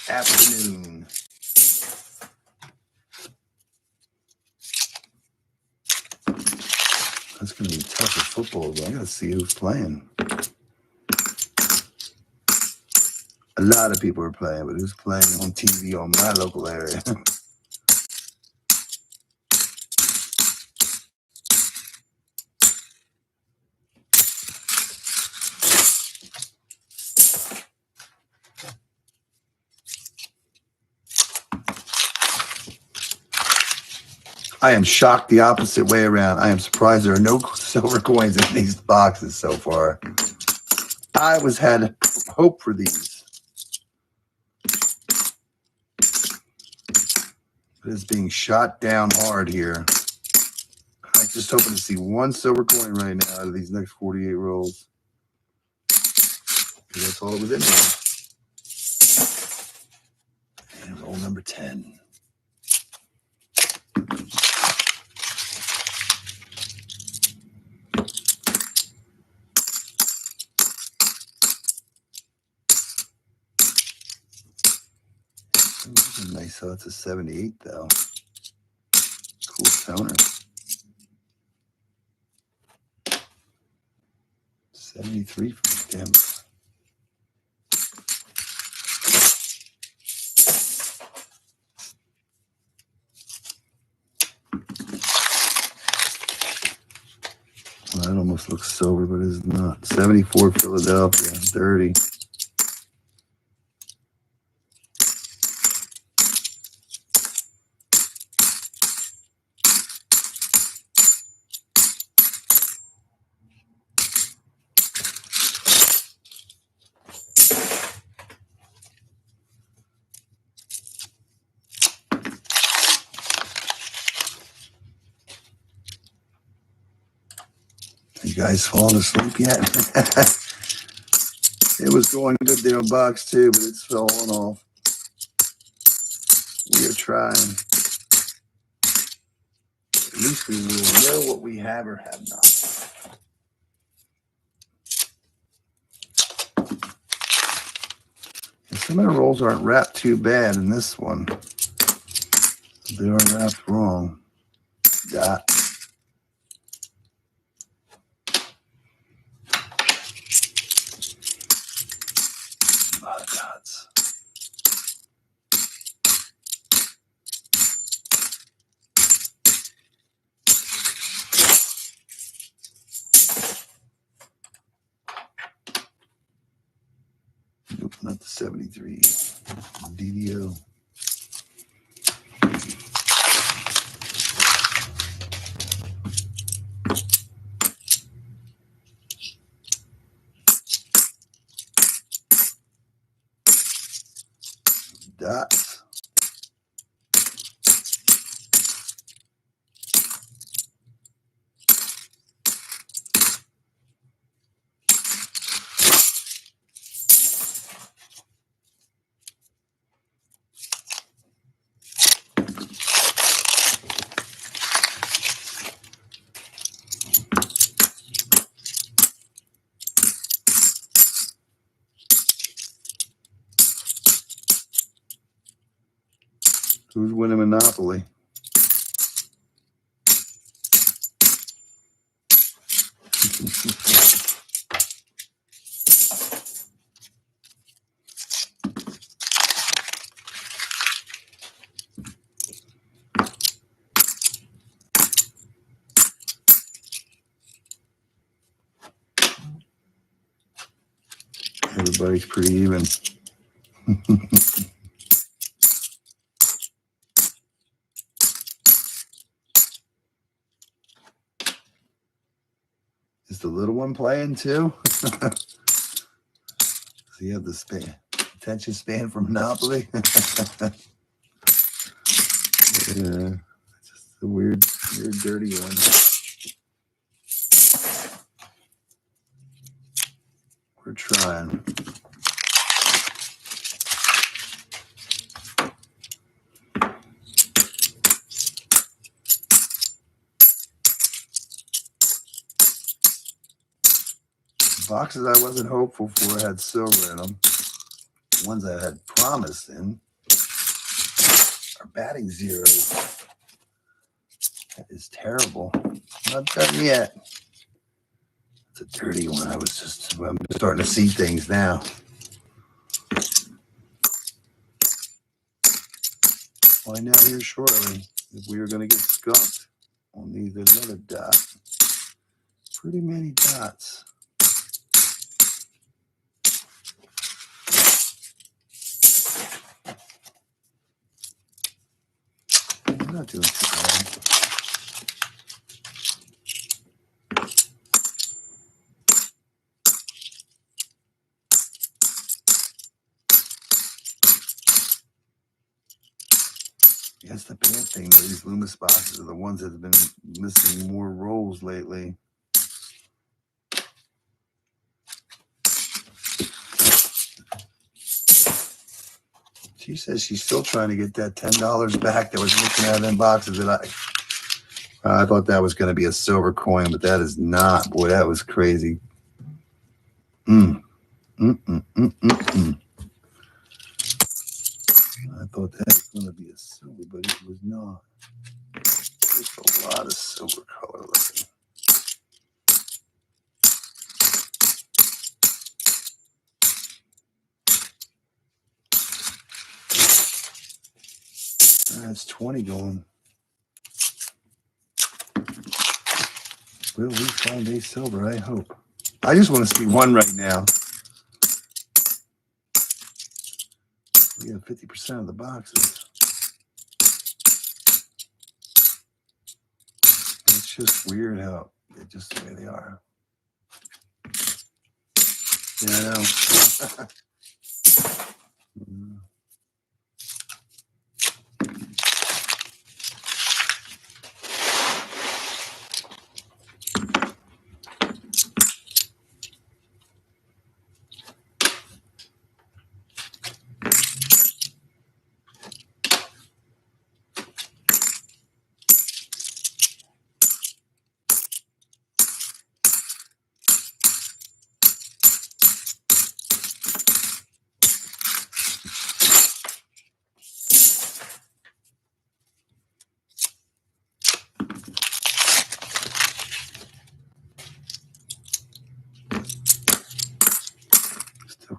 Afternoon. That's going to be tough at football, but I got to see who's playing. A lot of people are playing, but who's playing on TV on my local area? I am shocked the opposite way around. I am surprised there are no silver coins in these boxes so far. I had hope for these. It is being shot down hard here. I'm just hoping to see one silver coin right now out of these next 48 rolls. Because that's all that was in there. And roll number 10. Nice, so it's a 78 though. Cool toner. 73 for them. Well, that almost looks silver, but it's not. 74 Philadelphia, dirty. You guys falling asleep yet? It was going good there on box two, but it's falling off. We are trying. At least we will know what we have or have not. And some of the rolls aren't wrapped too bad in this one. They are wrapped wrong. Dot. A lot of dots. Nope, not the 73. DDO. dots. Who's winning Monopoly? Everybody's pretty even. Is the little one playing too? Does he have the attention span for Monopoly? Yeah, just a weird, dirty one. We're trying. Boxes I wasn't hopeful for had silver in them. The ones I had promised in are batting zeros. That is terrible. Not done yet. It's a dirty one. I'm starting to see things now. Find out here shortly if we are going to get skunked on these. There's another dot. Pretty many dots. I'm not doing too bad. That's the bad thing, though. These Loomis boxes are the ones that have been missing more rolls lately. She says she's still trying to get that $10 back that was missing out of them boxes. That I thought that was going to be a silver coin, but that is not. Boy, that was crazy. I thought that was going to be a silver, but it was not. There's a lot of silver color looking. That's 20 going. Will we find a silver? I hope. I just want to see one right now. We have 50% of the boxes. It's just weird how they're just the way they are. Yeah, I know.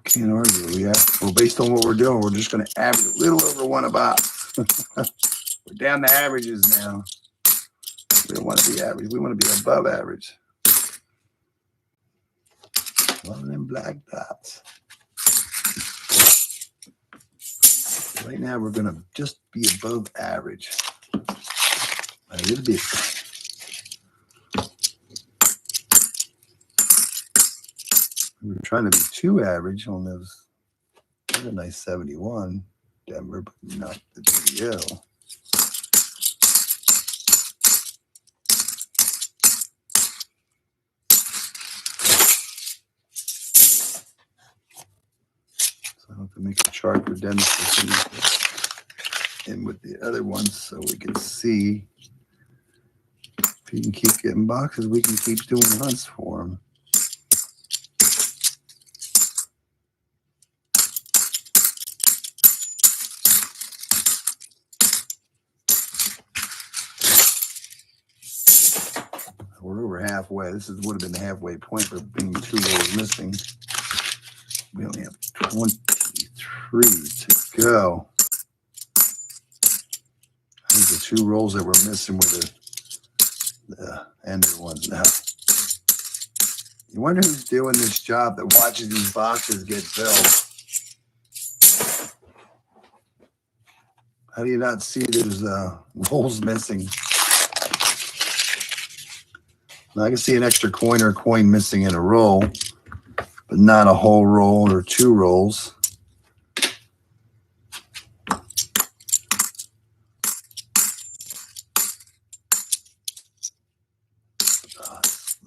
Can't argue. Well, based on what we're doing, we're just going to average a little over one a box. We're down to averages now. We don't want to be average. We want to be above average. One of them black dots. Right now, we're going to just be above average. A little bit. We were trying to be too average on those. That's a nice 71. Denver, but not the video. So I have to make a chart for Dennis in with the other ones so we can see. If he can keep getting boxes, we can keep doing hunts for him. We're over halfway. This would have been the halfway point for being 2 rolls missing. We only have 23 to go. I think the 2 rolls that we're missing were the ender ones now. You wonder who's doing this job that watches these boxes get filled. How do you not see there's rolls missing? Now, I can see an extra coin or a coin missing in a roll, but not a whole roll or 2 rolls.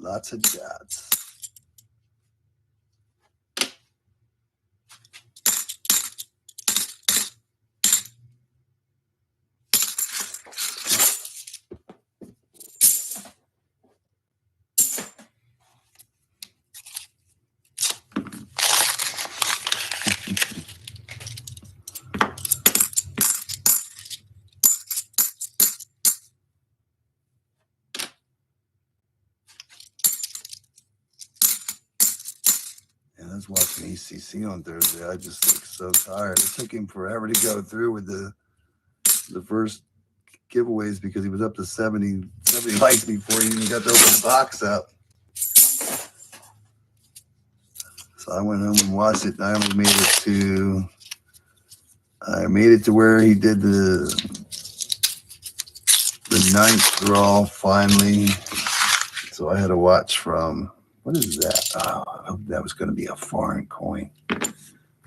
Lots of dots. I was watching ECC on Thursday. I just looked so tired. It took him forever to go through with the first giveaways because he was up to 70 likes before he even got to open the box up. So I went home and watched it, and I only made it to where he did the 9th draw finally. So I had to watch from. What is that? Oh, I hope that was going to be a foreign coin.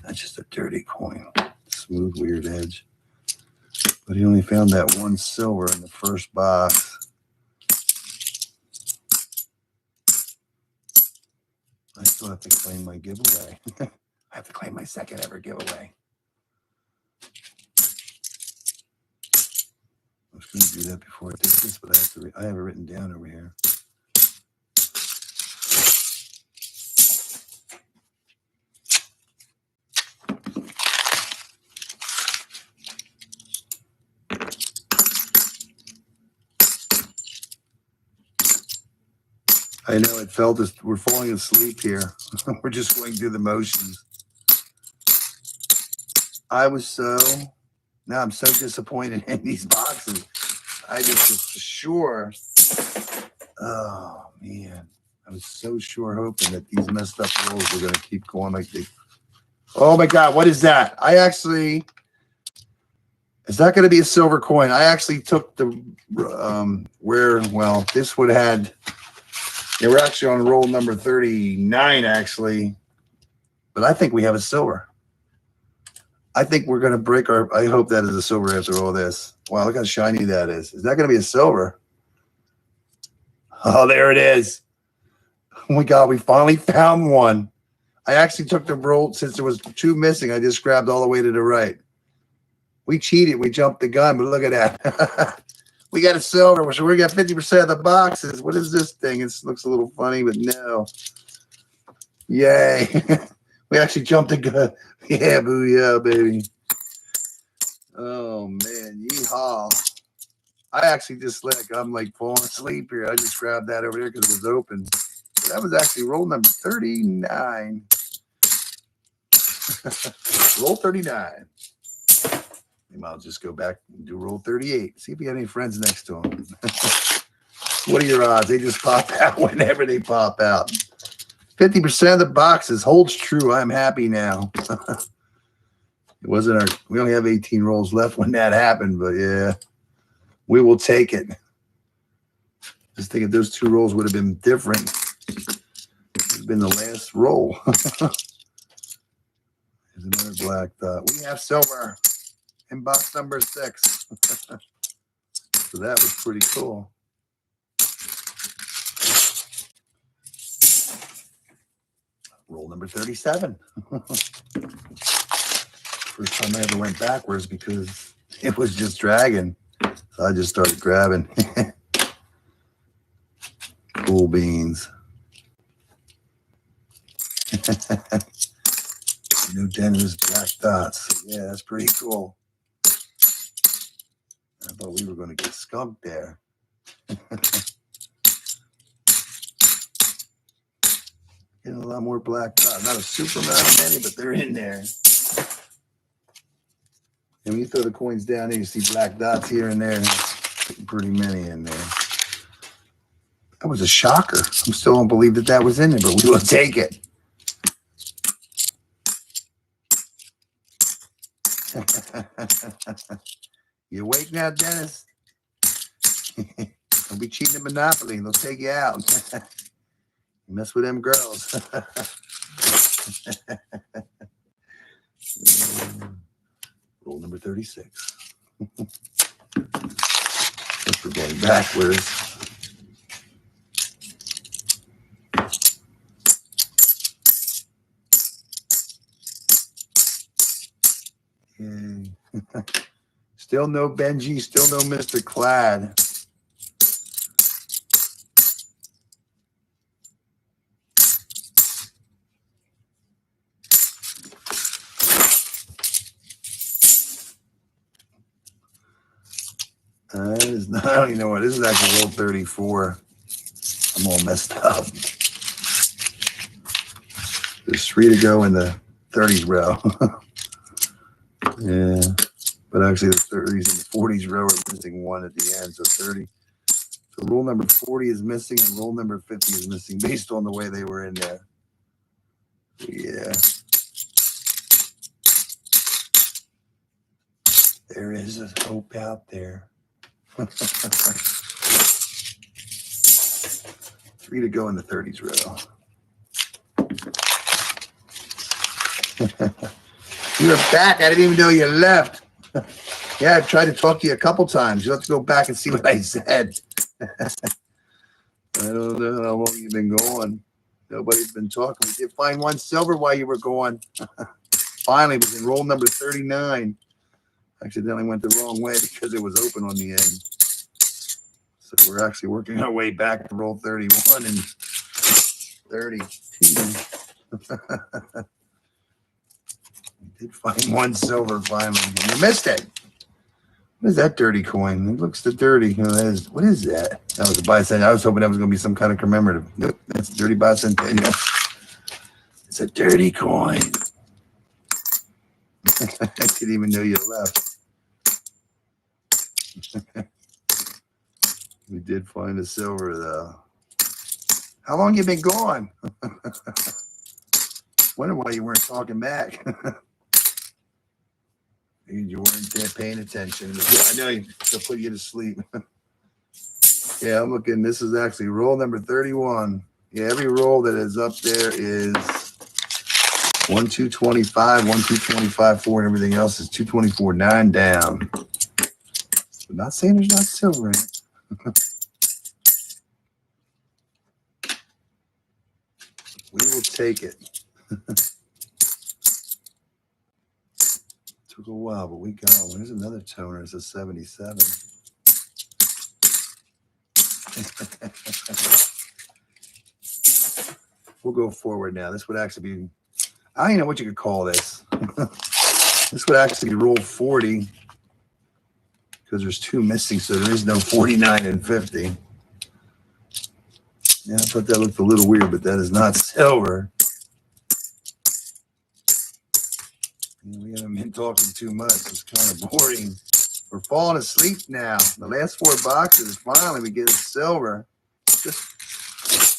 That's just a dirty coin. Smooth, weird edge. But he only found that 1 silver in the first box. I still have to claim my giveaway. I have to claim my second ever giveaway. I was going to do that before I did this, but I have it written down over here. I know it felt as we're falling asleep here. We're just going through the motions. I'm so disappointed in these boxes. I just was sure. Oh man, I was so sure hoping that these messed up rolls were going to keep going like they. Oh my God, what is that? Is that going to be a silver coin? I actually took the this would have had. They were actually on roll number 39, actually. But I think we have a silver. I think we're going to break our... I hope that is a silver after all this. Wow, look how shiny that is. Is that going to be a silver? Oh, there it is. Oh, my God, we finally found one. I actually took the roll... Since there was 2 missing, I just grabbed all the way to the right. We cheated. We jumped the gun, but look at that. We got a silver, so we got 50% of the boxes. What is this thing? It looks a little funny, but no. Yay. We actually jumped the gun. Yeah, booyah, baby. Oh, man. Yeehaw. I actually just I'm like falling asleep here. I just grabbed that over there because it was open. That was actually roll number 39. Roll 39. I'll just go back and do roll 38. See if we got any friends next to them. What are your odds? They just pop out whenever they pop out. 50% of the boxes holds true. I'm happy now. It wasn't we only have 18 rolls left when that happened, but yeah, we will take it. Just think if those 2 rolls would have been different, it would have been the last roll. There's another black dot. We have silver. in box number 6. So that was pretty cool. Roll number 37. First time I ever went backwards because it was just dragging. So I just started grabbing. Cool beans. New Denver's black dots. Yeah, that's pretty cool. I thought we were going to get skunked there. Getting a lot more black dots. Not a super amount of many, but they're in there. And when you throw the coins down there, you see black dots here and there. Pretty many in there. That was a shocker. I still don't believe that that was in there, but we will take it. You awake now, Dennis? Don't be cheating at Monopoly. They'll take you out. You mess with them girls. Roll number 36. Guess we're going backwards. Yay. Still no Benji, still no Mr. Clad. I don't even know what this is. Actually roll 34. I'm all messed up. There's 3 to go in the 30s row. Yeah, but actually the 30s and the 40s row are missing 1 at the end, so 30. So rule number 40 is missing and rule number 50 is missing based on the way they were in there. Yeah. There is a hope out there. 3 to go in the 30s row. You're back. I didn't even know you left. Yeah, I tried to talk to you a couple times. You'll have to go back and see what I said. I don't know how long you've been gone. Nobody's been talking. We did find 1 silver while you were gone. Finally, it was in roll number 39. Accidentally went the wrong way because it was open on the end. So we're actually working our way back to roll 31 and 32. We did find 1 silver finally. And you missed it. What is that dirty coin? It looks the dirty. Oh, that is, what is that? That was a bicentennial. I was hoping that was going to be some kind of commemorative. Nope, that's a dirty bicentennial. It's a dirty coin. I didn't even know you left. We did find a silver, though. How long you been gone? Wonder why you weren't talking back. You weren't there paying attention. I know you to put you to sleep. Yeah, I'm looking. This is actually roll number 31. Yeah, every roll that is up there is 1, 2, 25, 1, 2, 25, 4, and everything else is 224, 9 down. I'm not saying there's not silver in it. We will take it. Took a while, but we got one. There's another toner. It's a 77. We'll go forward now. This would actually be, I don't even know what you could call this. This would actually be roll 40 because there's 2 missing, so there is no 49 and 50. Yeah, I thought that looked a little weird, but that is not silver. We haven't been talking too much. It's kind of boring. We're falling asleep now. The last 4 boxes, finally we get a silver. Just,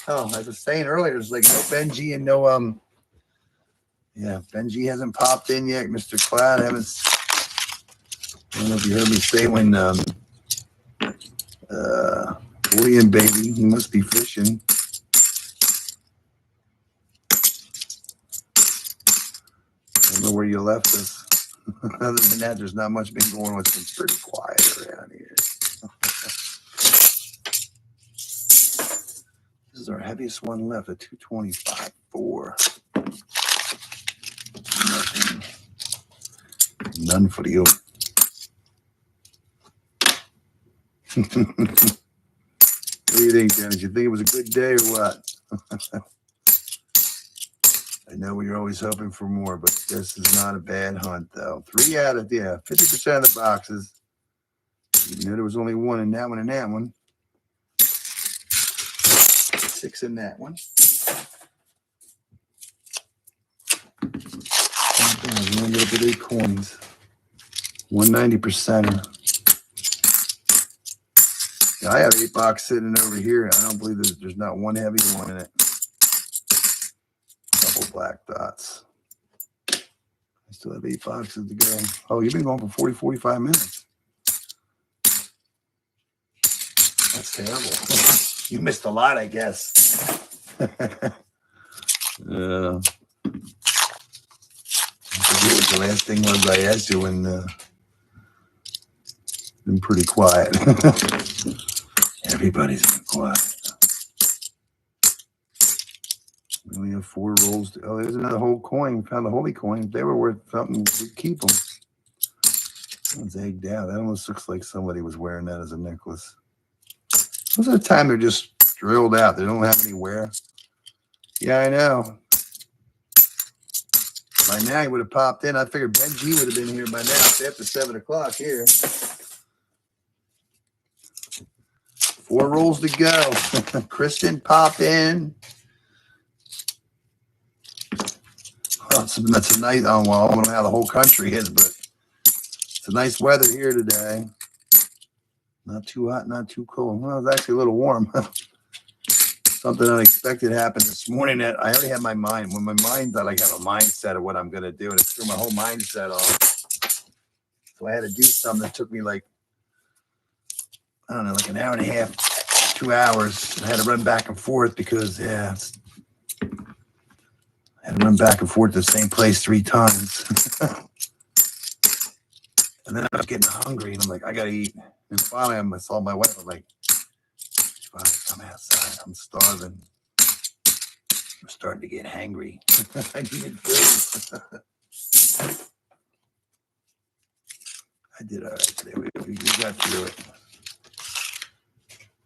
oh, I was saying earlier, there's like no Benji and no yeah, Benji hasn't popped in yet. Mr. Cloud haven't. I don't know if you heard me say when William baby, he must be fishing. I don't know where you left us. Other than that, there's not much been going on. It's been pretty quiet around here. This is our heaviest one left, a 225.4. None for you. What do you think, Dennis? You think it was a good day or what? I know you're always hoping for more, but this is not a bad hunt, though. 3 out of, 50% of the boxes. Even though there was only 1 in that one and that one. 6 in that one. One little bit of coins. 190%er. I have 8 box sitting over here. I don't believe there's not one heavy one in it. Couple black dots. I still have 8 boxes to go. Oh, you've been going for 40, 45 minutes. That's terrible. You missed a lot, I guess. I forget what the last thing was I asked you when been pretty quiet. Everybody's been quiet. We only have 4 rolls. Oh, there's another whole coin. Found the holy coin. If they were worth something, we'd keep them. One's egged out. That almost looks like somebody was wearing that as a necklace. Most of the time, they're just drilled out. They don't have any wear. Yeah, I know. By now, he would have popped in. I figured Benji would have been here by now. It's after 7 o'clock here. 4 rolls to go. Kristen, pop in. Well, that's a nice. Oh, well, I don't know how the whole country is, but it's a nice weather here today. Not too hot, not too cold. Well, it's actually a little warm. Something unexpected happened this morning that I already had my mind. When my mind thought I have a mindset of what I'm going to do, and it threw my whole mindset off. So I had to do something that took me like, I don't know, like an hour and a half, 2 hours. I had to run back and forth because, I had to run back and forth to the same place 3 times. And then I was getting hungry, and I'm like, I got to eat. And finally, I saw my wife. I'm like, come outside. I'm starving. I'm starting to get hangry. I needed food. I did all right today. We got through it.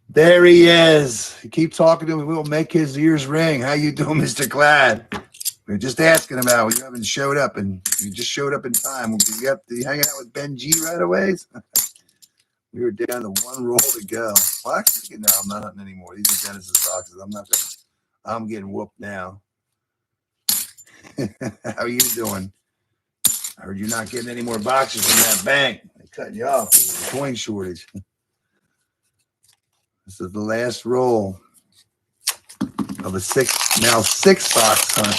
There he is. You keep talking to him. We'll make his ears ring. How you doing, Mr. Glad? We were just asking about you haven't showed up, and you just showed up in time. You hanging out with Ben G right away? We were down to 1 roll to go. Well, actually, no, I'm not hunting anymore. These are Dennis's boxes. I'm getting whooped now. How are you doing? I heard you're not getting any more boxes from that bank. They're cutting you off because of the coin shortage. This is the last roll of a 6 box hunt.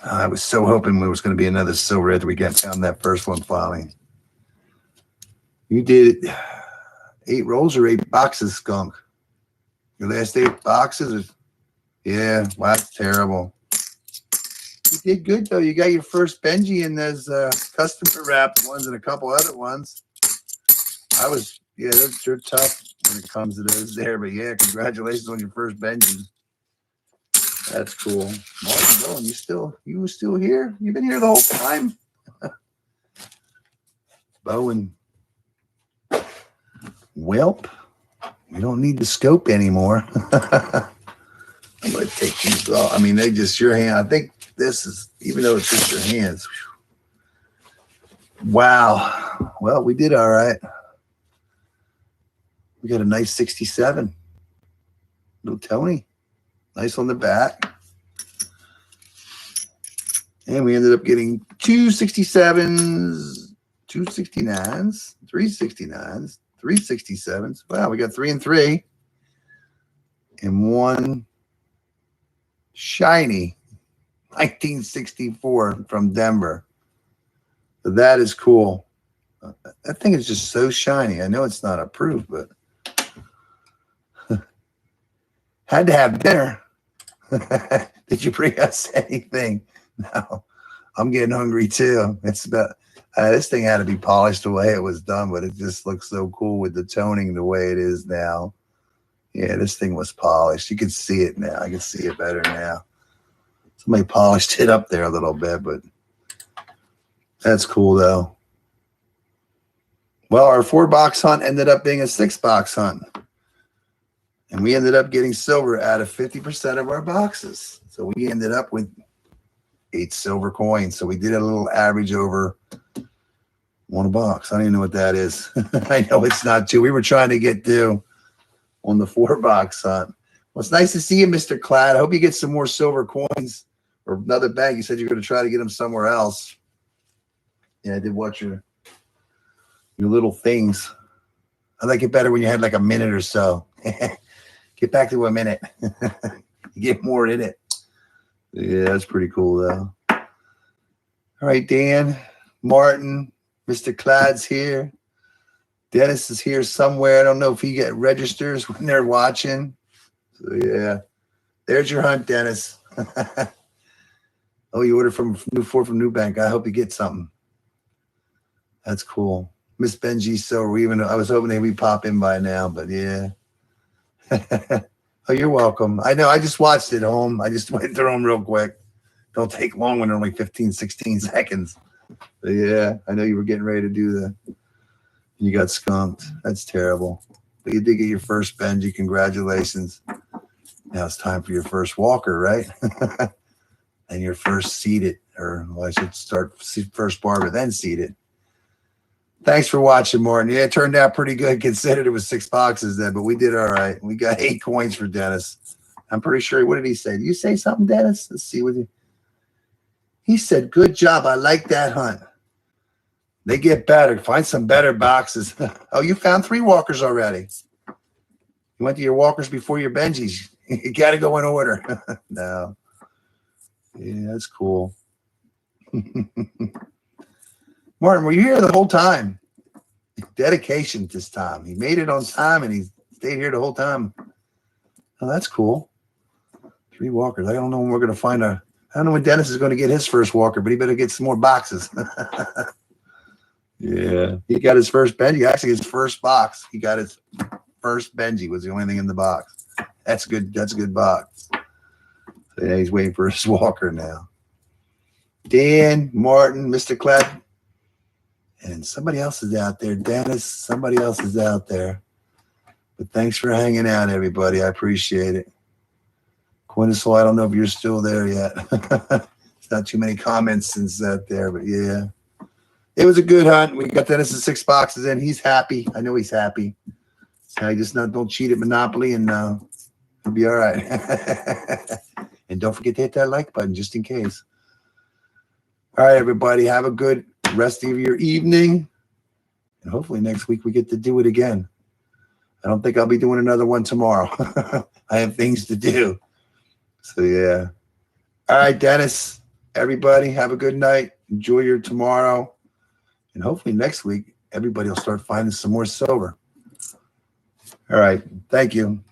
I was so hoping there was going to be another silver after we found that first one finally. You did 8 rolls or 8 boxes, Skunk? Your last 8 boxes? Yeah, wow, that's terrible. You did good, though. You got your first Benji in those customer wrapped ones and a couple other ones. They're tough when it comes to those there. But, yeah, congratulations on your first Benji. That's cool. Martin Dillon, you were still here? You've been here the whole time? Bowen. Welp, we don't need the scope anymore. I'm going to take these off. I mean, they just your hand. I think this is, even though it's just your hands. Wow. Well, we did all right. We got a nice 67. Little Tony. Nice on the back. And we ended up getting 2 67s, 2 69s, 3 69s, 3 67s. Wow, we got 3 and 3. And 1 shiny 1964 from Denver. So that is cool. That thing is just so shiny. I know it's not approved, but had to have dinner. Did you bring us anything? No. I'm getting hungry too. It's about this thing had to be polished the way it was done, but it just looks so cool with the toning the way it is now. Yeah, this thing was polished. You can see it now. I can see it better now. Somebody polished it up there a little bit, but that's cool though. Well, our 4-box hunt ended up being a 6-box hunt. And we ended up getting silver out of 50% of our boxes. So we ended up with 8 silver coins. So we did a little average over 1 a box. I don't even know what that is. I know it's not 2. We were trying to get 2 on the 4-box hunt. Well, it's nice to see you, Mr. Clad. I hope you get some more silver coins or another bag. You said you're going to try to get them somewhere else. Yeah, I did watch your little things. I like it better when you had like a minute or so. Get back to a minute. You get more in it. Yeah, that's pretty cool, though. All right, Dan, Martin, Mr. Clad's here. Dennis is here somewhere. I don't know if he registers when they're watching. So, yeah. There's your hunt, Dennis. Oh, you ordered from Newbank. I hope you get something. That's cool. Miss Benji, so I was hoping they'd pop in by now, but yeah. Oh, you're welcome. I know. I just watched it home. I just went through them real quick. Don't take long when they're only 15, 16 seconds. But yeah, I know you were getting ready to do that. You got skunked. That's terrible. But you did get your first Benji. Congratulations. Now it's time for your first walker, right? And your first seated, or well, I should start first barber, then seated. Thanks for watching, Martin. Yeah, it turned out pretty good. Considered it was 6 boxes then, but we did all right. We got 8 coins for Dennis. I'm pretty sure. What did he say? Did you say something, Dennis? Let's see what he said. Good job. I like that hunt. They get better. Find some better boxes. Oh, you found 3 walkers already. You went to your walkers before your Benjis. You got to go in order. No. Yeah, that's cool. Martin, were you here the whole time? Dedication this time. He made it on time and he stayed here the whole time. Oh, that's cool. 3 walkers. I don't know when we're going to find I don't know when Dennis is going to get his first walker, but he better get some more boxes. Yeah. He got his first Benji. Actually, his first box. He got his first Benji was the only thing in the box. That's good. That's a good box. So yeah, he's waiting for his walker now. Dan, Martin, Mr. Clapp. And somebody else is out there. Dennis, somebody else is out there. But thanks for hanging out, everybody. I appreciate it. Quintisol, I don't know if you're still there yet. It's not too many comments since that there, but yeah. It was a good hunt. We got Dennis 6 boxes in. He's happy. I know he's happy. So I just don't cheat at Monopoly and he'll be all right. And don't forget to hit that like button just in case. All right, everybody. Have a good rest of your evening. And hopefully next week we get to do it again. I don't think I'll be doing another one tomorrow. I have things to do. So, yeah. All right, Dennis, everybody, have a good night. Enjoy your tomorrow. And hopefully next week, everybody will start finding some more silver. All right. Thank you.